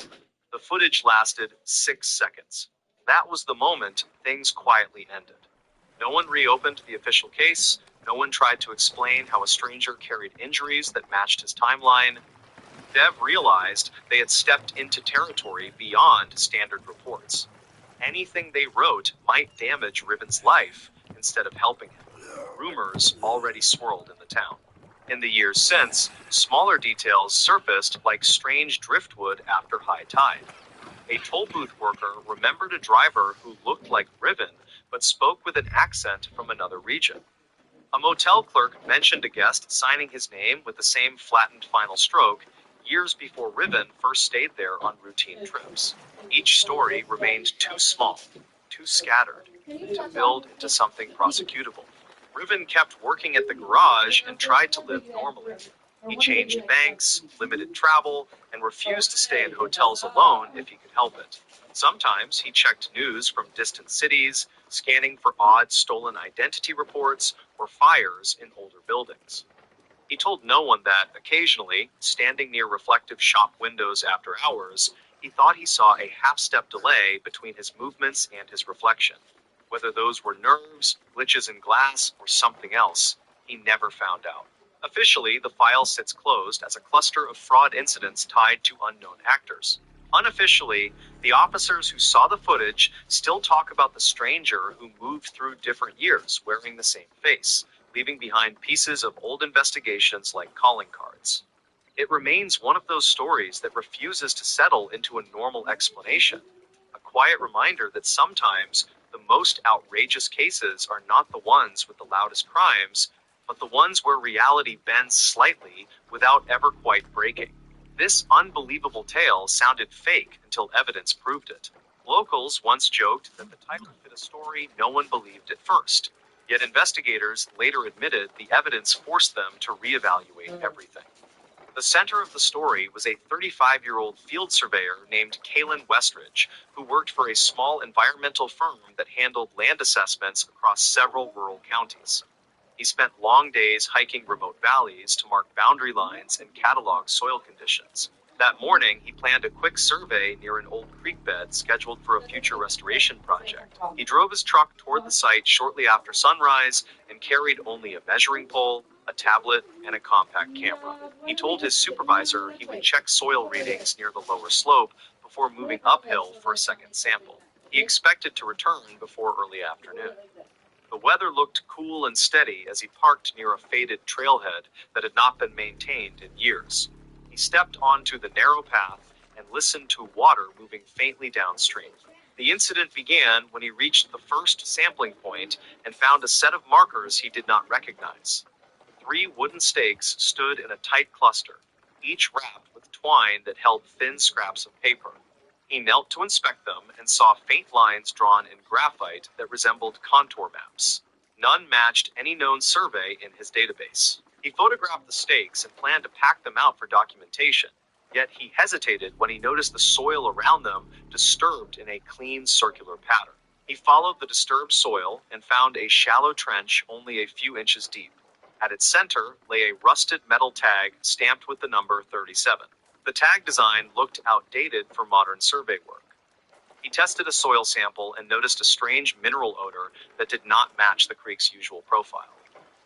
Speaker 15: The footage lasted 6 seconds. That was the moment things quietly ended. No one reopened the official case. No one tried to explain how a stranger carried injuries that matched his timeline. Dev realized they had stepped into territory beyond standard reports. Anything they wrote might damage Riven's life instead of helping him. Rumors already swirled in the town. In the years since, smaller details surfaced like strange driftwood after high tide. A toll booth worker remembered a driver who looked like Riven but spoke with an accent from another region. A motel clerk mentioned a guest signing his name with the same flattened final stroke years before Riven first stayed there on routine trips. Each story remained too small, too scattered, to build into something prosecutable. Riven kept working at the garage and tried to live normally. He changed banks, limited travel, and refused to stay in hotels alone if he could help it. Sometimes he checked news from distant cities, scanning for odd stolen identity reports or fires in older buildings. He told no one that, occasionally, standing near reflective shop windows after hours, he thought he saw a half-step delay between his movements and his reflection. Whether those were nerves, glitches in glass, or something else, he never found out. Officially, the file sits closed as a cluster of fraud incidents tied to unknown actors. Unofficially, the officers who saw the footage still talk about the stranger who moved through different years wearing the same face, leaving behind pieces of old investigations like calling cards. It remains one of those stories that refuses to settle into a normal explanation. A quiet reminder that sometimes the most outrageous cases are not the ones with the loudest crimes, but the ones where reality bends slightly without ever quite breaking. This unbelievable tale sounded fake until evidence proved it. Locals once joked that the title fit a story no one believed at first, yet investigators later admitted the evidence forced them to reevaluate everything. The center of the story was a 35-year-old field surveyor named Kalen Westridge, who worked for a small environmental firm that handled land assessments across several rural counties. He spent long days hiking remote valleys to mark boundary lines and catalog soil conditions. That morning, he planned a quick survey near an old creek bed scheduled for a future restoration project. He drove his truck toward the site shortly after sunrise and carried only a measuring pole, a tablet, and a compact camera. He told his supervisor he would check soil readings near the lower slope before moving uphill for a second sample. He expected to return before early afternoon. The weather looked cool and steady as he parked near a faded trailhead that had not been maintained in years. He stepped onto the narrow path and listened to water moving faintly downstream. The incident began when he reached the first sampling point and found a set of markers he did not recognize. 3 wooden stakes stood in a tight cluster, each wrapped with twine that held thin scraps of paper. He knelt to inspect them and saw faint lines drawn in graphite that resembled contour maps. None matched any known survey in his database. He photographed the stakes and planned to pack them out for documentation, yet he hesitated when he noticed the soil around them disturbed in a clean circular pattern. He followed the disturbed soil and found a shallow trench only a few inches deep. At its center lay a rusted metal tag stamped with the number 37. The tag design looked outdated for modern survey work. He tested a soil sample and noticed a strange mineral odor that did not match the creek's usual profile.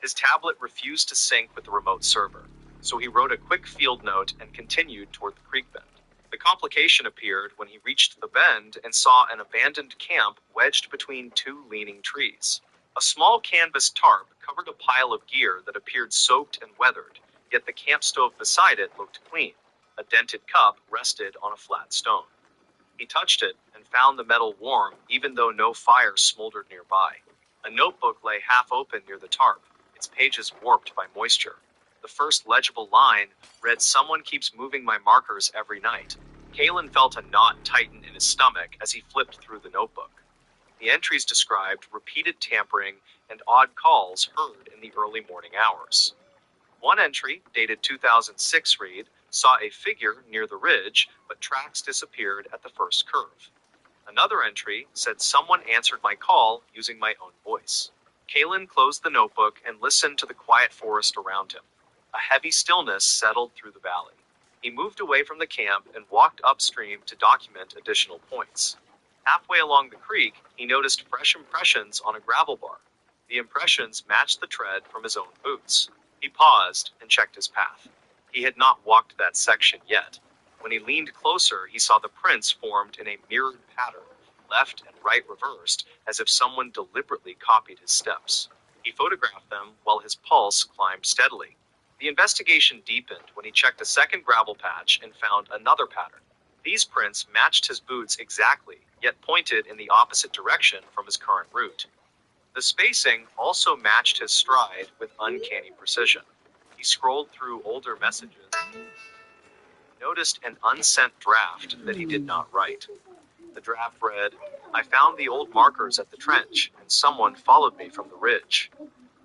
Speaker 15: His tablet refused to sync with the remote server, so he wrote a quick field note and continued toward the creek bend. The complication appeared when he reached the bend and saw an abandoned camp wedged between 2 leaning trees. A small canvas tarp covered a pile of gear that appeared soaked and weathered, yet the camp stove beside it looked clean. A dented cup rested on a flat stone. He touched it and found the metal warm, even though no fire smoldered nearby. A notebook lay half open near the tarp, its pages warped by moisture. The first legible line read, "Someone keeps moving my markers every night." Kalen felt a knot tighten in his stomach as he flipped through the notebook. The entries described repeated tampering and odd calls heard in the early morning hours. One entry, dated 2006, read, "Saw a figure near the ridge, but tracks disappeared at the first curve." Another entry said, "Someone answered my call using my own voice." Kalen closed the notebook and listened to the quiet forest around him. A heavy stillness settled through the valley. He moved away from the camp and walked upstream to document additional points. Halfway along the creek, he noticed fresh impressions on a gravel bar. The impressions matched the tread from his own boots. He paused and checked his path. He had not walked that section yet. When he leaned closer, he saw the prints formed in a mirrored pattern, left and right reversed, as if someone deliberately copied his steps. He photographed them while his pulse climbed steadily. The investigation deepened when he checked a second gravel patch and found another pattern. These prints matched his boots exactly, yet pointed in the opposite direction from his current route. The spacing also matched his stride with uncanny precision. He scrolled through older messages, noticed an unsent draft that he did not write. The draft read, "I found the old markers at the trench, and someone followed me from the ridge."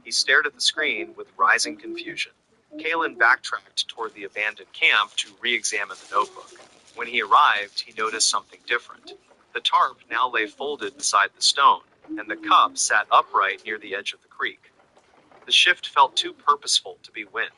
Speaker 15: He stared at the screen with rising confusion. Kalen backtracked toward the abandoned camp to re-examine the notebook. When he arrived, he noticed something different. The tarp now lay folded beside the stone, and the cup sat upright near the edge of the creek. The shift felt too purposeful to be wind.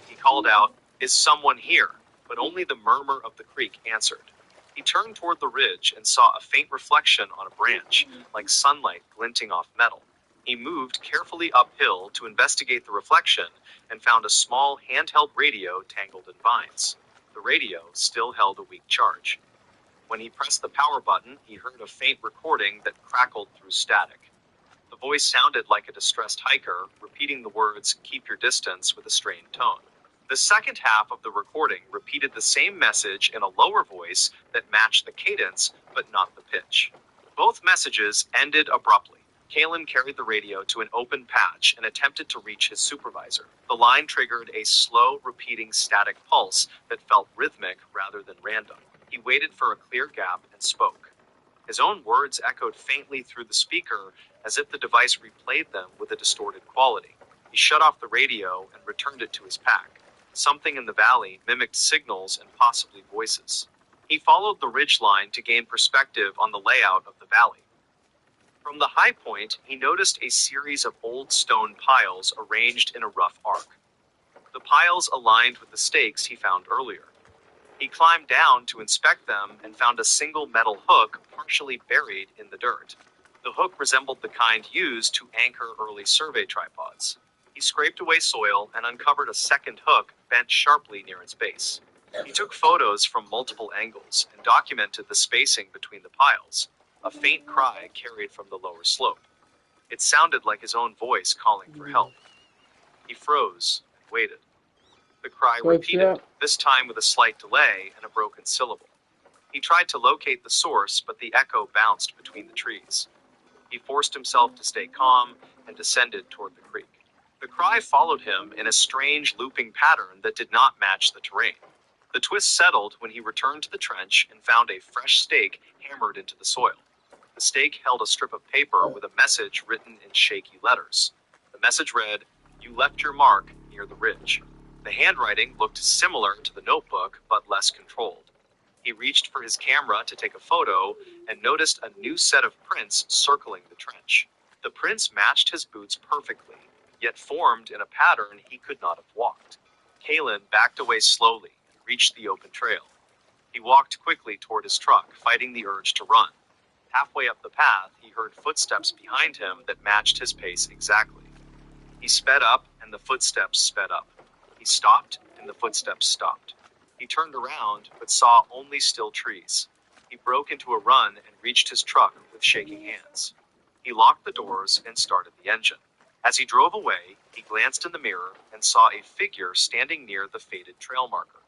Speaker 15: He called out, "Is someone here?" But only the murmur of the creek answered. He turned toward the ridge and saw a faint reflection on a branch, like sunlight glinting off metal. He moved carefully uphill to investigate the reflection and found a small handheld radio tangled in vines. The radio still held a weak charge. When he pressed the power button, he heard a faint recording that crackled through static. The voice sounded like a distressed hiker, repeating the words, "Keep your distance," with a strained tone. The second half of the recording repeated the same message in a lower voice that matched the cadence, but not the pitch. Both messages ended abruptly. Kalen carried the radio to an open patch and attempted to reach his supervisor. The line triggered a slow, repeating static pulse that felt rhythmic rather than random. He waited for a clear gap and spoke. His own words echoed faintly through the speaker, as if the device replayed them with a distorted quality. He shut off the radio and returned it to his pack. Something in the valley mimicked signals and possibly voices. He followed the ridgeline to gain perspective on the layout of the valley. From the high point, he noticed a series of old stone piles arranged in a rough arc. The piles aligned with the stakes he found earlier. He climbed down to inspect them and found a single metal hook partially buried in the dirt. The hook resembled the kind used to anchor early survey tripods. He scraped away soil and uncovered a second hook bent sharply near its base. He took photos from multiple angles and documented the spacing between the piles. A faint cry carried from the lower slope. It sounded like his own voice calling for help. He froze and waited. The cry repeated, this time with a slight delay and a broken syllable. He tried to locate the source, but the echo bounced between the trees. He forced himself to stay calm and descended toward the creek. The cry followed him in a strange looping pattern that did not match the terrain. The twist settled when he returned to the trench and found a fresh stake hammered into the soil. The stake held a strip of paper with a message written in shaky letters. The message read, "You left your mark near the ridge." The handwriting looked similar to the notebook, but less controlled. He reached for his camera to take a photo and noticed a new set of prints circling the trench. The prints matched his boots perfectly, yet formed in a pattern he could not have walked. Kalen backed away slowly and reached the open trail. He walked quickly toward his truck, fighting the urge to run. Halfway up the path, he heard footsteps behind him that matched his pace exactly. He sped up, and the footsteps sped up. He stopped, and the footsteps stopped. He turned around, but saw only still trees. He broke into a run and reached his truck with shaking hands. He locked the doors and started the engine. As he drove away, he glanced in the mirror and saw a figure standing near the faded trail marker.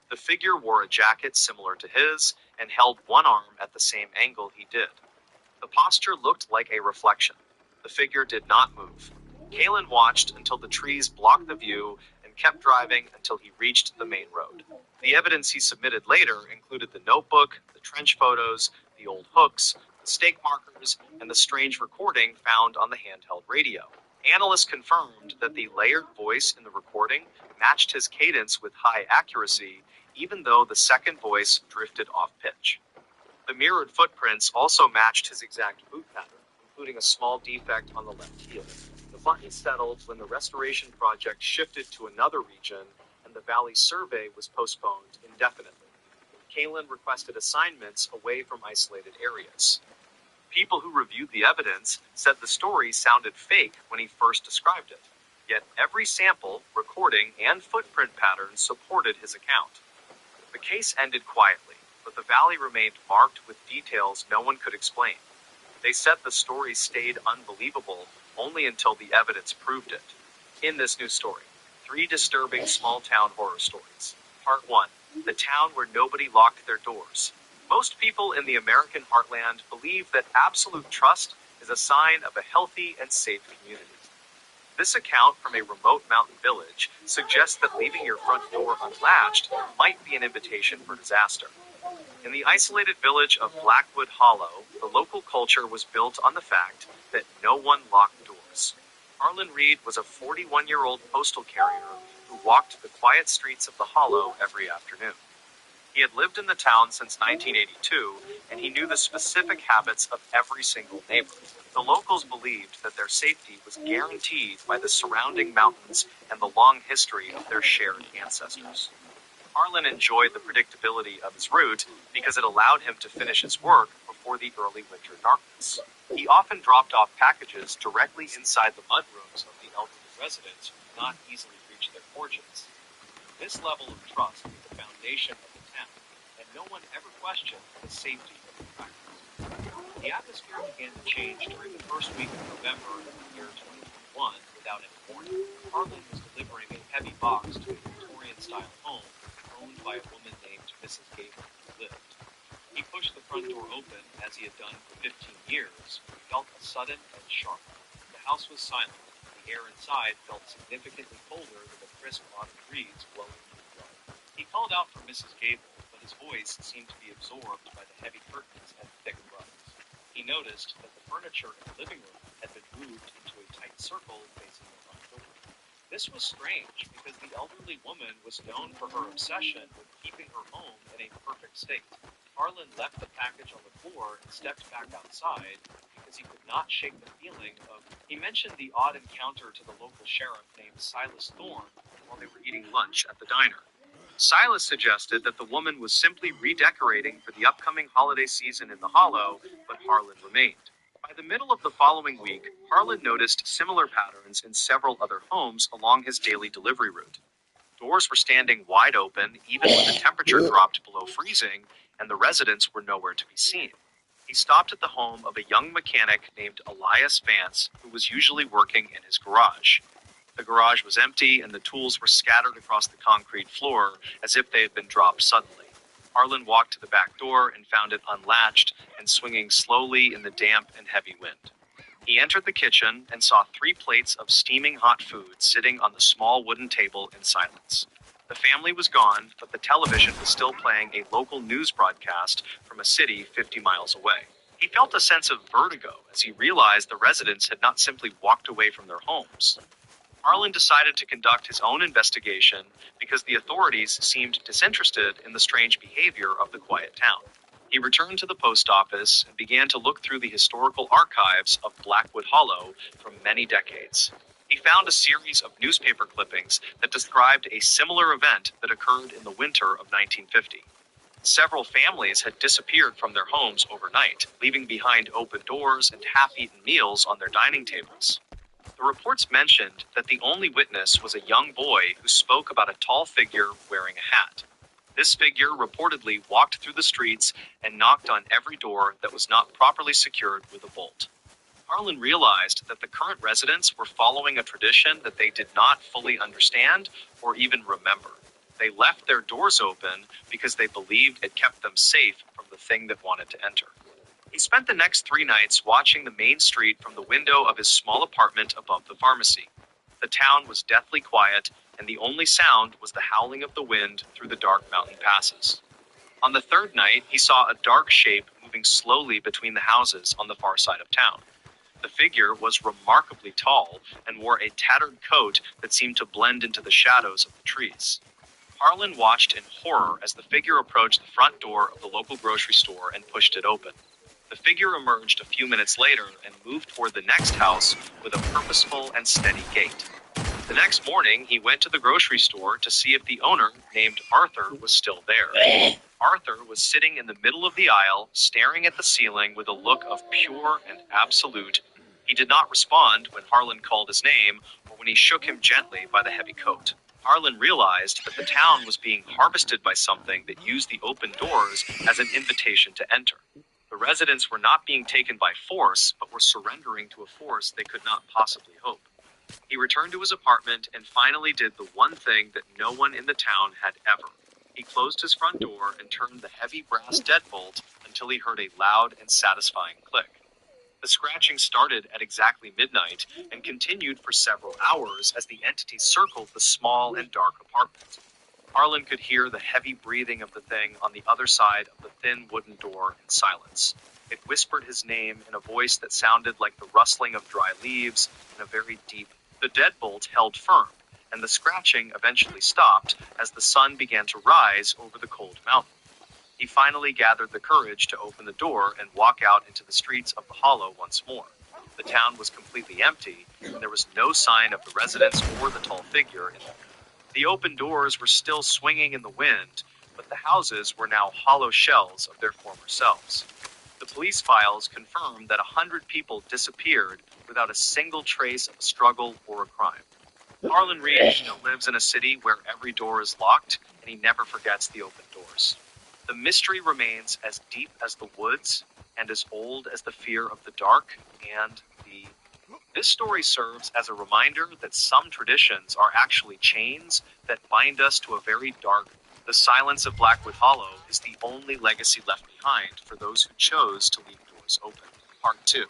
Speaker 15: The figure wore a jacket similar to his and held one arm at the same angle he did. The posture looked like a reflection. The figure did not move. Kalen watched until the trees blocked the view and kept driving until he reached the main road. The evidence he submitted later included the notebook, the trench photos, the old hooks, the stake markers, and the strange recording found on the handheld radio. Analysts confirmed that the layered voice in the recording matched his cadence with high accuracy, even though the second voice drifted off pitch. The mirrored footprints also matched his exact boot pattern, including a small defect on the left heel. The button settled when the restoration project shifted to another region and the valley survey was postponed indefinitely. Kalen requested assignments away from isolated areas. People who reviewed the evidence said the story sounded fake when he first described it, yet every sample, recording, and footprint pattern supported his account. The case ended quietly, but the valley remained marked with details no one could explain. They said the story stayed unbelievable only until the evidence proved it. In this new story, 3 disturbing small-town horror stories. Part 1. The town where nobody locked their doors. Most people in the American heartland believe that absolute trust is a sign of a healthy and safe community. This account from a remote mountain village suggests that leaving your front door unlatched might be an invitation for disaster. In the isolated village of Blackwood Hollow, the local culture was built on the fact that no one locked doors. Harlan Reed was a 41-year-old postal carrier who walked the quiet streets of the Hollow every afternoon. He had lived in the town since 1982, and he knew the specific habits of every single neighbor. The locals believed that their safety was guaranteed by the surrounding mountains and the long history of their shared ancestors. Harlan enjoyed the predictability of his route because it allowed him to finish his work before the early winter darkness. He often dropped off packages directly inside the mudrooms of the elderly residents who could not easily reach their porches. This level of trust was the foundation of the town, and no one ever questioned the safety of the practice. The atmosphere began to change during the first week of November of the year 2021 without any warning. Harlan was delivering a heavy box to a Victorian-style home owned by a woman named Mrs. Gable who lived. He pushed the front door open, as he had done for 15 years, but felt a sudden and sharp. The house was silent. The air inside felt significantly colder than the crisp autumn breeze blowing through the yard. He called out for Mrs. Gable, but his voice seemed to be absorbed by the heavy curtains and thick rugs. He noticed that the furniture in the living room had been moved into a tight circle facing the front door. This was strange because the elderly woman was known for her obsession with keeping her home in a perfect state. Harlan left the package on the floor and stepped back outside because he could not shake the feeling of... He mentioned the odd encounter to the local sheriff named Silas Thorne while they were eating lunch at the diner. Silas suggested that the woman was simply redecorating for the upcoming holiday season in the Hollow, but Harlan remained. By the middle of the following week, Harlan noticed similar patterns in several other homes along his daily delivery route. Doors were standing wide open even when the temperature dropped below freezing, and the residents were nowhere to be seen. He stopped at the home of a young mechanic named Elias Vance, who was usually working in his garage. The garage was empty, and the tools were scattered across the concrete floor as if they had been dropped suddenly. Harlan walked to the back door and found it unlatched and swinging slowly in the damp and heavy wind. He entered the kitchen and saw 3 plates of steaming hot food sitting on the small wooden table in silence. The family was gone, but the television was still playing a local news broadcast from a city 50 miles away. He felt a sense of vertigo as he realized the residents had not simply walked away from their homes. Harlan decided to conduct his own investigation because the authorities seemed disinterested in the strange behavior of the quiet town. He returned to the post office and began to look through the historical archives of Blackwood Hollow from many decades. He found a series of newspaper clippings that described a similar event that occurred in the winter of 1950. Several families had disappeared from their homes overnight, leaving behind open doors and half-eaten meals on their dining tables. The reports mentioned that the only witness was a young boy who spoke about a tall figure wearing a hat. This figure reportedly walked through the streets and knocked on every door that was not properly secured with a bolt. Harlan realized that the current residents were following a tradition that they did not fully understand or even remember. They left their doors open because they believed it kept them safe from the thing that wanted to enter. He spent the next 3 nights watching the main street from the window of his small apartment above the pharmacy. The town was deathly quiet, and the only sound was the howling of the wind through the dark mountain passes. On the 3rd night, he saw a dark shape moving slowly between the houses on the far side of town. The figure was remarkably tall and wore a tattered coat that seemed to blend into the shadows of the trees. Harlan watched in horror as the figure approached the front door of the local grocery store and pushed it open. The figure emerged a few minutes later and moved toward the next house with a purposeful and steady gait. The next morning, he went to the grocery store to see if the owner, named Arthur, was still there. Arthur was sitting in the middle of the aisle, staring at the ceiling with a look of pure and absolute. He did not respond when Harlan called his name or when he shook him gently by the heavy coat. Harlan realized that the town was being harvested by something that used the open doors as an invitation to enter. The residents were not being taken by force, but were surrendering to a force they could not possibly hope. He returned to his apartment and finally did the one thing that no one in the town had ever. He closed his front door and turned the heavy brass deadbolt until he heard a loud and satisfying click. The scratching started at exactly midnight and continued for several hours as the entity circled the small and dark apartment. Harlan could hear the heavy breathing of the thing on the other side of the thin wooden door in silence. It whispered his name in a voice that sounded like the rustling of dry leaves in a very deep. The deadbolt held firm, and the scratching eventually stopped as the sun began to rise over the cold mountain. He finally gathered the courage to open the door and walk out into the streets of the hollow once more. The town was completely empty, and there was no sign of the residents or the tall figure in them. The open doors were still swinging in the wind, but the houses were now hollow shells of their former selves. The police files confirmed that 100 people disappeared without a single trace of a struggle or a crime. Harlan Reed still lives in a city where every door is locked, and he never forgets the open doors. The mystery remains as deep as the woods and as old as the fear of the dark and the... This story serves as a reminder that some traditions are actually chains that bind us to a very dark. The silence of Blackwood Hollow is the only legacy left behind for those who chose to leave doors open. Part 2.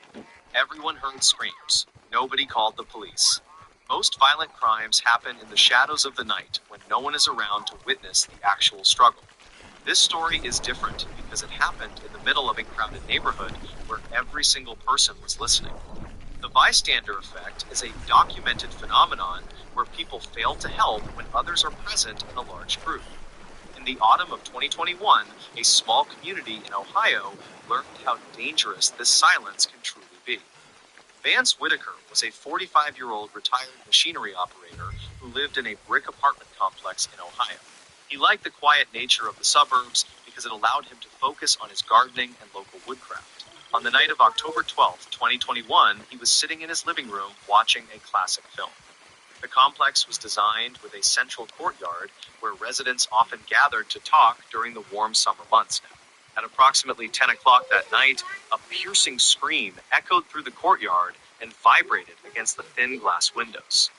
Speaker 15: Everyone heard screams. Nobody called the police. Most violent crimes happen in the shadows of the night when no one is around to witness the actual struggle. This story is different because it happened in the middle of a crowded neighborhood where every single person was listening. The bystander effect is a documented phenomenon where people fail to help when others are present in a large group. In the autumn of 2021, a small community in Ohio learned how dangerous this silence can truly be. Vance Whitaker was a 45-year-old retired machinery operator who lived in a brick apartment complex in Ohio. He liked the quiet nature of the suburbs because it allowed him to focus on his gardening and local woodcraft. On the night of October 12, 2021, he was sitting in his living room watching a classic film. The complex was designed with a central courtyard where residents often gathered to talk during the warm summer months now. At approximately 10 o'clock that night, a piercing scream echoed through the courtyard and vibrated against the thin glass windows.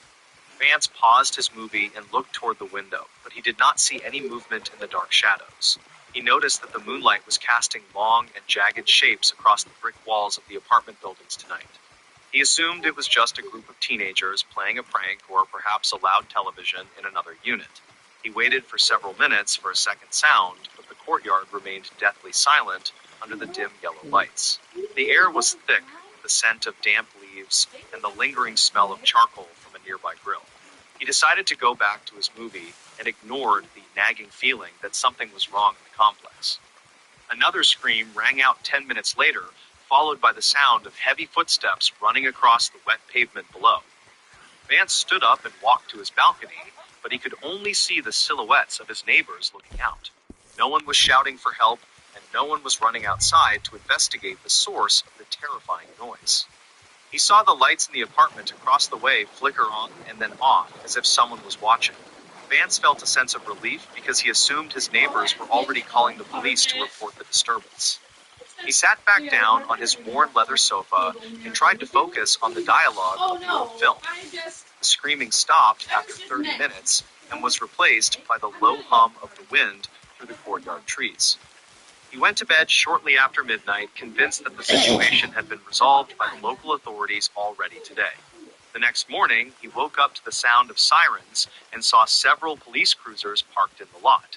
Speaker 15: Vance paused his movie and looked toward the window, but he did not see any movement in the dark shadows. He noticed that the moonlight was casting long and jagged shapes across the brick walls of the apartment buildings tonight. He assumed it was just a group of teenagers playing a prank or perhaps a loud television in another unit. He waited for several minutes for a second sound, but the courtyard remained deathly silent under the dim yellow lights. The air was thick, the scent of damp leaves and the lingering smell of charcoal from a nearby grill. He decided to go back to his movie and ignored the nagging feeling that something was wrong in the complex. Another scream rang out 10 minutes later, followed by the sound of heavy footsteps running across the wet pavement below. Vance stood up and walked to his balcony, but he could only see the silhouettes of his neighbors looking out. No one was shouting for help, and no one was running outside to investigate the source of the terrifying noise. He saw the lights in the apartment across the way flicker on and then off, as if someone was watching. Vance felt a sense of relief because he assumed his neighbors were already calling the police to report the disturbance. He sat back down on his worn leather sofa and tried to focus on the dialogue of the old film. The screaming stopped after 30 minutes and was replaced by the low hum of the wind through the courtyard trees. He went to bed shortly after midnight, convinced that the situation had been resolved by the local authorities already today. The next morning, he woke up to the sound of sirens and saw several police cruisers parked in the lot.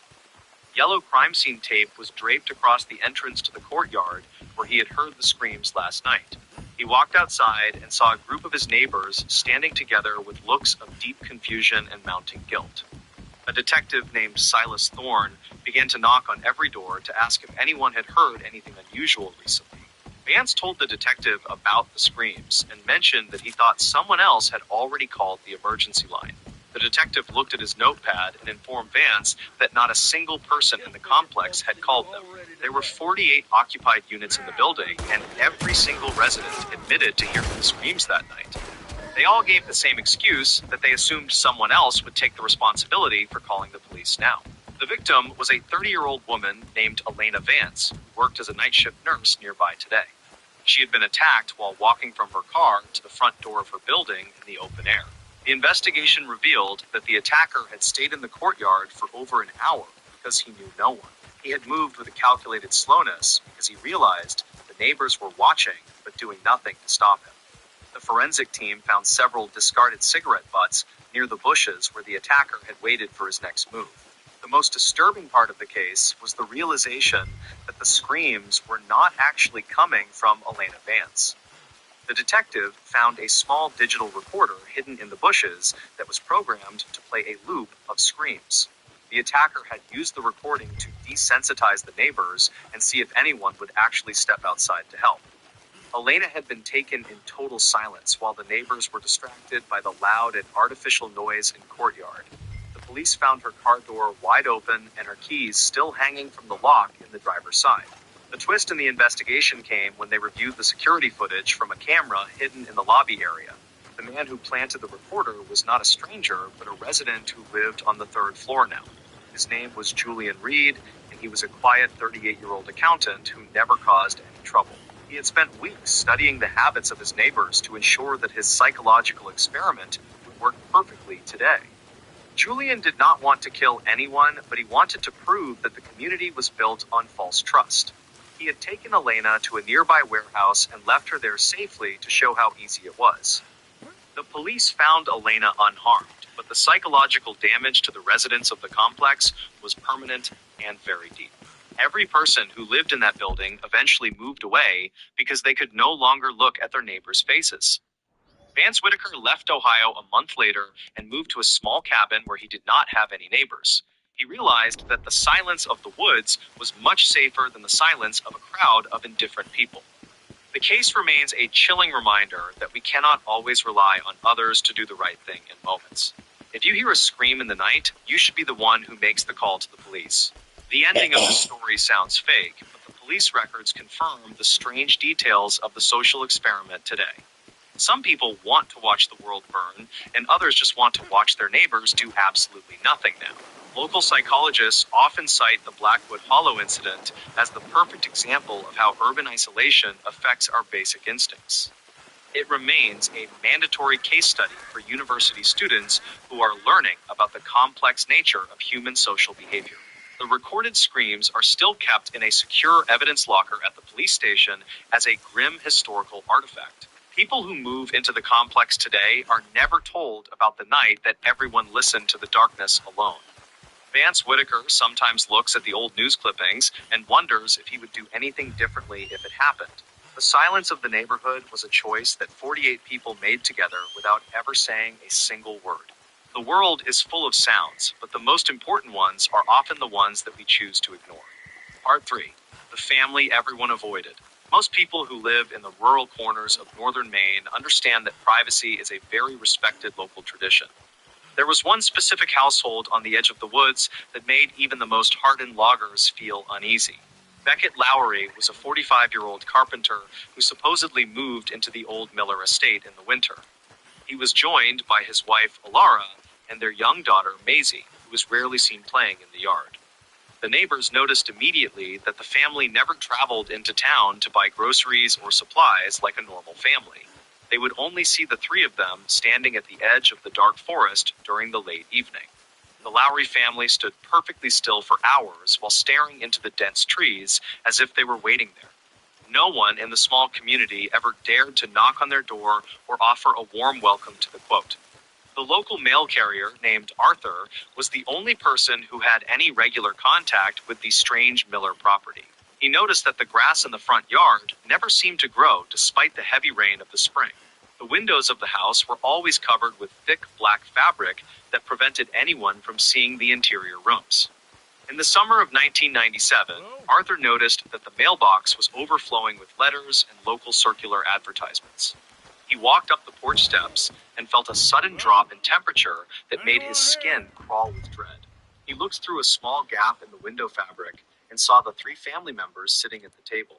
Speaker 15: Yellow crime scene tape was draped across the entrance to the courtyard where he had heard the screams last night. He walked outside and saw a group of his neighbors standing together with looks of deep confusion and mounting guilt. A detective named Silas Thorne began to knock on every door to ask if anyone had heard anything unusual recently. Vance told the detective about the screams and mentioned that he thought someone else had already called the emergency line. The detective looked at his notepad and informed Vance that not a single person in the complex had called them. There were 48 occupied units in the building, and every single resident admitted to hearing the screams that night. They all gave the same excuse, that they assumed someone else would take the responsibility for calling the police now. The victim was a 30-year-old woman named Elena Vance, who worked as a night shift nurse nearby today. She had been attacked while walking from her car to the front door of her building in the open air. The investigation revealed that the attacker had stayed in the courtyard for over an hour because he knew no one. He had moved with a calculated slowness because he realized the neighbors were watching but doing nothing to stop him. The forensic team found several discarded cigarette butts near the bushes where the attacker had waited for his next move. The most disturbing part of the case was the realization that the screams were not actually coming from Elena Vance. The detective found a small digital recorder hidden in the bushes that was programmed to play a loop of screams. The attacker had used the recording to desensitize the neighbors and see if anyone would actually step outside to help. Elena had been taken in total silence while the neighbors were distracted by the loud and artificial noise in the courtyard. The police found her car door wide open and her keys still hanging from the lock in the driver's side. The twist in the investigation came when they reviewed the security footage from a camera hidden in the lobby area. The man who planted the recorder was not a stranger, but a resident who lived on the third floor now. His name was Julian Reed, and he was a quiet 38-year-old accountant who never caused any trouble. He had spent weeks studying the habits of his neighbors to ensure that his psychological experiment would work perfectly today. Julian did not want to kill anyone, but he wanted to prove that the community was built on false trust. He had taken Elena to a nearby warehouse and left her there safely to show how easy it was. The police found Elena unharmed, but the psychological damage to the residents of the complex was permanent and very deep. Every person who lived in that building eventually moved away because they could no longer look at their neighbors' faces. Vance Whitaker left Ohio a month later and moved to a small cabin where he did not have any neighbors. He realized that the silence of the woods was much safer than the silence of a crowd of indifferent people. The case remains a chilling reminder that we cannot always rely on others to do the right thing in moments. If you hear a scream in the night, you should be the one who makes the call to the police. The ending of the story sounds fake, but the police records confirm the strange details of the social experiment today. Some people want to watch the world burn, and others just want to watch their neighbors do absolutely nothing now. Local psychologists often cite the Blackwood Hollow incident as the perfect example of how urban isolation affects our basic instincts. It remains a mandatory case study for university students who are learning about the complex nature of human social behavior. The recorded screams are still kept in a secure evidence locker at the police station as a grim historical artifact. People who move into the complex today are never told about the night that everyone listened to the darkness alone. Vance Whitaker sometimes looks at the old news clippings and wonders if he would do anything differently if it happened. The silence of the neighborhood was a choice that 48 people made together without ever saying a single word. The world is full of sounds, but the most important ones are often the ones that we choose to ignore. Part 3. The family everyone avoided. Most people who live in the rural corners of northern Maine understand that privacy is a very respected local tradition. There was one specific household on the edge of the woods that made even the most hardened loggers feel uneasy. Beckett Lowry was a 45-year-old carpenter who supposedly moved into the old Miller estate in the winter. He was joined by his wife, Alara, and their young daughter, Maisie, who was rarely seen playing in the yard. The neighbors noticed immediately that the family never traveled into town to buy groceries or supplies like a normal family. They would only see the three of them standing at the edge of the dark forest during the late evening. The Lowry family stood perfectly still for hours while staring into the dense trees as if they were waiting there. No one in the small community ever dared to knock on their door or offer a warm welcome to the quote. The local mail carrier, named Arthur, was the only person who had any regular contact with the strange Miller property. He noticed that the grass in the front yard never seemed to grow despite the heavy rain of the spring. The windows of the house were always covered with thick black fabric that prevented anyone from seeing the interior rooms. In the summer of 1997, Arthur noticed that the mailbox was overflowing with letters and local circular advertisements. He walked up the porch steps and felt a sudden drop in temperature that made his skin crawl with dread. He looked through a small gap in the window fabric and saw the three family members sitting at the table.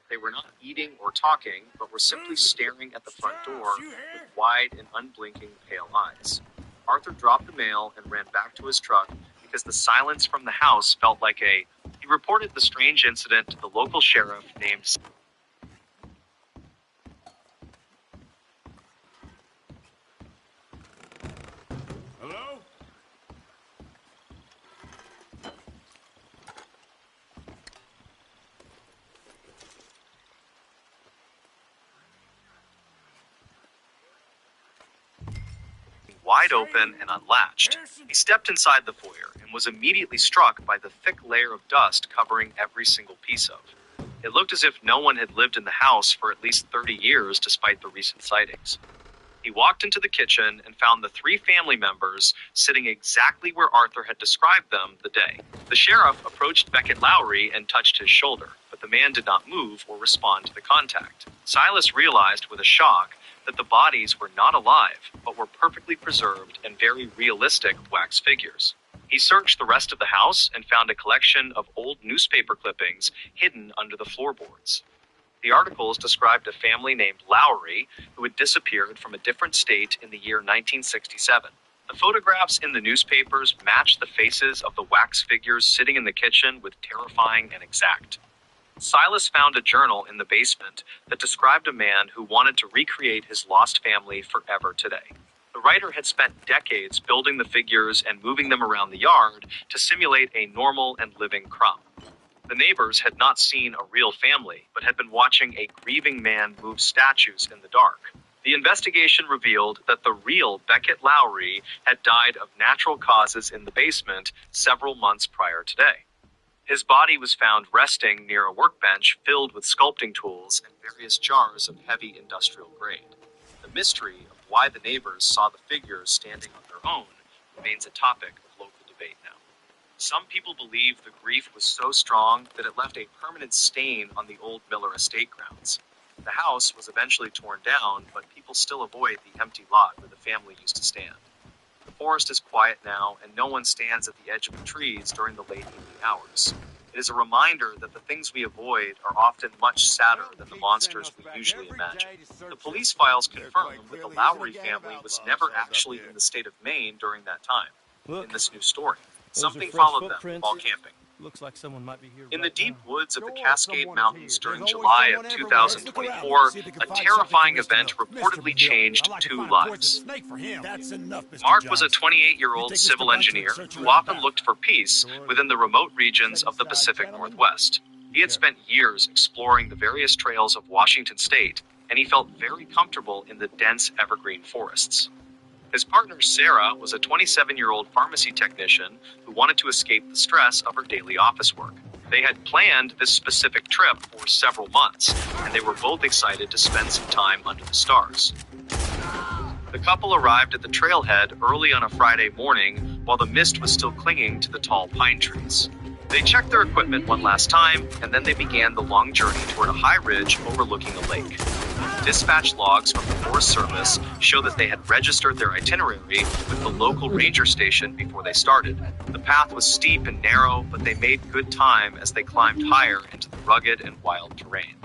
Speaker 15: They were not eating or talking, but were simply staring at the front door with wide and unblinking pale eyes. Arthur dropped the mail and ran back to his truck because the silence from the house felt like a... He reported the strange incident to the local sheriff named...
Speaker 5: Hello?
Speaker 15: wide open and unlatched. He stepped inside the foyer and was immediately struck by the thick layer of dust covering every single piece of. It looked as if no one had lived in the house for at least 30 years despite the recent sightings. He walked into the kitchen and found the three family members sitting exactly where Arthur had described them the day. The sheriff approached Beckett Lowry and touched his shoulder, but the man did not move or respond to the contact. Silas realized with a shock that the bodies were not alive, but were perfectly preserved and very realistic wax figures. He searched the rest of the house and found a collection of old newspaper clippings hidden under the floorboards. The articles described a family named Lowry who had disappeared from a different state in the year 1967. The photographs in the newspapers matched the faces of the wax figures sitting in the kitchen with terrifying and exact. Silas found a journal in the basement that described a man who wanted to recreate his lost family forever today. The writer had spent decades building the figures and moving them around the yard to simulate a normal and living crumb. The neighbors had not seen a real family, but had been watching a grieving man move statues in the dark. The investigation revealed that the real Beckett Lowry had died of natural causes in the basement several months prior today. His body was found resting near a workbench filled with sculpting tools and various jars of heavy industrial grade. The mystery of why the neighbors saw the figures standing on their own remains a topic of local debate now. Some people believe the grief was so strong that it left a permanent stain on the old Miller estate grounds. The house was eventually torn down, but people still avoid the empty lot where the family used to stand. The forest is quiet now, and no one stands at the edge of the trees during the late evening hours. It is a reminder that the things we avoid are often much sadder than the monsters we usually imagine. The police files confirm that the Lowry family was never actually in the state of Maine during that time. In this new story, something followed them while camping.
Speaker 3: Looks like someone might be here.
Speaker 15: In the deep woods of the
Speaker 2: Sure,
Speaker 15: Cascade
Speaker 2: someone
Speaker 15: Mountains
Speaker 2: is here.
Speaker 15: during
Speaker 2: There's
Speaker 15: July
Speaker 2: always
Speaker 15: of
Speaker 2: someone everywhere. Let's look around.
Speaker 15: 2024,
Speaker 2: See if we can
Speaker 15: a
Speaker 2: find
Speaker 15: terrifying
Speaker 2: something for
Speaker 15: event
Speaker 2: Mr.
Speaker 15: reportedly
Speaker 2: Mr.
Speaker 15: changed
Speaker 2: I'd like to
Speaker 15: 2
Speaker 2: find a poisonous
Speaker 15: lives.
Speaker 2: snake for him. That's enough, Mr.
Speaker 15: Mark was a
Speaker 2: Johnson.
Speaker 15: 28-year-old
Speaker 2: You take
Speaker 15: civil
Speaker 2: Mr. Bunch
Speaker 15: engineer
Speaker 2: and search
Speaker 15: who
Speaker 2: around
Speaker 15: often
Speaker 2: back.
Speaker 15: looked for peace within the remote regions of the Pacific Northwest. He had spent years exploring the various trails of Washington state, and he felt very comfortable in the dense evergreen forests. His partner, Sarah, was a 27-year-old pharmacy technician who wanted to escape the stress of her daily office work. They had planned this specific trip for several months, and they were both excited to spend some time under the stars. The couple arrived at the trailhead early on a Friday morning while the mist was still clinging to the tall pine trees. They checked their equipment one last time, and then they began the long journey toward a high ridge overlooking a lake. Dispatch logs from the Forest Service show that they had registered their itinerary with the local ranger station before they started. The path was steep and narrow, but they made good time as they climbed higher into the rugged and wild terrain.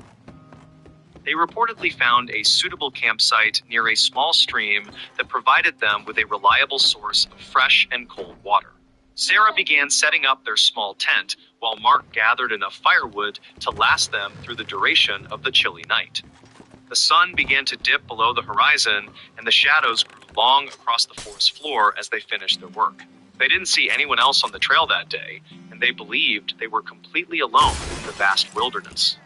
Speaker 15: They reportedly found a suitable campsite near a small stream that provided them with a reliable source of fresh and cold water. Sarah began setting up their small tent, while Mark gathered enough firewood to last them through the duration of the chilly night. The sun began to dip below the horizon, and the shadows grew long across the forest floor as they finished their work. They didn't see anyone else on the trail that day, and they believed they were completely alone in the vast wilderness.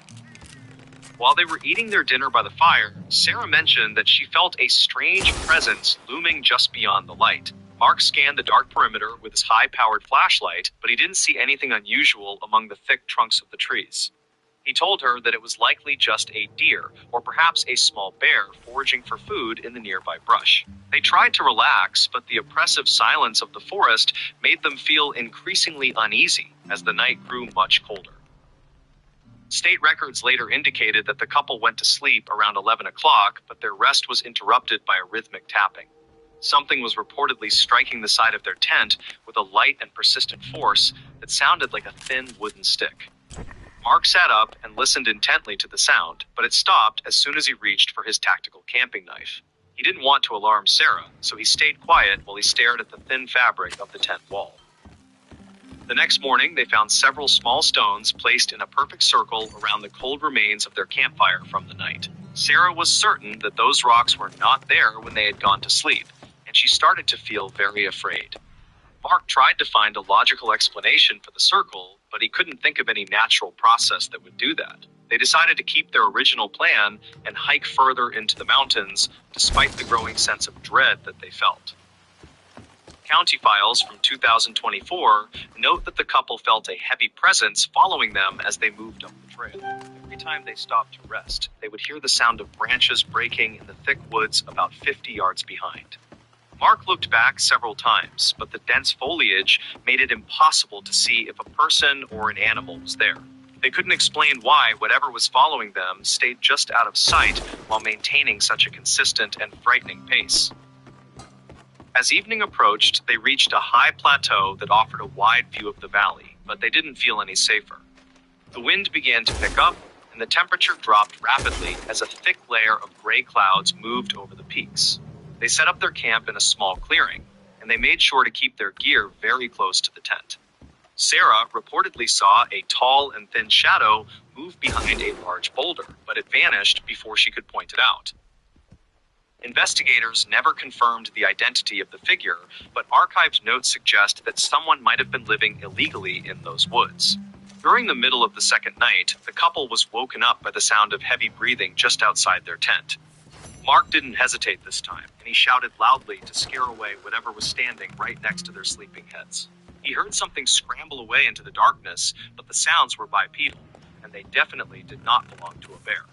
Speaker 15: While they were eating their dinner by the fire, Sarah mentioned that she felt a strange presence looming just beyond the light. Mark scanned the dark perimeter with his high-powered flashlight, but he didn't see anything unusual among the thick trunks of the trees. He told her that it was likely just a deer, or perhaps a small bear foraging for food in the nearby brush. They tried to relax, but the oppressive silence of the forest made them feel increasingly uneasy as the night grew much colder. State records later indicated that the couple went to sleep around 11 o'clock, but their rest was interrupted by a rhythmic tapping. Something was reportedly striking the side of their tent with a light and persistent force that sounded like a thin wooden stick. Mark sat up and listened intently to the sound, but it stopped as soon as he reached for his tactical camping knife. He didn't want to alarm Sarah, so he stayed quiet while he stared at the thin fabric of the tent wall. The next morning, they found several small stones placed in a perfect circle around the cold remains of their campfire from the night. Sarah was certain that those rocks were not there when they had gone to sleep, and she started to feel very afraid. Mark tried to find a logical explanation for the circle, but he couldn't think of any natural process that would do that. They decided to keep their original plan and hike further into the mountains, despite the growing sense of dread that they felt. County files from 2024 note that the couple felt a heavy presence following them as they moved up the trail. Every time they stopped to rest, they would hear the sound of branches breaking in the thick woods about 50 yards behind. Mark looked back several times, but the dense foliage made it impossible to see if a person or an animal was there. They couldn't explain why whatever was following them stayed just out of sight while maintaining such a consistent and frightening pace. As evening approached, they reached a high plateau that offered a wide view of the valley, but they didn't feel any safer. The wind began to pick up, and the temperature dropped rapidly as a thick layer of gray clouds moved over the peaks. They set up their camp in a small clearing, and they made sure to keep their gear very close to the tent. Sarah reportedly saw a tall and thin shadow move behind a large boulder, but it vanished before she could point it out. Investigators never confirmed the identity of the figure, but archived notes suggest that someone might have been living illegally in those woods. During the middle of the second night, the couple was woken up by the sound of heavy breathing just outside their tent. Mark didn't hesitate this time, and he shouted loudly to scare away whatever was standing right next to their sleeping heads. He heard something scramble away into the darkness, but the sounds were bipedal, and they definitely did not belong to a bear.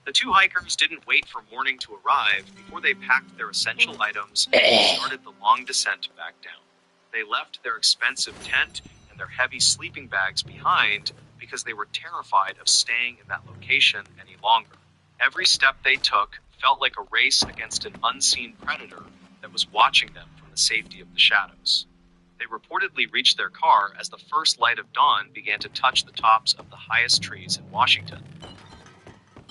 Speaker 15: The two hikers didn't wait for morning to arrive before they packed their essential items and started the long descent back down. They left their expensive tent and their heavy sleeping bags behind because they were terrified of staying in that location any longer. Every step they took felt like a race against an unseen predator that was watching them from the safety of the shadows. They reportedly reached their car as the first light of dawn began to touch the tops of the highest trees in Washington.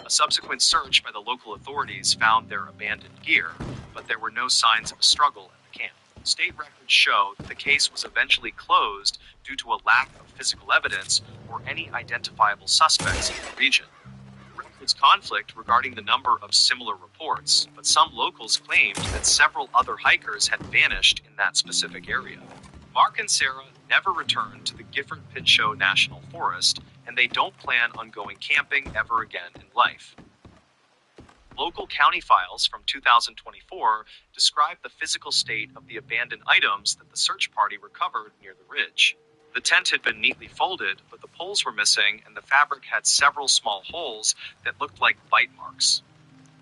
Speaker 15: A subsequent search by the local authorities found their abandoned gear, but there were no signs of a struggle at the camp. State records show that the case was eventually closed due to a lack of physical evidence or any identifiable suspects in the region. Records conflict regarding the number of similar reports, but some locals claimed that several other hikers had vanished in that specific area. Mark and Sarah never returned to the Gifford-Pinchot National Forest, and they don't plan on going camping ever again in life. Local county files from 2024 describe the physical state of the abandoned items that the search party recovered near the ridge. The tent had been neatly folded, but the poles were missing and the fabric had several small holes that looked like bite marks.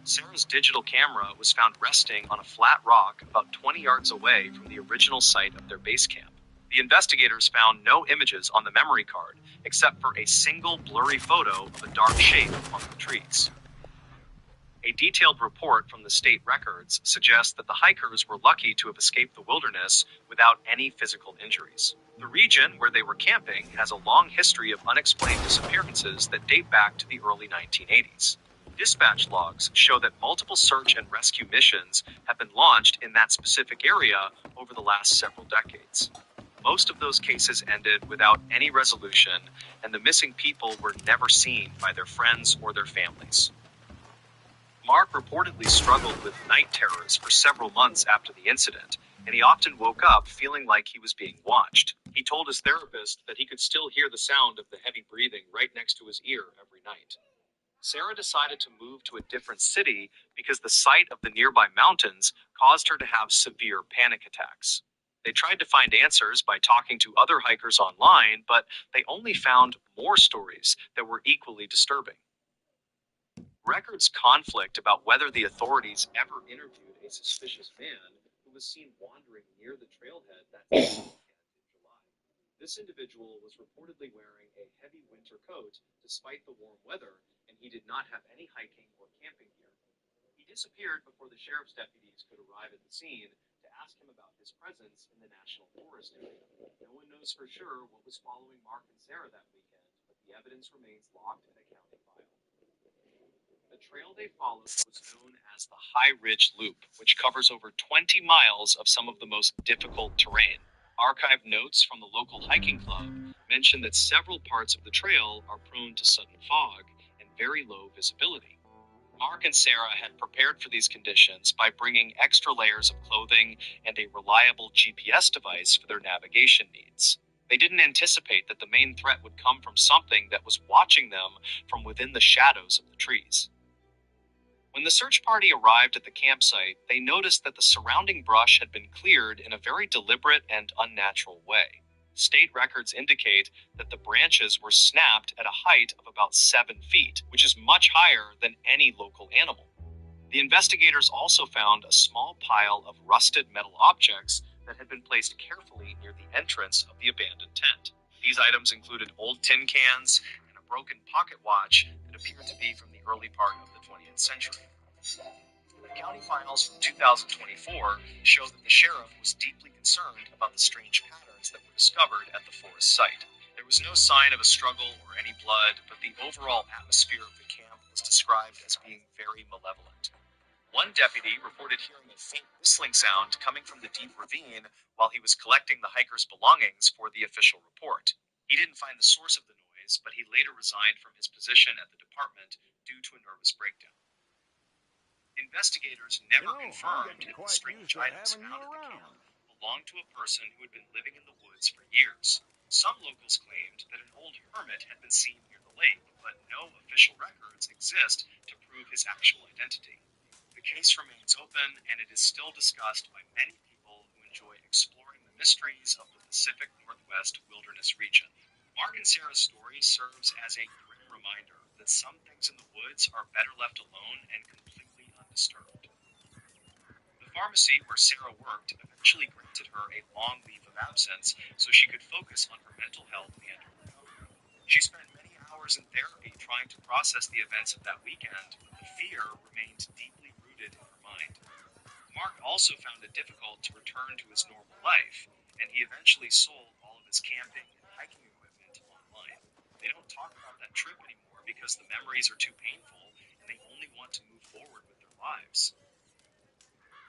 Speaker 15: Sarah's digital camera was found resting on a flat rock about 20 yards away from the original site of their base camp. The investigators found no images on the memory card, except for a single blurry photo of a dark shape among the trees. A detailed report from the state records suggests that the hikers were lucky to have escaped the wilderness without any physical injuries. The region where they were camping has a long history of unexplained disappearances that date back to the early 1980s. Dispatch logs show that multiple search and rescue missions have been launched in that specific area over the last several decades. Most of those cases ended without any resolution, and the missing people were never seen by their friends or their families. Mark reportedly struggled with night terrors for several months after the incident, and he often woke up feeling like he was being watched. He told his therapist that he could still hear the sound of the heavy breathing right next to his ear every night. Sarah decided to move to a different city because the sight of the nearby mountains caused her to have severe panic attacks. They tried to find answers by talking to other hikers online, but they only found more stories that were equally disturbing. Records conflict about whether the authorities ever interviewed a suspicious man who was seen wandering near the trailhead that weekend in July. This individual was reportedly wearing a heavy winter coat despite the warm weather, and he did not have any hiking or camping gear. He disappeared before the sheriff's deputies could arrive at the scene to ask him about his presence in the National Forest area. No one knows for sure what was following Mark and Sarah that weekend, but the evidence remains locked in a county file. The trail they followed was known as the High Ridge Loop, which covers over 20 miles of some of the most difficult terrain. Archived notes from the local hiking club mention that several parts of the trail are prone to sudden fog and very low visibility. Mark and Sarah had prepared for these conditions by bringing extra layers of clothing and a reliable GPS device for their navigation needs. They didn't anticipate that the main threat would come from something that was watching them from within the shadows of the trees. When the search party arrived at the campsite, they noticed that the surrounding brush had been cleared in a very deliberate and unnatural way. State records indicate that the branches were snapped at a height of about 7 feet, which is much higher than any local animal. The investigators also found a small pile of rusted metal objects that had been placed carefully near the entrance of the abandoned tent. These items included old tin cans and a broken pocket watch that appeared to be from the early part of the 20th century. The county files from 2024 show that the sheriff was deeply concerned about the strange patterns that were discovered at the forest site. There was no sign of a struggle or any blood, but the overall atmosphere of the camp was described as being very malevolent. One deputy reported hearing a faint whistling sound coming from the deep ravine while he was collecting the hikers' belongings for the official report. He didn't find the source of the noise, but he later resigned from his position at the department due to a nervous breakdown. Investigators never confirmed if the strange items found at the camp belonged to a person who had been living in the woods for years. Some locals claimed that an old hermit had been seen near the lake, but no official records exist to prove his actual identity. The case remains open, and it is still discussed by many people who enjoy exploring the mysteries of the Pacific Northwest wilderness region. Mark and Sarah's story serves as a grim reminder that some things in the woods are better left alone and completely undisturbed. The pharmacy where Sarah worked eventually granted her a long leave of absence so she could focus on her mental health and her recovery. She spent many hours in therapy trying to process the events of that weekend, but the fear remained deeply rooted in her mind. Mark also found it difficult to return to his normal life, and he eventually sold all of his camping and hiking equipment online. They don't talk about that trip anymore because the memories are too painful, and they only want to move forward with their lives.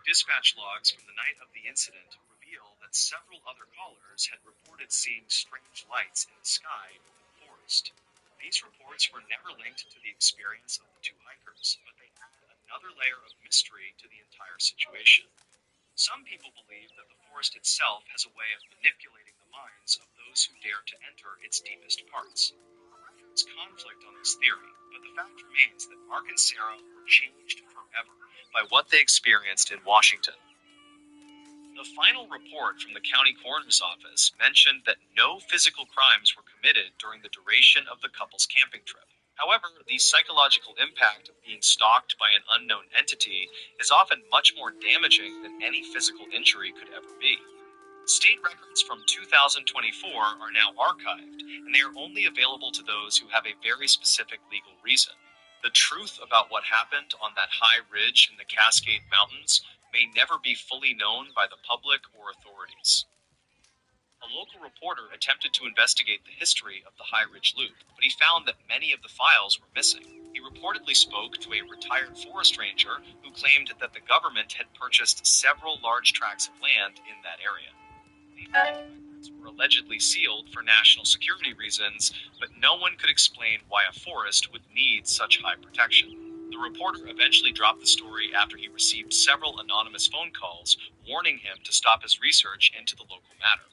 Speaker 15: Dispatch logs from the night of the incident reveal reveal that several other callers had reported seeing strange lights in the sky over the forest. These reports were never linked to the experience of the two hikers, but they added another layer of mystery to the entire situation. Some people believe that the forest itself has a way of manipulating the minds of those who dare to enter its deepest parts. Records conflict on this theory, but the fact remains that Mark and Sarah were changed forever by what they experienced in Washington. The final report from the county coroner's office mentioned that no physical crimes were committed during the duration of the couple's camping trip. However, the psychological impact of being stalked by an unknown entity is often much more damaging than any physical injury could ever be. State records from 2024 are now archived, and they are only available to those who have a very specific legal reason. The truth about what happened on that high ridge in the Cascade Mountains may never be fully known by the public or authorities. A local reporter attempted to investigate the history of the High Ridge Loop, but he found that many of the files were missing. He reportedly spoke to a retired forest ranger who claimed that the government had purchased several large tracts of land in that area. The records were allegedly sealed for national security reasons, but no one could explain why a forest would need such high protection. The reporter eventually dropped the story after he received several anonymous phone calls warning him to stop his research into the local matter.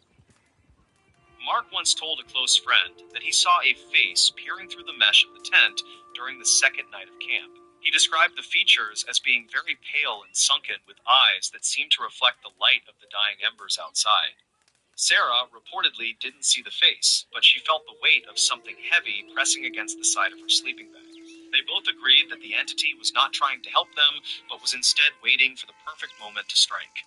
Speaker 15: Mark once told a close friend that he saw a face peering through the mesh of the tent during the second night of camp. He described the features as being very pale and sunken with eyes that seemed to reflect the light of the dying embers outside. Sarah reportedly didn't see the face, but she felt the weight of something heavy pressing against the side of her sleeping bag. They both agreed that the entity was not trying to help them, but was instead waiting for the perfect moment to strike.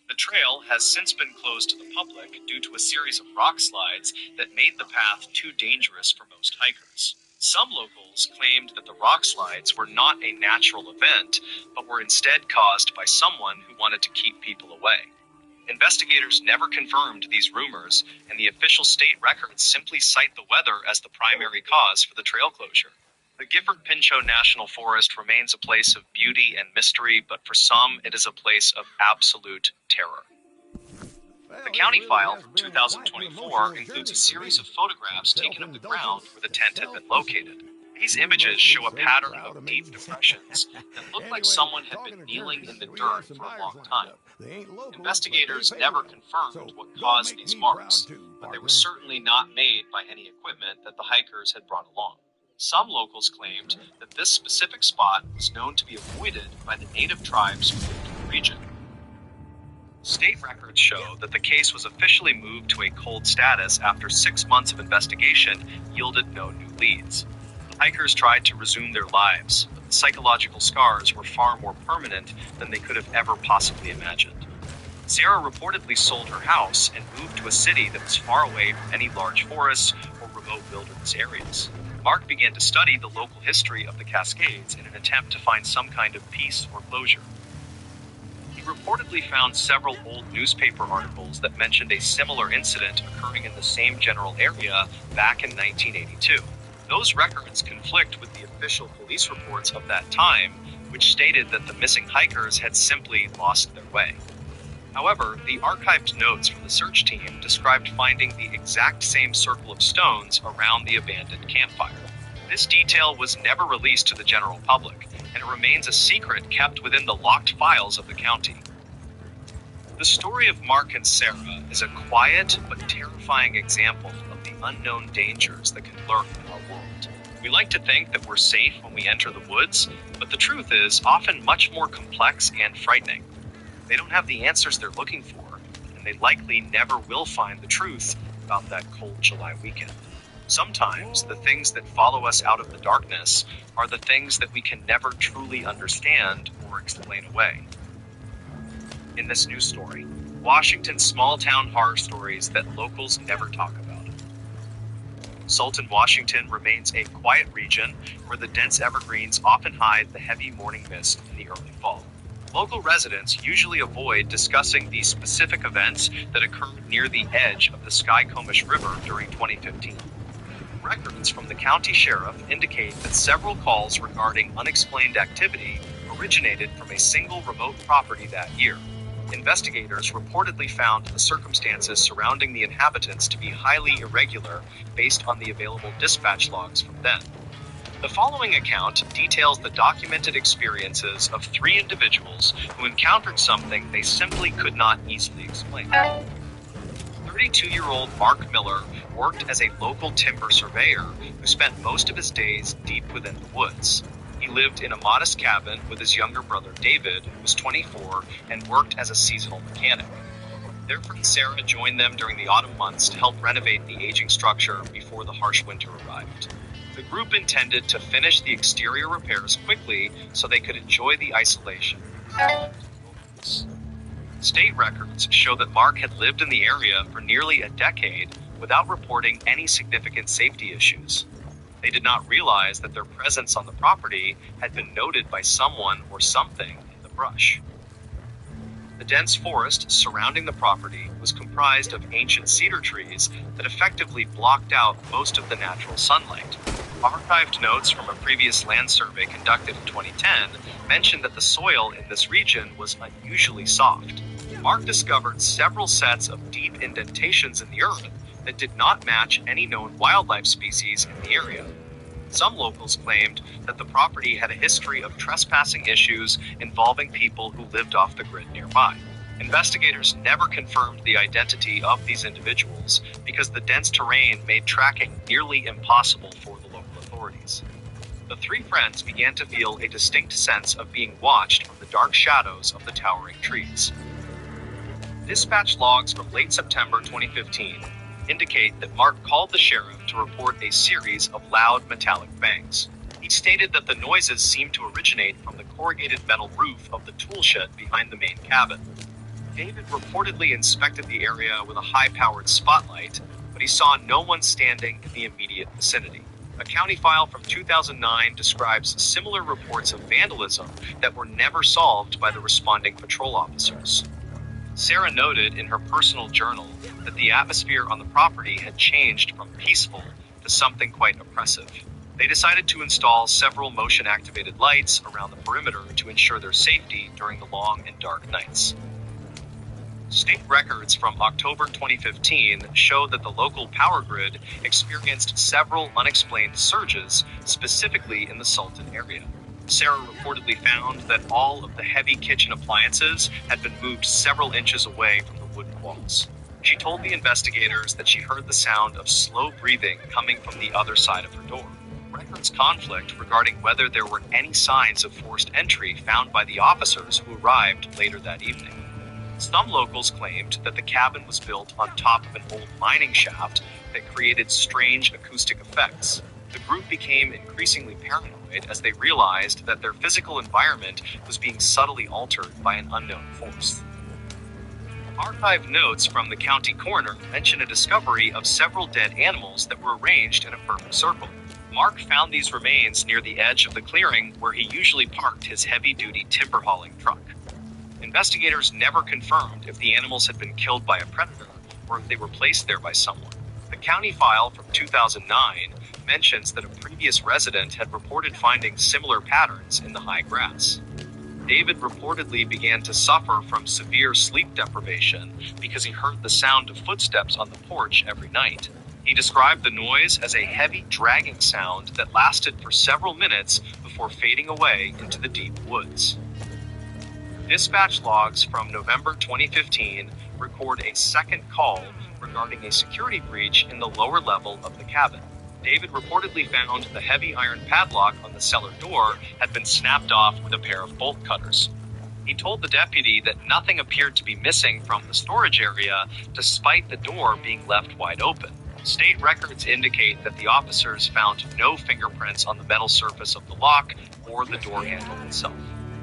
Speaker 15: The trail has since been closed to the public due to a series of rock slides that made the path too dangerous for most hikers. Some locals claimed that the rock slides were not a natural event, but were instead caused by someone who wanted to keep people away. Investigators never confirmed these rumors, and the official state records simply cite the weather as the primary cause for the trail closure. The Gifford-Pinchot National Forest remains a place of beauty and mystery, but for some, it is a place of absolute terror. The county file from 2024 includes a series of photographs taken of the ground where the tent had been located. These images show a pattern of deep depressions that look like someone had been kneeling in the dirt for a long time. Investigators never confirmed what caused these marks, but they were certainly not made by any equipment that the hikers had brought along. Some locals claimed that this specific spot was known to be avoided by the native tribes who lived in the region. State records show that the case was officially moved to a cold status after 6 months of investigation yielded no new leads. The hikers tried to resume their lives, but the psychological scars were far more permanent than they could have ever possibly imagined. Sarah reportedly sold her house and moved to a city that was far away from any large forests or remote wilderness areas. Mark began to study the local history of the Cascades in an attempt to find some kind of peace or closure. He reportedly found several old newspaper articles that mentioned a similar incident occurring in the same general area back in 1982. Those records conflict with the official police reports of that time, which stated that the missing hikers had simply lost their way. However, the archived notes from the search team described finding the exact same circle of stones around the abandoned campfire. This detail was never released to the general public, and it remains a secret kept within the locked files of the county. The story of Mark and Sarah is a quiet but terrifying example of the unknown dangers that can lurk in our world. We like to think that we're safe when we enter the woods, but the truth is often much more complex and frightening. They don't have the answers they're looking for, and they likely never will find the truth about that cold July weekend. Sometimes the things that follow us out of the darkness are the things that we can never truly understand or explain away. In this news story, Washington's small-town horror stories that locals never talk about. Sultan, Washington remains a quiet region where the dense evergreens often hide the heavy morning mist in the early fall. Local residents usually avoid discussing these specific events that occurred near the edge of the Skycomish River during 2015. Records from the county sheriff indicate that several calls regarding unexplained activity originated from a single remote property that year. investigators reportedly found the circumstances surrounding the inhabitants to be highly irregular based on the available dispatch logs from then. The following account details the documented experiences of 3 individuals who encountered something they simply could not easily explain. 32-year-old Mark Miller worked as a local timber surveyor who spent most of his days deep within the woods. He lived in a modest cabin with his younger brother David, who was 24, and worked as a seasonal mechanic. Their friend Sarah joined them during the autumn months to help renovate the aging structure before the harsh winter arrived. The group intended to finish the exterior repairs quickly so they could enjoy the isolation. State records show that Mark had lived in the area for nearly a decade without reporting any significant safety issues. They did not realize that their presence on the property had been noted by someone or something in the brush. The dense forest surrounding the property was comprised of ancient cedar trees that effectively blocked out most of the natural sunlight. Archived notes from a previous land survey conducted in 2010 mentioned that the soil in this region was unusually soft. Mark discovered several sets of deep indentations in the earth that did not match any known wildlife species in the area. Some locals claimed that the property had a history of trespassing issues involving people who lived off the grid nearby. Investigators never confirmed the identity of these individuals because the dense terrain made tracking nearly impossible for the local authorities. The 3 friends began to feel a distinct sense of being watched from the dark shadows of the towering trees. Dispatch logs from late September 2015 indicate that Mark called the sheriff to report a series of loud metallic bangs. He stated that the noises seemed to originate from the corrugated metal roof of the tool shed behind the main cabin. David reportedly inspected the area with a high-powered spotlight, but he saw no one standing in the immediate vicinity. A county file from 2009 describes similar reports of vandalism that were never solved by the responding patrol officers. Sarah noted in her personal journal that the atmosphere on the property had changed from peaceful to something quite oppressive. They decided to install several motion-activated lights around the perimeter to ensure their safety during the long and dark nights. State records from October 2015 show that the local power grid experienced several unexplained surges, specifically in the Sultan area. Sarah reportedly found that all of the heavy kitchen appliances had been moved several inches away from the wooden walls. She told the investigators that she heard the sound of slow breathing coming from the other side of her door. Records conflict regarding whether there were any signs of forced entry found by the officers who arrived later that evening. Some locals claimed that the cabin was built on top of an old mining shaft that created strange acoustic effects. The group became increasingly paranoid as they realized that their physical environment was being subtly altered by an unknown force. Archived notes from the county coroner mention a discovery of several dead animals that were arranged in a perfect circle. Mark found these remains near the edge of the clearing where he usually parked his heavy-duty timber hauling truck. Investigators never confirmed if the animals had been killed by a predator or if they were placed there by someone. The county file from 2009 mentions that a previous resident had reported finding similar patterns in the high grass. David reportedly began to suffer from severe sleep deprivation because he heard the sound of footsteps on the porch every night. He described the noise as a heavy dragging sound that lasted for several minutes before fading away into the deep woods. Dispatch logs from November 2015 record a second call regarding a security breach in the lower level of the cabin. David reportedly found the heavy iron padlock on the cellar door had been snapped off with a pair of bolt cutters. He told the deputy that nothing appeared to be missing from the storage area, despite the door being left wide open. State records indicate that the officers found no fingerprints on the metal surface of the lock or the door handle itself.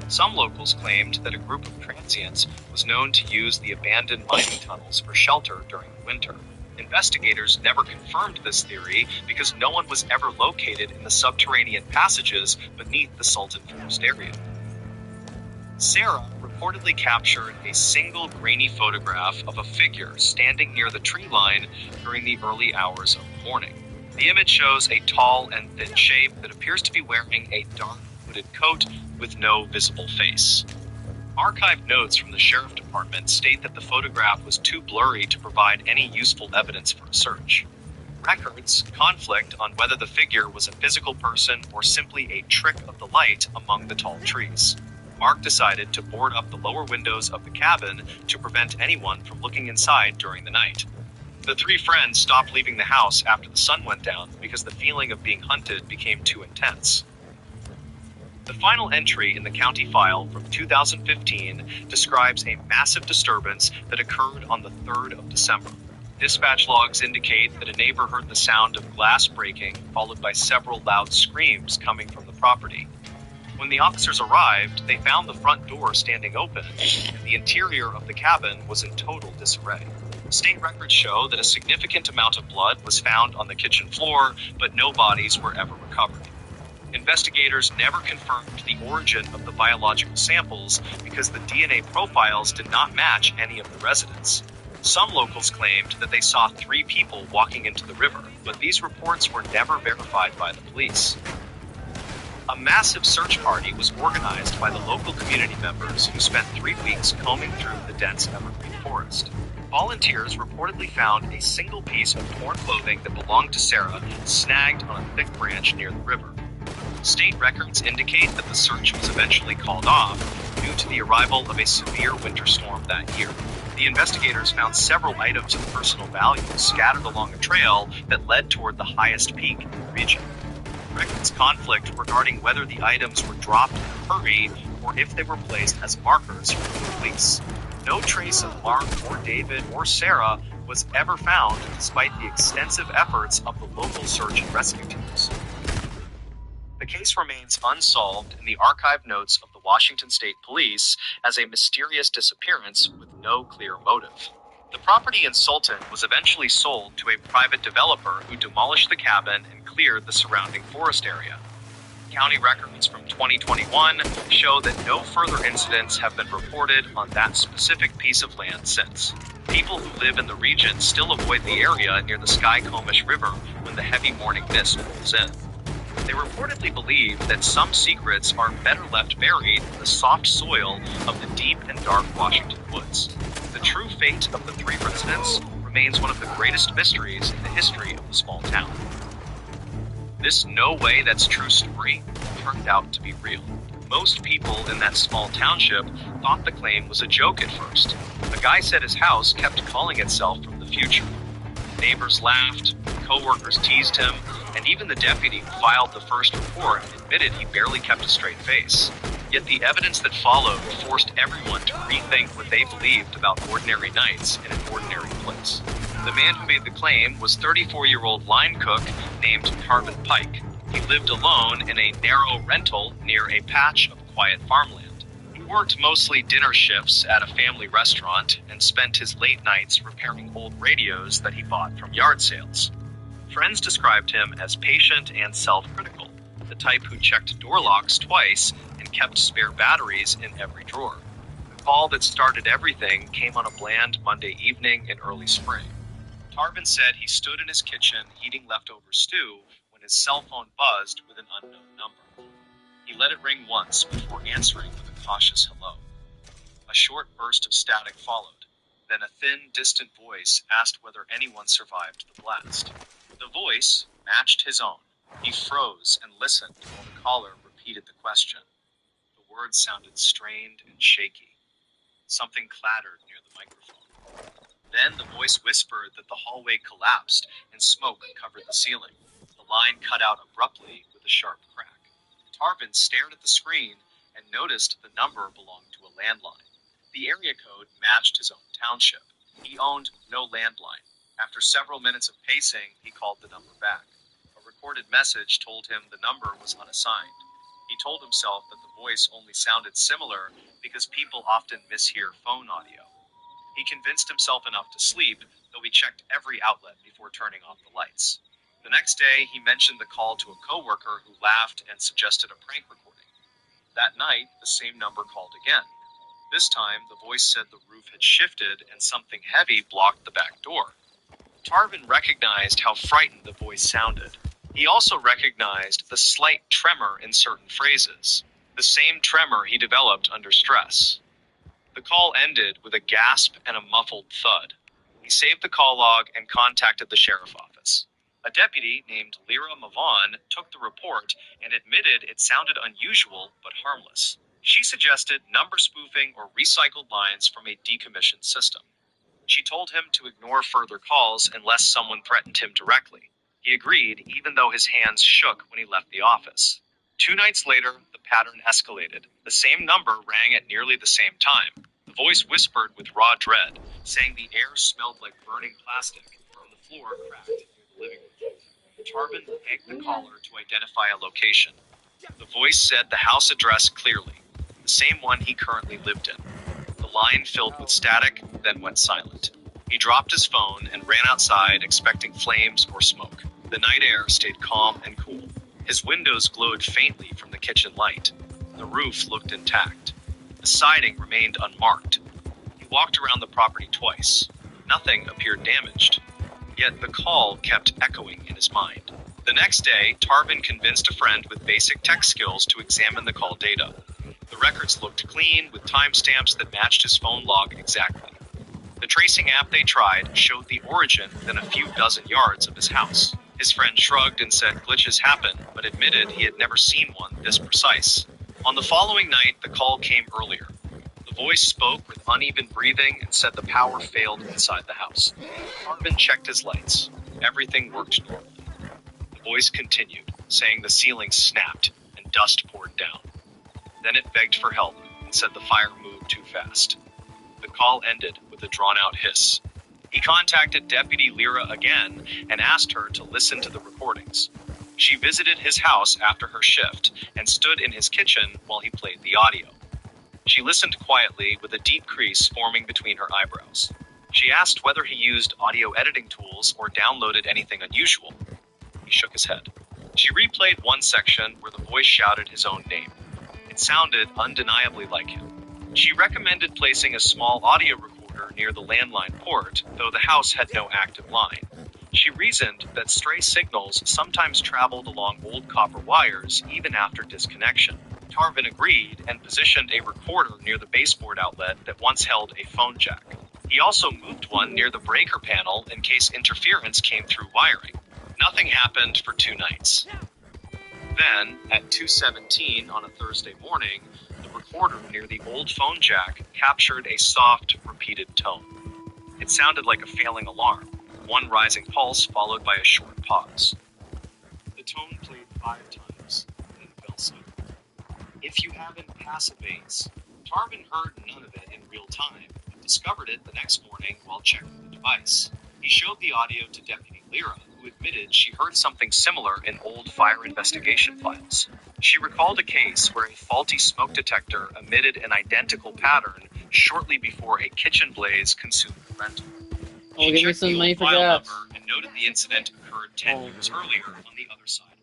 Speaker 15: Some locals claimed that a group of transients was known to use the abandoned mining tunnels for shelter during the winter. Investigators never confirmed this theory because no one was ever located in the subterranean passages beneath the Sultan Forest area. Sarah reportedly captured a single grainy photograph of a figure standing near the tree line during the early hours of the morning. The image shows a tall and thin shape that appears to be wearing a dark hooded coat with no visible face. Archived notes from the sheriff department state that the photograph was too blurry to provide any useful evidence for a search. Records conflict on whether the figure was a physical person or simply a trick of the light among the tall trees. Mark decided to board up the lower windows of the cabin to prevent anyone from looking inside during the night. The three friends stopped leaving the house after the sun went down because the feeling of being hunted became too intense. The final entry in the county file from 2015 describes a massive disturbance that occurred on the 3rd of December. Dispatch logs indicate that a neighbor heard the sound of glass breaking, followed by several loud screams coming from the property. When the officers arrived, they found the front door standing open, and the interior of the cabin was in total disarray. State records show that a significant amount of blood was found on the kitchen floor, but no bodies were ever recovered. Investigators never confirmed the origin of the biological samples because the DNA profiles did not match any of the residents. Some locals claimed that they saw 3 people walking into the river, but these reports were never verified by the police. A massive search party was organized by the local community members who spent 3 weeks combing through the dense evergreen forest. Volunteers reportedly found a single piece of torn clothing that belonged to Sarah snagged on a thick branch near the river. State records indicate that the search was eventually called off due to the arrival of a severe winter storm that year. The investigators found several items of personal value scattered along a trail that led toward the highest peak in the region. Records conflict regarding whether the items were dropped in a hurry or if they were placed as markers for the police. No trace of Mark or David or Sarah was ever found despite the extensive efforts of the local search and rescue teams. The case remains unsolved in the archived notes of the Washington State Police as a mysterious disappearance with no clear motive. The property in Sultan was eventually sold to a private developer who demolished the cabin and cleared the surrounding forest area. County records from 2021 show that no further incidents have been reported on that specific piece of land since. People who live in the region still avoid the area near the Skycomish River when the heavy morning mist rolls in. They reportedly believe that some secrets are better left buried in the soft soil of the deep and dark Washington woods. The true fate of the 3 residents remains one of the greatest mysteries in the history of the small town. This no way that's true story turned out to be real. Most people in that small township thought the claim was a joke at first. A guy said his house kept calling itself from the future. Neighbors laughed, co-workers teased him, and even the deputy who filed the first report admitted he barely kept a straight face. Yet the evidence that followed forced everyone to rethink what they believed about ordinary nights in an ordinary place. The man who made the claim was 34-year-old line cook named Tarvin Pike. He lived alone in a narrow rental near a patch of quiet farmland. He worked mostly dinner shifts at a family restaurant and spent his late nights repairing old radios that he bought from yard sales. Friends described him as patient and self-critical, the type who checked door locks twice and kept spare batteries in every drawer. The call that started everything came on a bland Monday evening in early spring. Tarvin said he stood in his kitchen eating leftover stew when his cell phone buzzed with an unknown number. He let it ring once before answering with a cautious hello. A short burst of static followed. Then a thin, distant voice asked whether anyone survived the blast. The voice matched his own. He froze and listened while the caller repeated the question. The words sounded strained and shaky. Something clattered near the microphone. Then the voice whispered that the hallway collapsed and smoke covered the ceiling. The line cut out abruptly with a sharp crack. Tarvin stared at the screen and noticed the number belonged to a landline. The area code matched his own township. He owned no landline. After several minutes of pacing, he called the number back. A recorded message told him the number was unassigned. He told himself that the voice only sounded similar because people often mishear phone audio. He convinced himself enough to sleep, though he checked every outlet before turning off the lights. The next day, he mentioned the call to a coworker who laughed and suggested a prank recording. That night, the same number called again. This time, the voice said the roof had shifted and something heavy blocked the back door. Tarvin recognized how frightened the voice sounded. He also recognized the slight tremor in certain phrases, the same tremor he developed under stress. The call ended with a gasp and a muffled thud. He saved the call log and contacted the sheriff office. A deputy named Lyra Mavon took the report and admitted it sounded unusual but harmless. She suggested number spoofing or recycled lines from a decommissioned system. She told him to ignore further calls unless someone threatened him directly. He agreed, even though his hands shook when he left the office. 2 nights later, the pattern escalated. The same number rang at nearly the same time. The voice whispered with raw dread, saying the air smelled like burning plastic and the floor cracked near the living room. Tarvin begged the caller to identify a location. The voice said the house address clearly, the same one he currently lived in. The line filled with static, then went silent. He dropped his phone and ran outside, expecting flames or smoke. The night air stayed calm and cool. His windows glowed faintly from the kitchen light. The roof looked intact. The siding remained unmarked. He walked around the property twice. Nothing appeared damaged. Yet the call kept echoing in his mind. The next day, Tarvin convinced a friend with basic tech skills to examine the call data. The records looked clean, with timestamps that matched his phone log exactly. The tracing app they tried showed the origin within a few dozen yards of his house. His friend shrugged and said glitches happen, but admitted he had never seen one this precise. On the following night, the call came earlier. The voice spoke with uneven breathing and said the power failed inside the house. Tarvin checked his lights. Everything worked normally. The voice continued, saying the ceiling snapped and dust poured down. Then it begged for help and said the fire moved too fast. The call ended with a drawn-out hiss. He contacted Deputy Lyra again and asked her to listen to the recordings. She visited his house after her shift and stood in his kitchen while he played the audio. She listened quietly with a deep crease forming between her eyebrows. She asked whether he used audio editing tools or downloaded anything unusual. He shook his head. She replayed one section where the voice shouted his own name. It sounded undeniably like him. She recommended placing a small audio recorder near the landline port, though the house had no active line. She reasoned that stray signals sometimes traveled along old copper wires even after disconnection. Tarvin agreed and positioned a recorder near the baseboard outlet that once held a phone jack. He also moved one near the breaker panel in case interference came through wiring. Nothing happened for 2 nights. Then, at 2:17 on a Thursday morning, the recorder near the old phone jack captured a soft, repeated tone. It sounded like a failing alarm, one rising pulse followed by a short pause. The tone played 5 times, then fell silent. If you have impassivates, Tarvin heard none of it in real time, but discovered it the next morning while checking the device. He showed the audio to Deputy Lyra, who admitted she heard something similar in old fire investigation files. She recalled a case where a faulty smoke detector emitted an identical pattern shortly before a kitchen blaze consumed the rental.
Speaker 6: Oh, give me some money for gas.
Speaker 15: And noted the incident occurred 10 years earlier on the other side of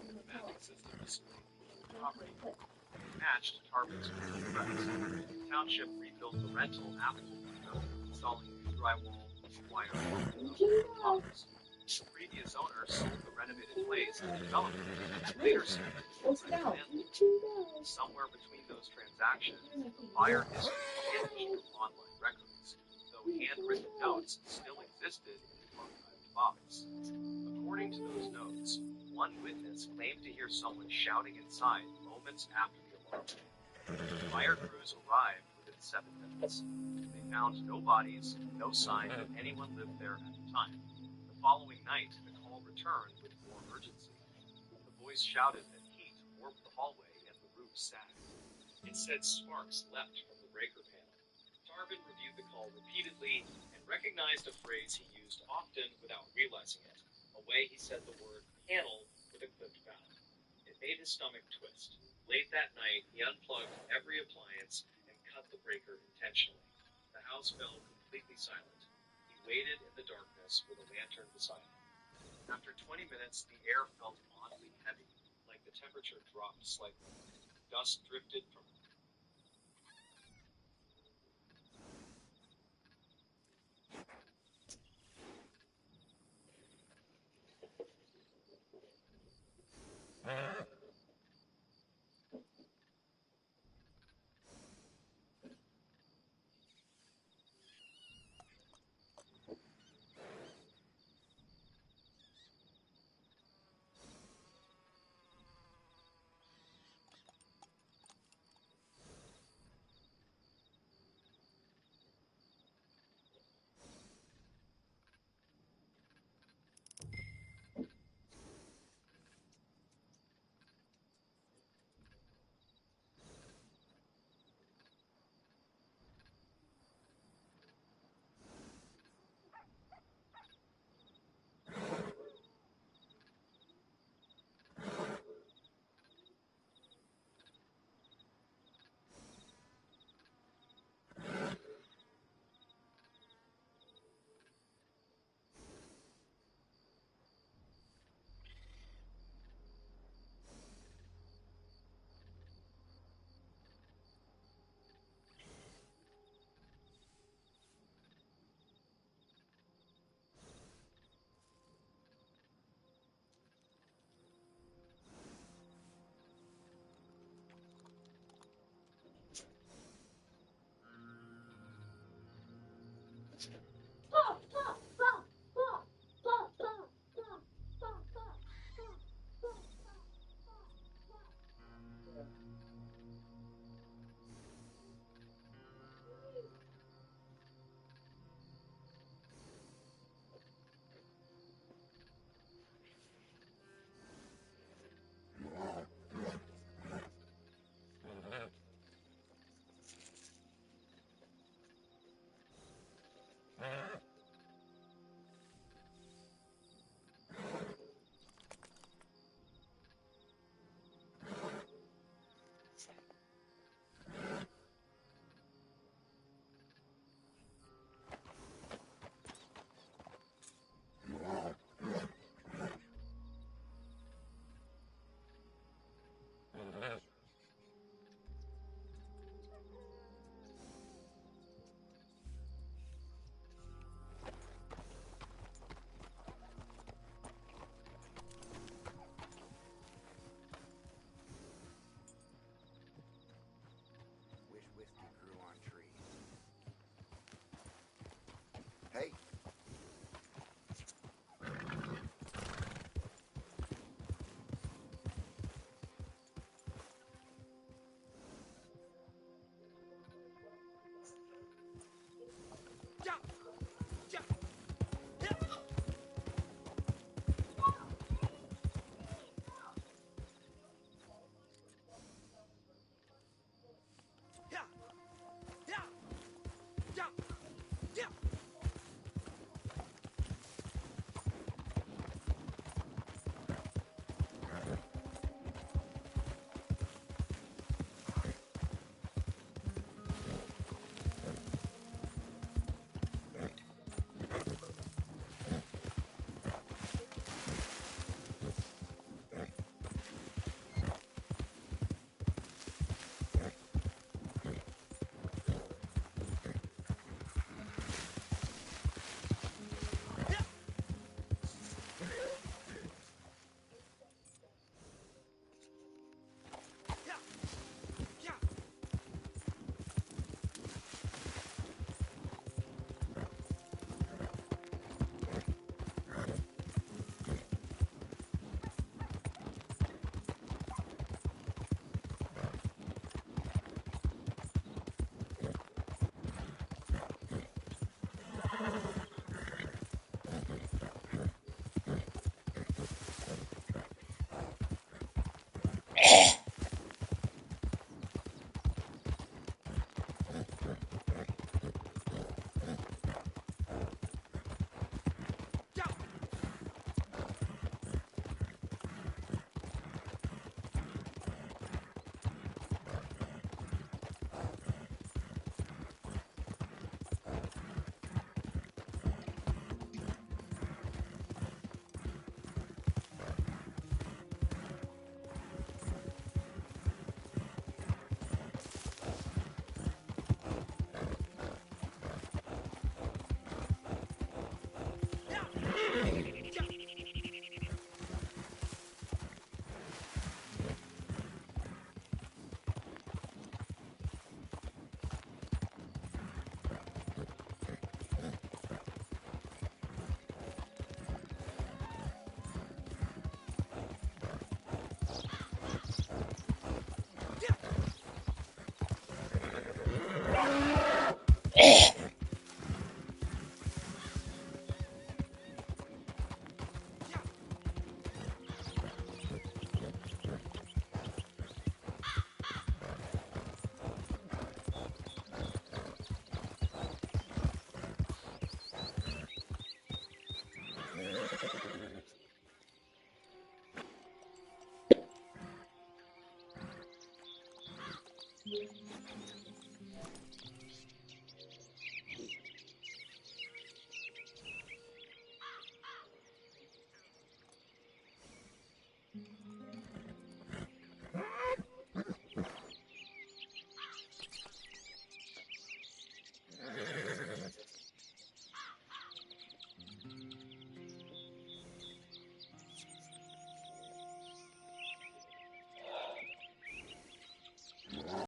Speaker 15: the mapping system displayed the property. Matched Tarvin's threats. The township rebuilt the rental after the fire, installing new drywall, wire, and office. The previous owner sold the renovated place to the developer, and later sold it. Somewhere between those transactions, the buyer history vanished from online records, though handwritten notes still existed in the archived box. According to those notes, one witness claimed to hear someone shouting inside moments after the alarm. Fire crews arrived within 7 minutes. They found no bodies, no sign that anyone lived there at the time. The following night, the call returned with more urgency. The voice shouted that heat warped the hallway and the roof sagged. It said sparks leapt from the breaker panel. Tarvin reviewed the call repeatedly and recognized a phrase he used often without realizing it, a way he said the word panel with a clipped vowel. It made his stomach twist. Late that night, he unplugged every appliance and cut the breaker intentionally. The house fell completely silent. He waited in the darkness with a lantern beside him. After 20 minutes, the air felt oddly heavy, like the temperature dropped slightly. Dust drifted from